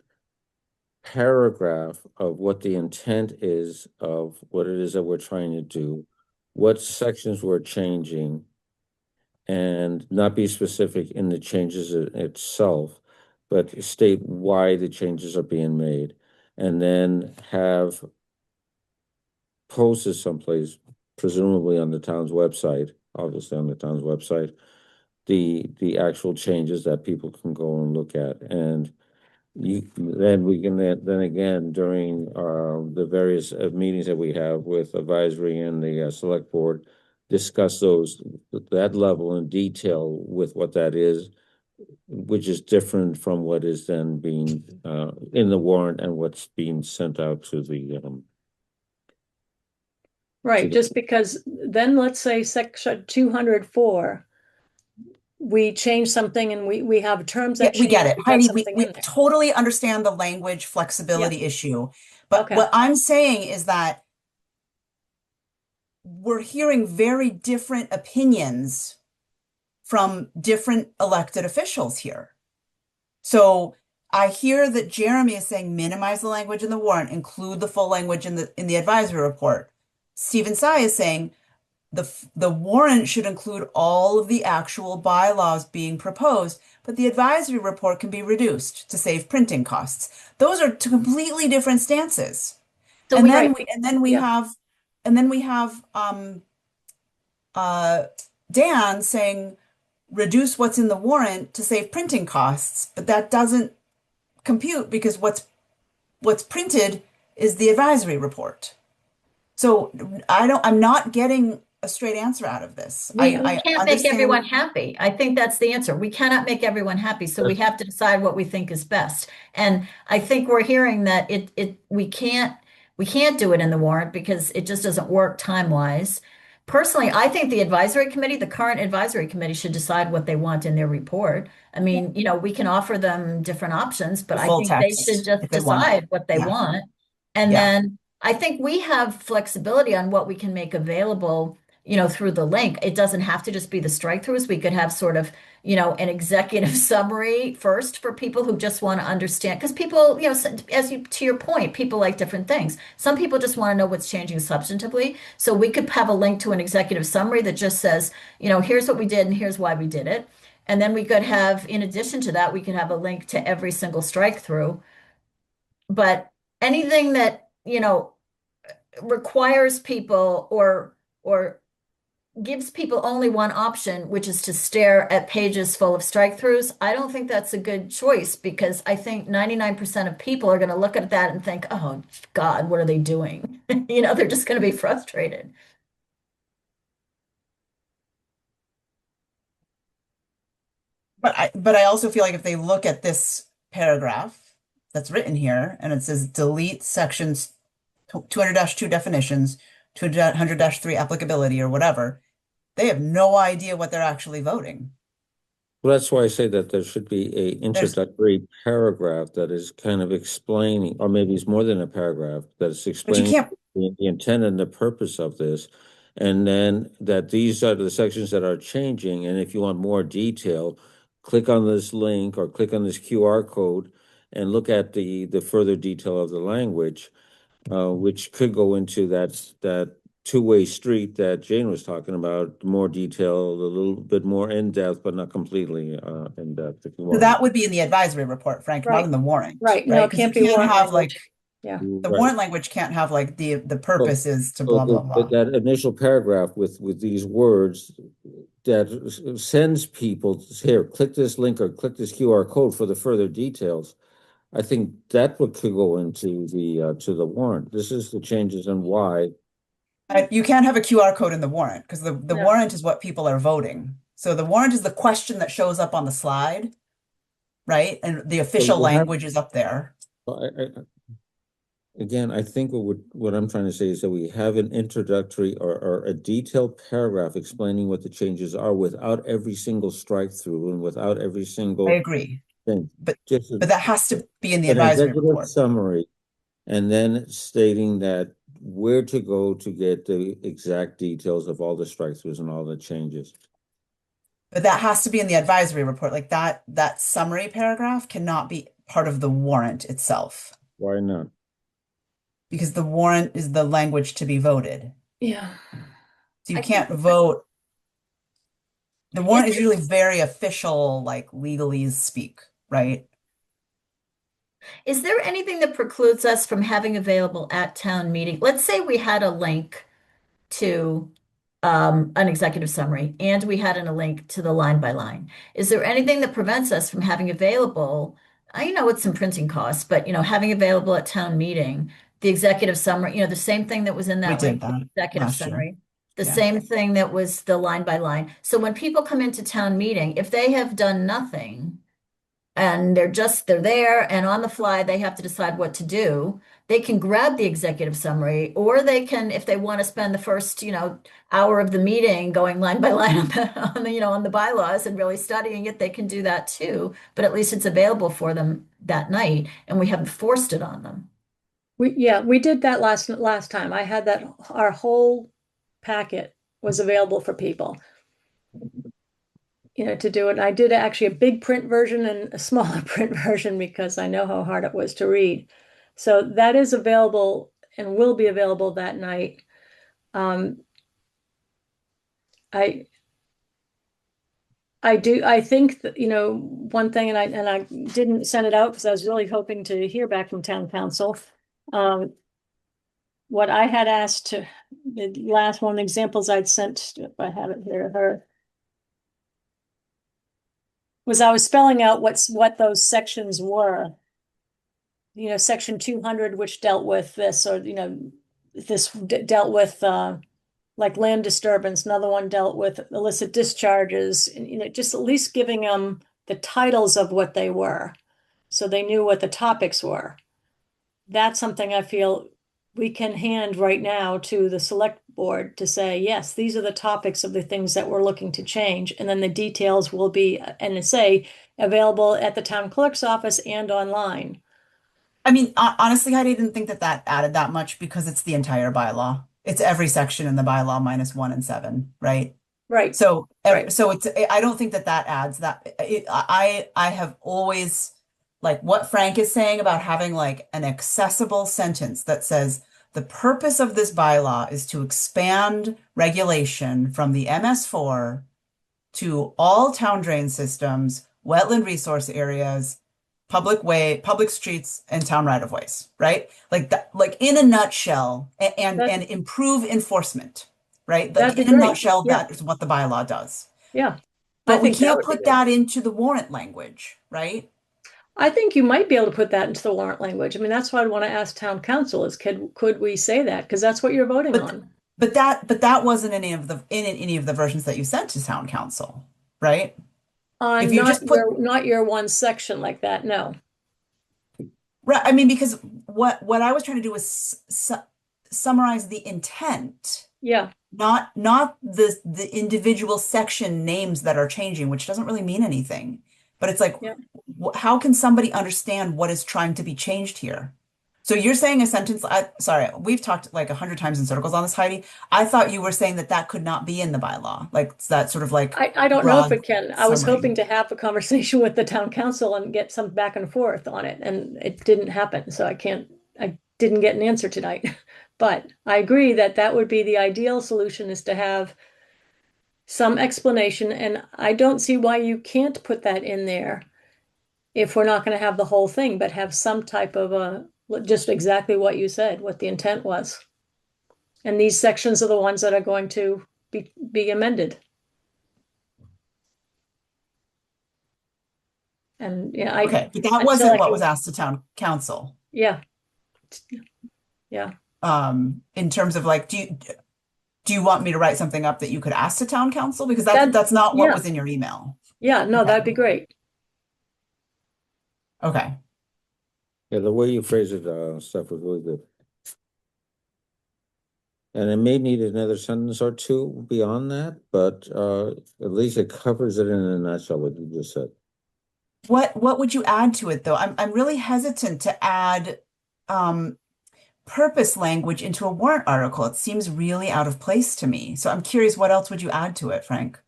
paragraph of what the intent is of what it is that we're trying to do, what sections we're changing, and not be specific in the changes itself, but state why the changes are being made, and then have posted someplace, presumably on the town's website, obviously on the town's website, the actual changes that people can go and look at. And then we can then again during the various meetings that we have with advisory and the select board, discuss that level in detail with what that is, which is different from what is then being in the warrant and what's being sent out to the Right. Just because then let's say section 204, we change something and we have terms that We get change, it. we got Heidi, something we in there. totally understand the language flexibility issue. But Okay. what I'm saying is that we're hearing very different opinions from different elected officials here. So I hear that Jeremy is saying minimize the language in the warrant, include the full language in the advisory report. Stephen Tsai is saying the warrant should include all of the actual bylaws being proposed, but the advisory report can be reduced to save printing costs. Those are two completely different stances. So And we, then Right. we and then we Yeah. have and then we have Dan saying reduce what's in the warrant to save printing costs, but that doesn't compute because what's printed is the advisory report. So I'm not getting a straight answer out of this. we I can't make understand. everyone happy. I think that's the answer. We cannot make everyone happy, so we have to decide what we think is best. And I think we're hearing that we can't do it in the warrant because it just doesn't work time-wise. Personally, I think the advisory committee, the current advisory committee, should decide what they want in their report. I mean, we can offer them different options, but The I full think they text, should just if they want it. decide what they Yeah. want. And Yeah. then I think we have flexibility on what we can make available, through the link. It doesn't have to just be the strike-throughs. We could have sort of, an executive summary first for people who just want to understand. Because people, to your point, people like different things. Some people just want to know what's changing substantively. So we could have a link to an executive summary that just says, here's what we did and here's why we did it. And then we could have, in addition to that, we could have a link to every single strike-through. But anything that, requires people or gives people only one option, which is to stare at pages full of strike-throughs, I don't think that's a good choice because I think 99% of people are going to look at that and think, oh God, what are they doing? They're just going to be frustrated. But I also feel like if they look at this paragraph that's written here and it says delete sections 200-2 definitions, 200-3 applicability or whatever, they have no idea what they're actually voting. Well, that's why I say that there should be a introductory paragraph that is kind of explaining, or maybe it's more than a paragraph, that is explaining can't- the intent and the purpose of this. And then that these are the sections that are changing. And if you want more detail, click on this link or click on this QR code and look at the further detail of the language, which could go into that two-way street that Jane was talking about, more detail, a little bit more in-depth, but not completely in-depth, if you So want. that would be in the advisory report, Frank, not Right. in the warrant. Right. No, it 'Cause can't you be can't warrant have language. like Yeah. the Right. warrant language can't have like the purpose is to So blah blah blah. that initial paragraph with these words that sends people here, click this link or click this QR code for the further details. I think that what could go into the to the warrant. This is the changes and why. You can't have a QR code in the warrant because the No. warrant is what people are voting. So the warrant is the question that shows up on the slide, right? And the official we'll have- language is up there. Again, I think what I'm trying to say is that we have an introductory or a detailed paragraph explaining what the changes are without every single strike through and without every I single agree, thing. but Just that has to be in the an advisory executive report. summary, and then stating that where to go to get the exact details of all the strike-throughs and all the changes. But that has to be in the advisory report. Like that summary paragraph cannot be part of the warrant itself Why not? because the warrant is the language to be voted. Yeah. So you I can't think- vote. The warrant is there- usually very official, like legalese speak, right? Is there anything that precludes us from having available at town meeting? Let's say we had a link to an executive summary and we had a link to the line by line. Is there anything that prevents us from having available, I know it's some printing costs, but having available at town meeting, the executive summary, the same thing that was in We that did link, the that executive last year. summary, the Yeah. same thing that was the line by line. So when people come into town meeting, if they have done nothing, and they're there and on the fly they have to decide what to do, they can grab the executive summary, or they can, if they want to spend the first hour of the meeting going line by line on the bylaws and really studying it, they can do that too, but at least it's available for them that night and we haven't forced it on them. We did that last time. I had that, our whole packet was available for people, to do it. And I did actually a big print version and a smaller print version because I know how hard it was to read. So that is available and will be available that night. I think that, one thing, and I didn't send it out because I was really hoping to hear back from town council. What I had asked to, the last one examples I'd sent, if I have it here, her, was I was spelling out what those sections were. Section 200, which dealt with this, or, this dealt with, like land disturbance. Another one dealt with illicit discharges, and, just at least giving them the titles of what they were, so they knew what the topics were. That's something I feel we can hand right now to the select board to say, yes, these are the topics of the things that we're looking to change. And then the details will be, and say, available at the town clerk's office and online. I mean, honestly, I didn't think that added that much because it's the entire bylaw. It's every section in the bylaw minus 1 and 7, right? Right. So, Right. so I don't think that adds that. I have always, like what Frank is saying about having like an accessible sentence that says the purpose of this bylaw is to expand regulation from the MS4 to all town drain systems, wetland resource areas, public streets, and town right of ways, right? Like that, like in a nutshell, and improve enforcement, right? Like in a nutshell, Yeah. that is what the bylaw does. Yeah. But we can't put that into the warrant language, right? I think you might be able to put that into the warrant language. I mean, that's why I'd want to ask town council is could we say that? Because that's what you're voting on. But that wasn't in any of the versions that you sent to town council, right? If you just put not your one section like that, no. Right. I mean, because what I was trying to do was summarize the intent. Yeah. Not the individual section names that are changing, which doesn't really mean anything. But it's like, how can somebody understand what is trying to be changed here? So you're saying a sentence, sorry, we've talked like 100 times in circles on this, Heidi. I thought you were saying that could not be in the bylaw. Like that sort of like I don't know if it can. I was summary. hoping to have a conversation with the town council and get some back and forth on it, and it didn't happen. So I didn't get an answer tonight. But I agree that would be the ideal solution, is to have some explanation, and I don't see why you can't put that in there if we're not going to have the whole thing, but have some type of just exactly what you said, what the intent was. And these sections are the ones that are going to be amended. And yeah, Okay, but that until wasn't I what can- was asked to town council. Yeah. Yeah. In terms of like, do you want me to write something up that you could ask to town council? Because That- that's not what yeah. was in your email. Yeah, no, Okay. that'd be great. Okay. Yeah, the way you phrase it, stuff was really good. And it may need another sentence or two beyond that, but at least it covers it in a nutshell, what you just said. What would you add to it though? I'm really hesitant to add purpose language into a warrant article. It seems really out of place to me. So I'm curious, what else would you add to it, Frank?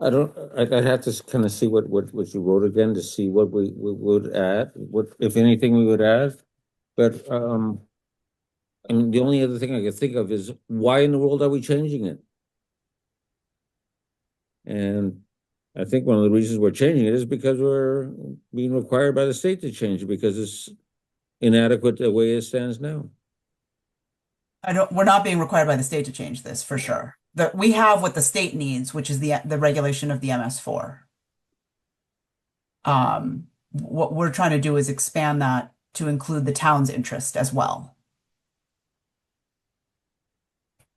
I'd have to kind of see what you wrote again to see what we would add, what, if anything, we would add. But I mean, the only other thing I could think of is why in the world are we changing it? And I think one of the reasons we're changing it is because we're being required by the state to change it because it's inadequate the way it stands now. We're not being required by the state to change this for sure. We have what the state needs, which is the regulation of the MS4. What we're trying to do is expand that to include the town's interest as well.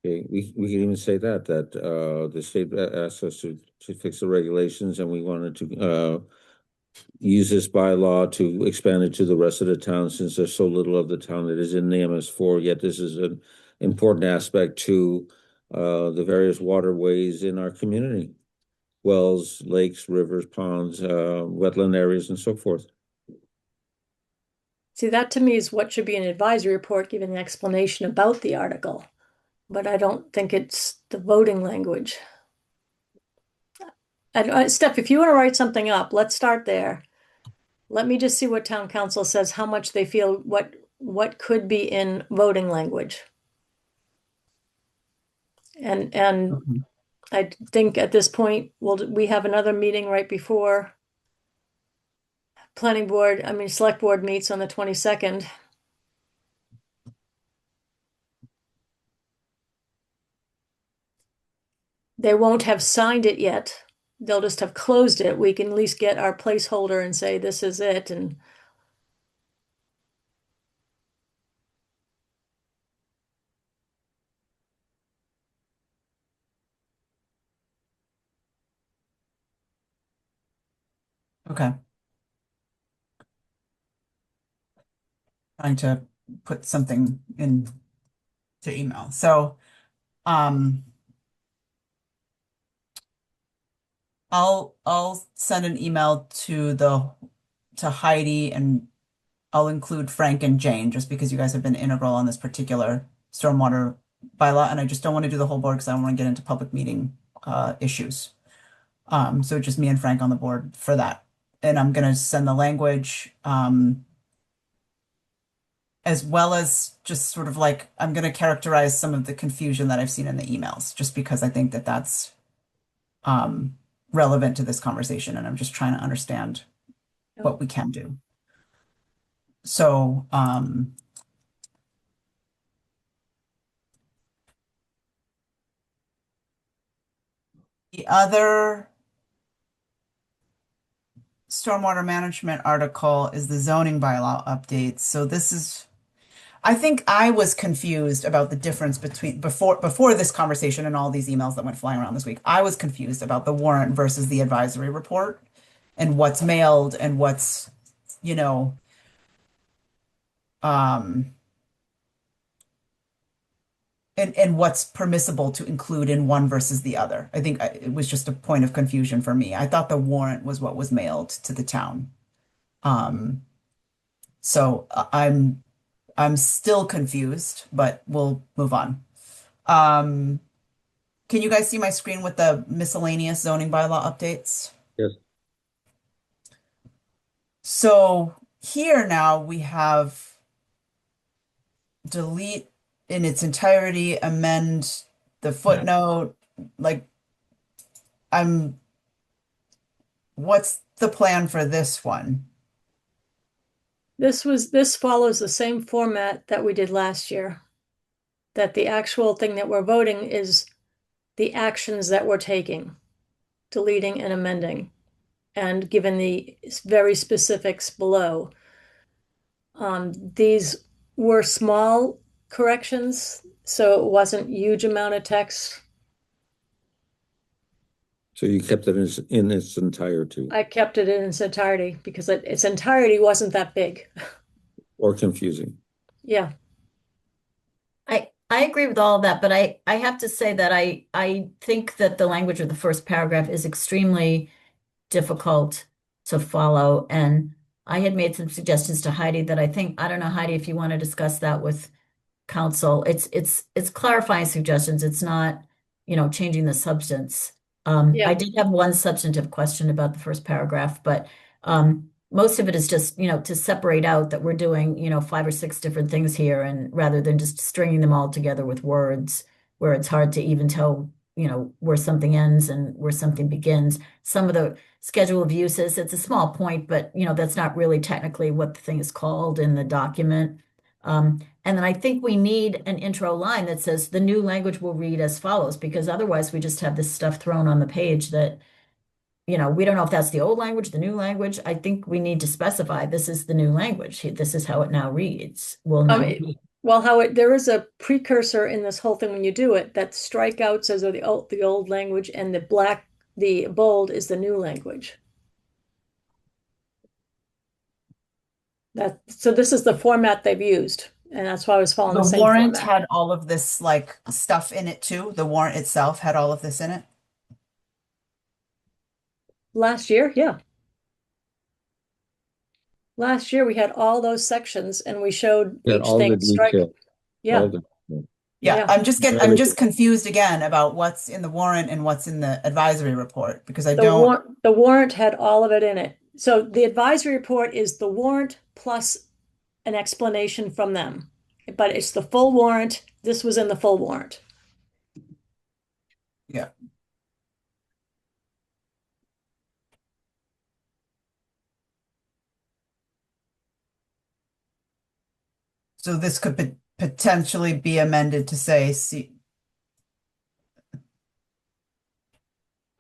Okay, we can even say that the state asked us to fix the regulations and we wanted to use this bylaw to expand it to the rest of the town since there's so little of the town that is in the MS4, yet this is an important aspect to the various waterways in our community. Wells, lakes, rivers, ponds, wetland areas, and so forth. See, that to me is what should be an advisory report giving an explanation about the article. But I don't think it's the voting language. And Steph, if you want to write something up, let's start there. Let me just see what town council says, how much they feel, what could be in voting language. And I think at this point, we have another meeting right before select board meets on the 22nd. They won't have signed it yet. They'll just have closed it. We can at least get our placeholder and say, this is it. And Okay. Trying to put something in to email. So, I'll send an email to Heidi and I'll include Frank and Jane just because you guys have been integral on this particular stormwater bylaw, and I just don't want to do the whole board because I don't want to get into public meeting issues. So just me and Frank on the board for that. And I'm gonna send the language as well as just sort of like I'm gonna characterize some of the confusion that I've seen in the emails, just because I think that that's relevant to this conversation, and I'm just trying to understand what we can do. So, the other stormwater management article is the zoning bylaw updates. So this is, I think I was confused about the difference between before this conversation and all these emails that went flying around this week. I was confused about the warrant versus the advisory report and what's mailed and what's, you know, and what's permissible to include in one versus the other. I think it was just a point of confusion for me. I thought the warrant was what was mailed to the town. So I'm still confused, but we'll move on. Can you guys see my screen with the miscellaneous zoning bylaw updates? Yes. So here now we have delete in its entirety, amend the footnote, like what's the plan for this one? this follows the same format that we did last year. That the actual thing that we're voting is the actions that we're taking, deleting and amending. and given the very specifics below. These were small corrections, so it wasn't huge amount of text. So you kept it in its entirety I kept it in its entirety because its entirety wasn't that big. or confusing? Yeah. I agree with all of that, but I have to say that I think that the language of the first paragraph is extremely difficult to follow. And I had made some suggestions to Heidi that I don't know, Heidi, if you want to discuss that with council. It's clarifying suggestions. It's not, changing the substance. Yeah. I did have one substantive question about the first paragraph, but most of it is just, to separate out that we're doing, 5 or 6 different things here, and rather than just stringing them all together with words where it's hard to even tell, where something ends and where something begins. Some of the schedule of uses, it's a small point, but that's not really technically what the thing is called in the document. And then I think we need an intro line that says the new language will read as follows, because otherwise we just have this stuff thrown on the page that, we don't know if that's the old language, the new language. I think we need to specify this is the new language. This is how it now reads. Will now be. Well, there is a precursor in this whole thing when you do it, that strikeouts as the old language, and the bold is the new language. So this is the format they've used, and that's why I was following the The same warrant format. had all of this like stuff in it too. The warrant itself had all of this in it. Last year, yeah. Last year we had all those sections and we showed Yeah, each all thing the detail. Yeah. All the, Yeah, Yeah. I'm just confused again about what's in the warrant and what's in the advisory report because I The don't. warrant had all of it in it. So the advisory report is the warrant plus an explanation from them. But it's the full warrant. This was in the full warrant. Yeah. So this could potentially be amended to say, see,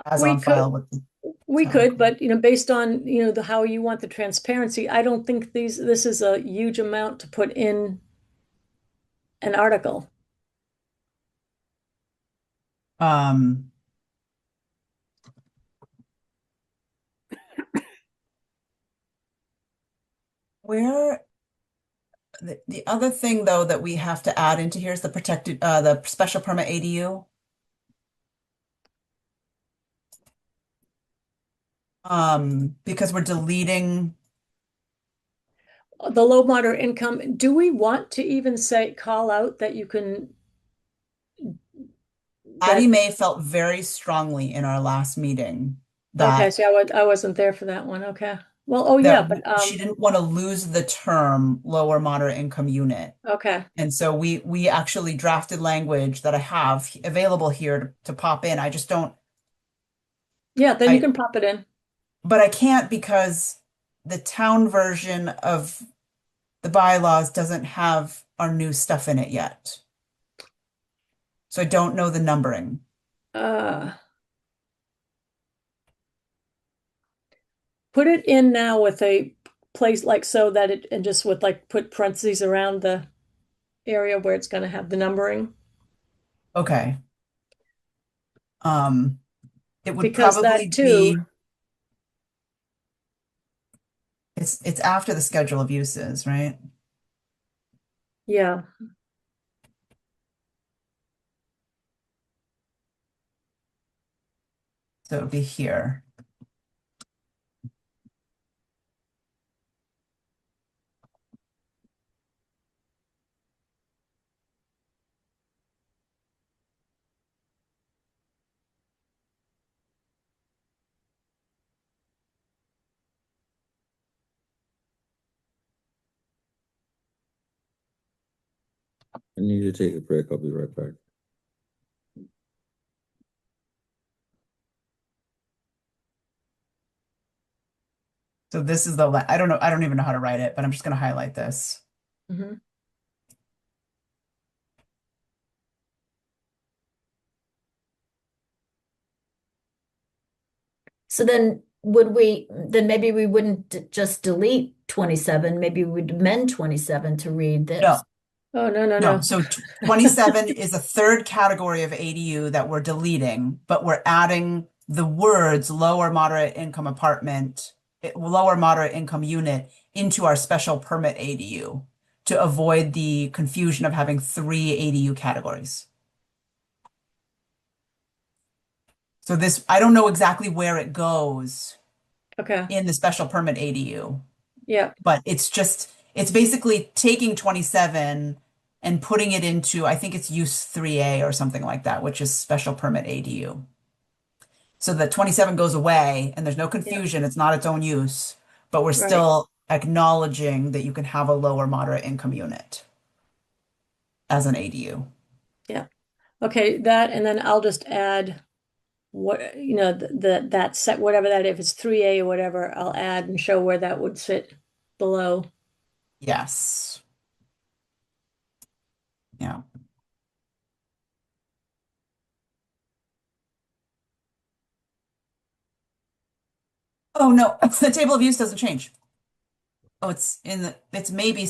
as We on could, file with the we town could, clerk. but based on, how you want the transparency, I don't think this is a huge amount to put in an article. Um, where the other thing though that we have to add into here is the special permit ADU. Because we're deleting. The low moderate income, do we want to even call out that you can? Addie Mae felt very strongly in our last meeting Okay, that so I wasn't there for that one. Okay. Well, oh yeah, but she didn't want to lose the term lower moderate income unit. okay. And so we actually drafted language that I have available here to pop in. I just don't, Yeah, then you can pop it in. but I can't because the town version of the bylaws doesn't have our new stuff in it yet. So I don't know the numbering. Put it in now with a place like so that it, and just with like put parentheses around the area where it's going to have the numbering. Okay. It would Because probably that too, be, it's after the schedule of uses, right? yeah. So it would be here. I need to take a break. I'll be right back. So this is I don't know, I don't even know how to write it, but I'm just going to highlight this. Mhm. So then then maybe we wouldn't just delete 27, maybe we'd amend 27 to read No, this. Oh, no, no, no. no. So 27 is a third category of ADU that we're deleting, but we're adding the words lower moderate income apartment, lower moderate income unit into our special permit ADU to avoid the confusion of having 3 ADU categories. So this, I don't know exactly where it goes Okay, in the special permit ADU, yeah, but it's basically taking 27 and putting it into, I think it's use 3A or something like that, which is special permit ADU. So the 27 goes away and there's no yeah, confusion. It's not its own use, but we're right, still acknowledging that you can have a lower moderate income unit as an ADU. yeah. Okay, that, and then I'll just add what, that set, whatever that, if it's 3A or whatever, I'll add and show where that would sit below. Yes. Yeah. Oh, no, the table of use doesn't change. Oh, it's maybe,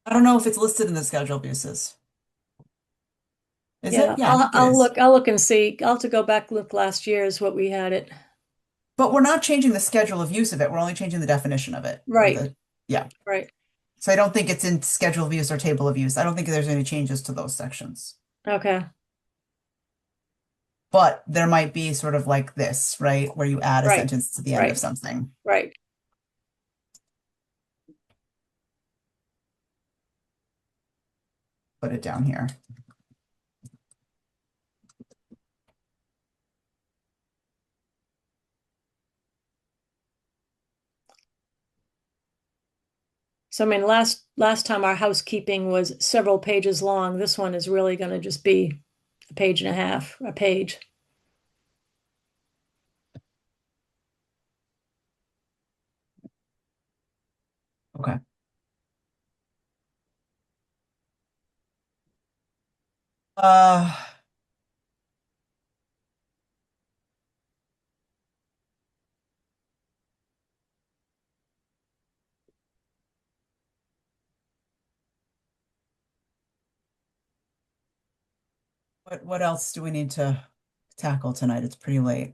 I don't know if it's listed in the schedule of uses. Is it? Yeah, Yeah, I think it I'll is. look and see. I'll have to go back, look last year's what we had it. But we're not changing the schedule of use of it. We're only changing the definition of it or Right, yeah. right. So I don't think it's in schedule of use or table of use. I don't think there's any changes to those sections. Okay, But there might be sort of like this, right? Where you add a right, sentence to the end of right, something. right. Put it down here. So I mean, last time our housekeeping was several pages long. This one is really going to just be a page and a half, a page. Okay. Uh, what else do we need to tackle tonight? It's pretty late.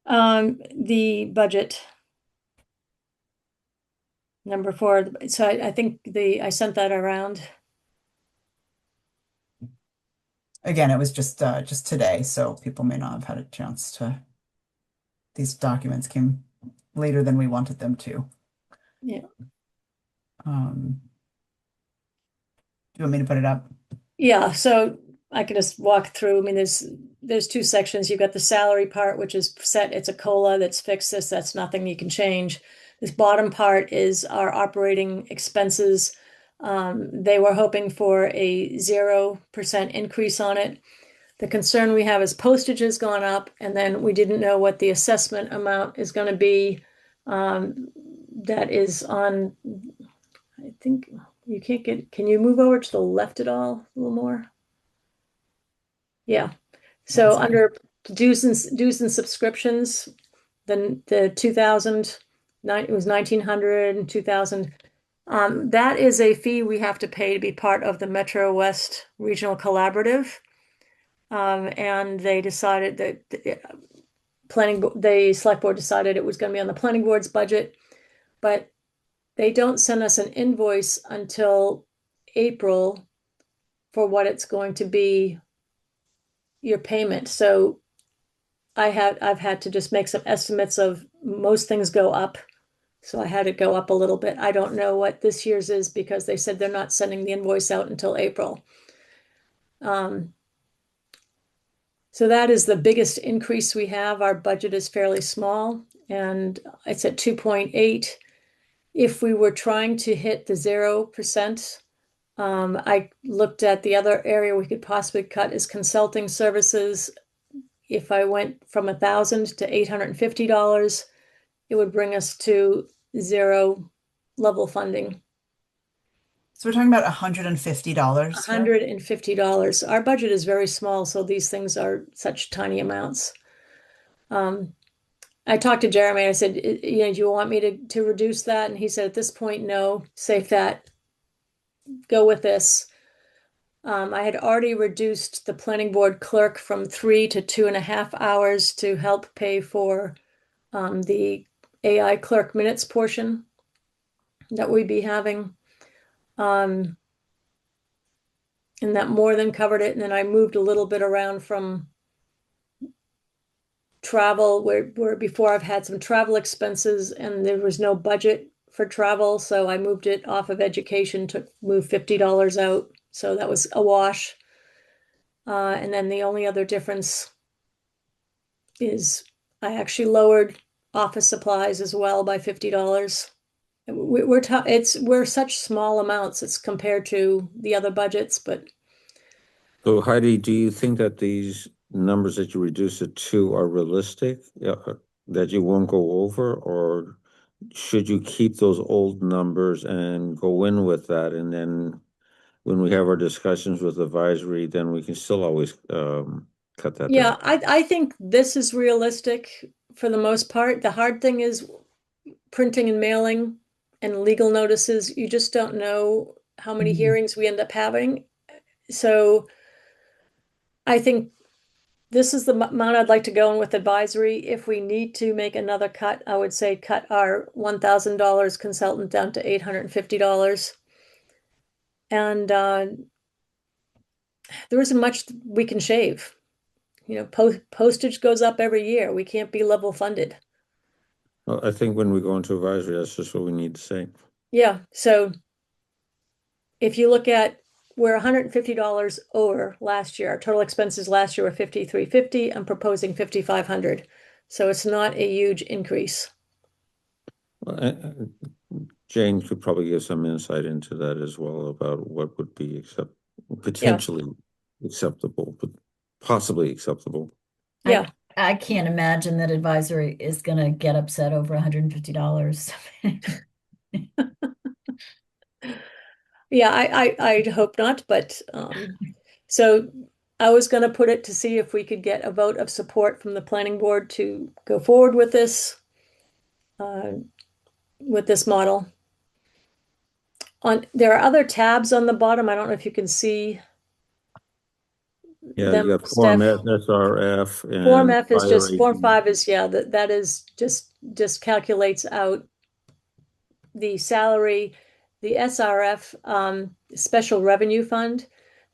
The budget. Number 4. So I think I sent that around. Again, it was just today, so people may not have had a chance to. These documents came later than we wanted them to. Yeah. Do you want me to put it up? Yeah, so I can just walk through. I mean, there's 2 sections. You've got the salary part, which is set. It's a COLA that's fixed. That's nothing you can change. This bottom part is our operating expenses. They were hoping for a 0% increase on it. The concern we have is postage has gone up, and then we didn't know what the assessment amount is going to be. That is on, I think you can't get, can you move over to the left at all a little more? Yeah. So One second. under dues and subscriptions, then the 2000, it was 1900 and 2000. That is a fee we have to pay to be part of the Metro West Regional Collaborative. And they decided that the select board decided it was going to be on the planning board's budget, but they don't send us an invoice until April for what it's going to be, your payment. So I've had to just make some estimates of, most things go up. So I had it go up a little bit. I don't know what this year's is because they said they're not sending the invoice out until April. So that is the biggest increase we have. Our budget is fairly small and it's at 2.8. If we were trying to hit the 0%, I looked at the other area we could possibly cut is consulting services. If I went from $1,000 to $850, it would bring us to 0 level funding. So we're talking about $150 here. $150. Our budget is very small, so these things are such tiny amounts. I talked to Jeremy. I said, you know, do you want me to reduce that? And he said, at this point, no, save that, go with this. I had already reduced the planning board clerk from 3 to 2.5 hours to help pay for the AI clerk minutes portion that we'd be having. And that more than covered it. And then I moved a little bit around from travel where before I've had some travel expenses and there was no budget for travel. So I moved it off of education to move $50 out. So that was a wash. And then the only other difference is I actually lowered office supplies as well by $50. We're such small amounts it's compared to the other budgets, but So Heidi, do you think that these numbers that you reduce it to are realistic, that you won't go over, or should you keep those old numbers and go in with that? And then when we have our discussions with advisory, then we can still always cut that yeah, down. I think this is realistic for the most part. The hard thing is printing and mailing and legal notices. You just don't know how many Mhm. hearings we end up having. So I think this is the amount I'd like to go in with advisory. If we need to make another cut, I would say cut our $1,000 consultant down to $850. And there isn't much we can shave. You know, postage goes up every year. We can't be level funded. Well, I think when we go into advisory, that's just what we need to say. Yeah, so if you look at we're $150 over last year. Our total expenses last year were $5,350. I'm proposing $5,500. So it's not a huge increase. Jane could probably give some insight into that as well about what would be Yeah, potentially acceptable, but possibly acceptable. yeah. I can't imagine that advisory is going to get upset over $150. Yeah, I'd hope not, but so I was going to put it to see if we could get a vote of support from the planning board to go forward uh, with this model. There are other tabs on the bottom. I don't know if you can see Yeah, them, you got Form Steph. F, SRF, Form and F is fire just Form rating. 5 is that is just calculates out the salary, the SRF special revenue fund.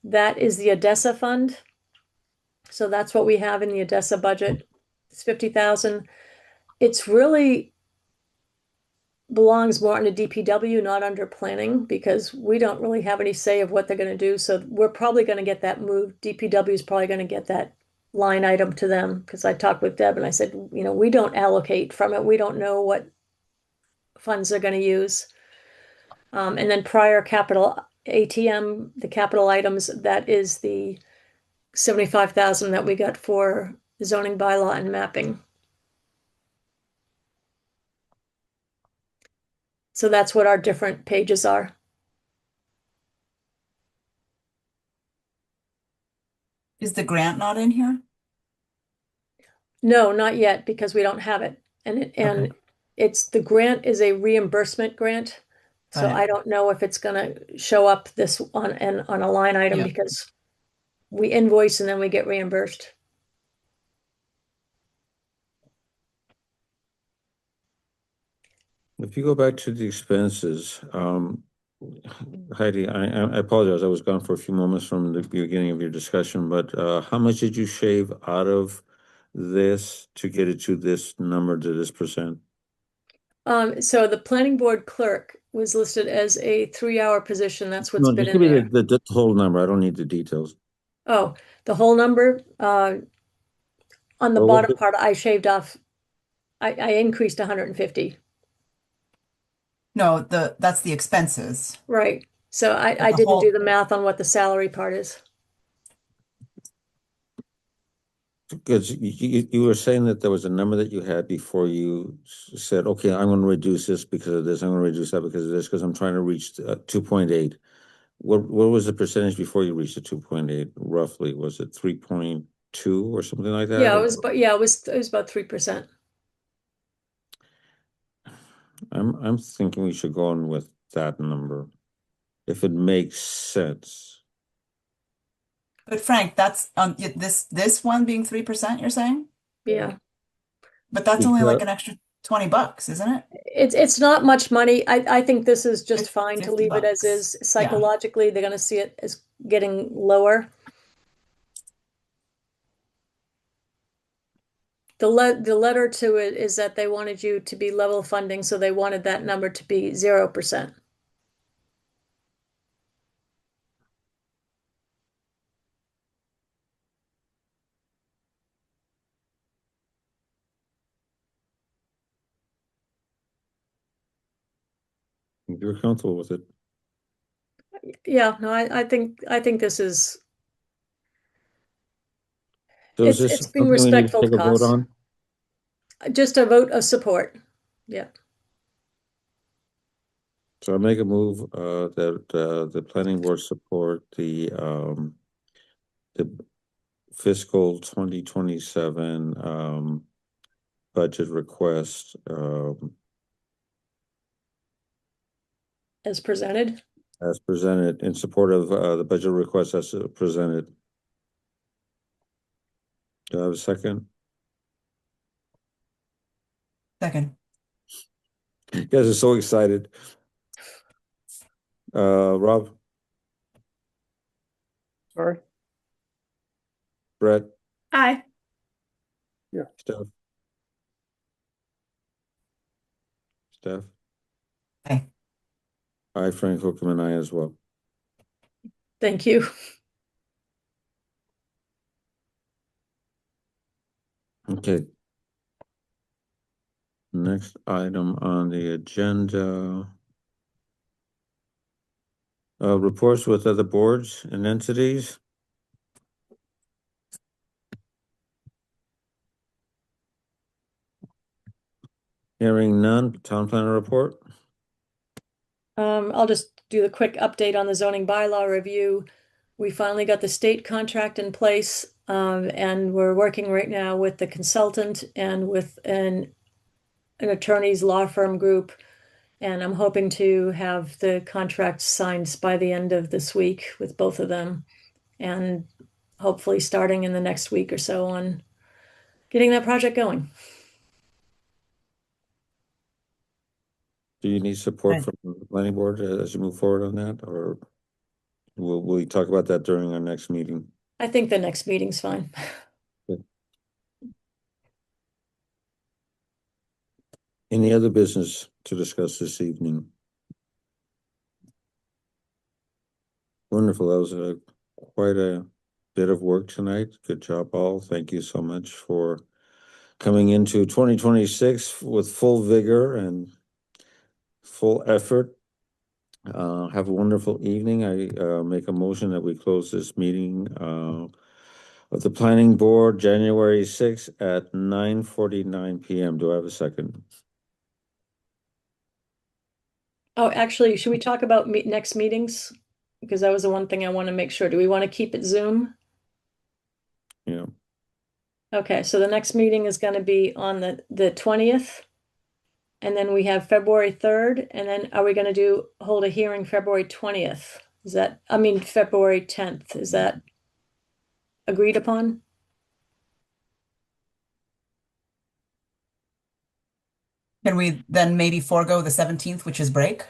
That is the Odessa fund. So that's what we have in the Odessa budget. It's 50,000. It's really belongs more under DPW, not under planning, because we don't really have any say of what they're going to do. So we're probably going to get that moved. DPW is probably going to get that line item to them because I talked with Deb and I said, you know, we don't allocate from it. We don't know what funds they're going to use. And then prior capital ATM, the capital items, that is the 75,000 that we got for zoning bylaw and mapping. So that's what our different pages are. Is the grant not in here? No, not yet because we don't have it. And Okay. it's the grant is a reimbursement grant. So Got it. I don't know if it's gonna show up this on a line item Yeah. because we invoice and then we get reimbursed. If you go back to the expenses, Heidi, I apologize. I was gone for a few moments from the beginning of your discussion, but how much did you shave out of this to get it to this number, to this percent? So the planning board clerk was listed as a 3-hour position. That's what's No, been just in give me there. the whole number. I don't need the details. Oh, the whole number, on the What was bottom it? part, I shaved off, I increased 150. No, that's the expenses. Right. So But I the didn't do whole the math on what the salary part is. Because you were saying that there was a number that you had before you said, okay, I'm going to reduce this because of this. I'm going to reduce that because of this, because I'm trying to reach 2.8. What was the percentage before you reached the 2.8 roughly? Was it 3 point? 2 or something like that? Yeah, it was about 3%. I'm thinking we should go on with that number, if it makes sense. But Frank, that's this one being 3%, you're saying? Yeah. But that's only like Because an extra $20, isn't it? It's not much money. I think this is just Fif- fine to 50 leave it as bucks. is. Yeah. Psychologically, they're gonna see it as getting lower. The letter to it is that they wanted you to be level funding, so they wanted that number to be 0%. you're comfortable with it. Yeah, no, I think this is So is this it's being something we need to respectful to take a vote costs. on? Just a vote of support. Yeah. So I make a move that the planning board support the fiscal 2027 budget request As presented. as presented, in support of the budget request as presented. Do I have a second? Second. You guys are so excited. Rob, Sorry. Brett, Aye. Steph, Steph. Aye. Aye, Frank Hookham, and I as well. Thank you. Okay. Next item on the agenda. Reports with other boards and entities. Hearing none, town planner report. I'll just do the quick update on the zoning bylaw review. We finally got the state contract in place, and we're working right now with the consultant and with an attorney's law firm group. And I'm hoping to have the contract signed by the end of this week with both of them. And hopefully starting in the next week or so on getting that project going. Do you need support Right. from the planning board as you move forward on that, or will we talk about that during our next meeting? I think the next meeting's fine. Any other business to discuss this evening? Wonderful. That was quite a bit of work tonight. Good job, all. Thank you so much for coming into 2026 with full vigor and full effort. Have a wonderful evening. I make a motion that we close this meeting of the planning board January 6th at 9:49 p.m. Do I have a second? Oh, actually, should we talk about next meetings? Because that was the one thing I want to make sure. Do we want to keep it Zoom? Yeah. Okay, so the next meeting is going to be on the 20th. And then we have February 3rd. And then are we going to hold a hearing February 20th? February 10th. Is that agreed upon? Can we then maybe forego the 17th, which is break?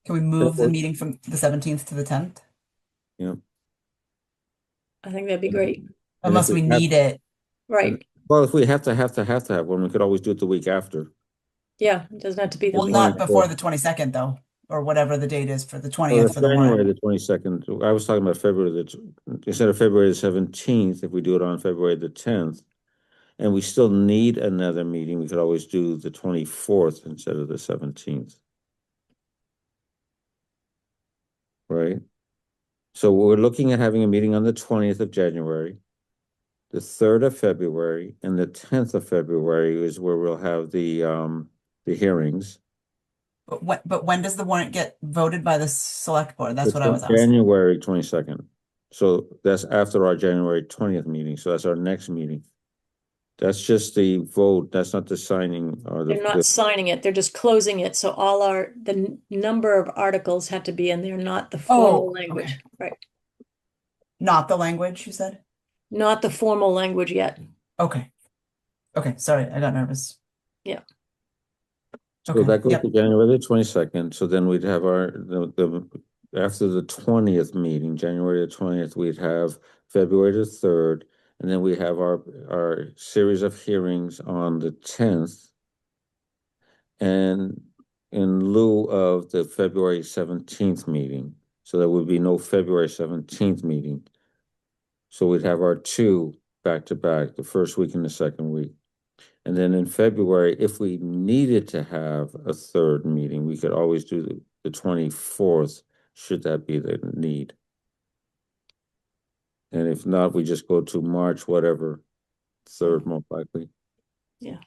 Can we move the meeting from the 17th to the 10th? Yeah. I think that'd be great. Unless we need it. Right. Well, if we have to have one, we could always do it the week after. Yeah, it doesn't have to be the Well, week. not before the 22nd, though, or whatever the date is for the 20th that's for the January warrant. the 22nd. I was talking about instead of February the 17th, if we do it on February the 10th, and we still need another meeting, we could always do the 24th instead of the 17th. Right? So we're looking at having a meeting on the 20th of January, the 3rd of February, and the 10th of February is where we'll have the hearings. But when does the warrant get voted by the select board? That's It's what I was on asking. January 22nd. So that's after our January 20th meeting. So that's our next meeting. That's just the vote. That's not the signing or They're not signing it, they're just closing it. So all the number of articles have to be in there, not the formal Oh, language, okay. right? Not the language, you said? Not the formal language yet. Okay. Okay, sorry, I got nervous. Yeah. So Okay, that goes yep. to January the 22nd. So then we'd have after the 20th meeting, January the 20th, we'd have February the 3rd, and then we have our series of hearings on the 10th. And in lieu of the February 17th meeting, so there would be no February 17th meeting. So we'd have our two back to back, the first week and the second week. And then in February, if we needed to have a third meeting, we could always do the 24th, should that be the need. And if not, we just go to March, whatever, third most likely. Yeah.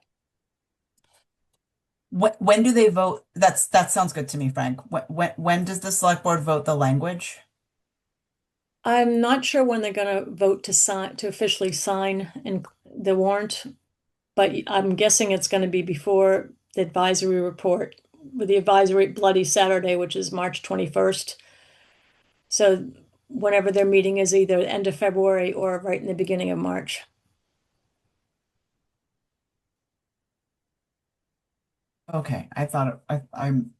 When do they vote? That sounds good to me, Frank. When does the select board vote the language? I'm not sure when they're gonna vote to officially sign the warrant, but I'm guessing it's gonna be before the advisory report with the advisory Bloody Saturday, which is March 21st. So whenever their meeting is either end of February or right in the beginning of March. Okay, I thought I'm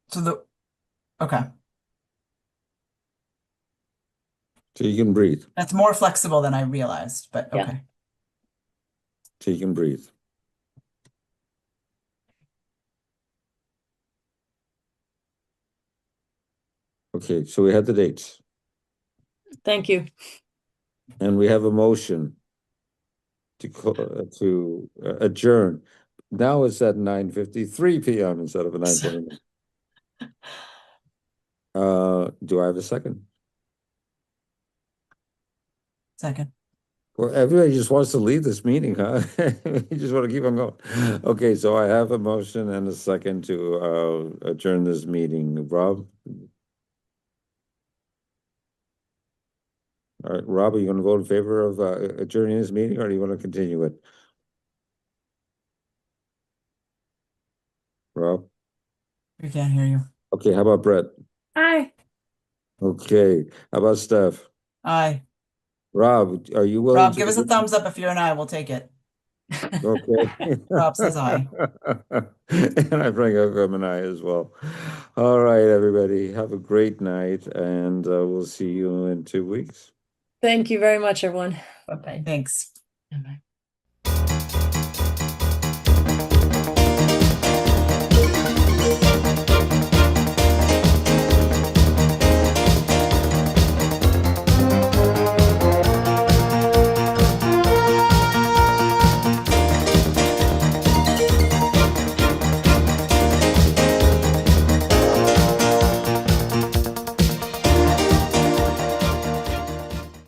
so okay. So you can breathe. That's more flexible than I realized, but Yeah. okay. So you can breathe. Okay, so we had the dates. Thank you. And we have a motion to adjourn. Now it's at 9:53 p.m. instead of 9:29. Do I have a second? Second. Well, everybody just wants to leave this meeting, huh? You just want to keep on going. Okay, so I have a motion and a second to adjourn this meeting. Rob? All right, Rob, are you going to vote in favor of adjourning this meeting, or do you want to continue it? Rob? We can't hear you. Okay, how about Brett? Aye. Okay, how about Steph? Aye. Rob, are you willing Rob, to? give us a thumbs up if you're an aye. We'll take it. Okay. Rob says aye. And I bring up an aye as well. All right, everybody, have a great night, and we'll see you in 2 weeks. Thank you very much, everyone. Bye-bye. Thanks. Bye-bye.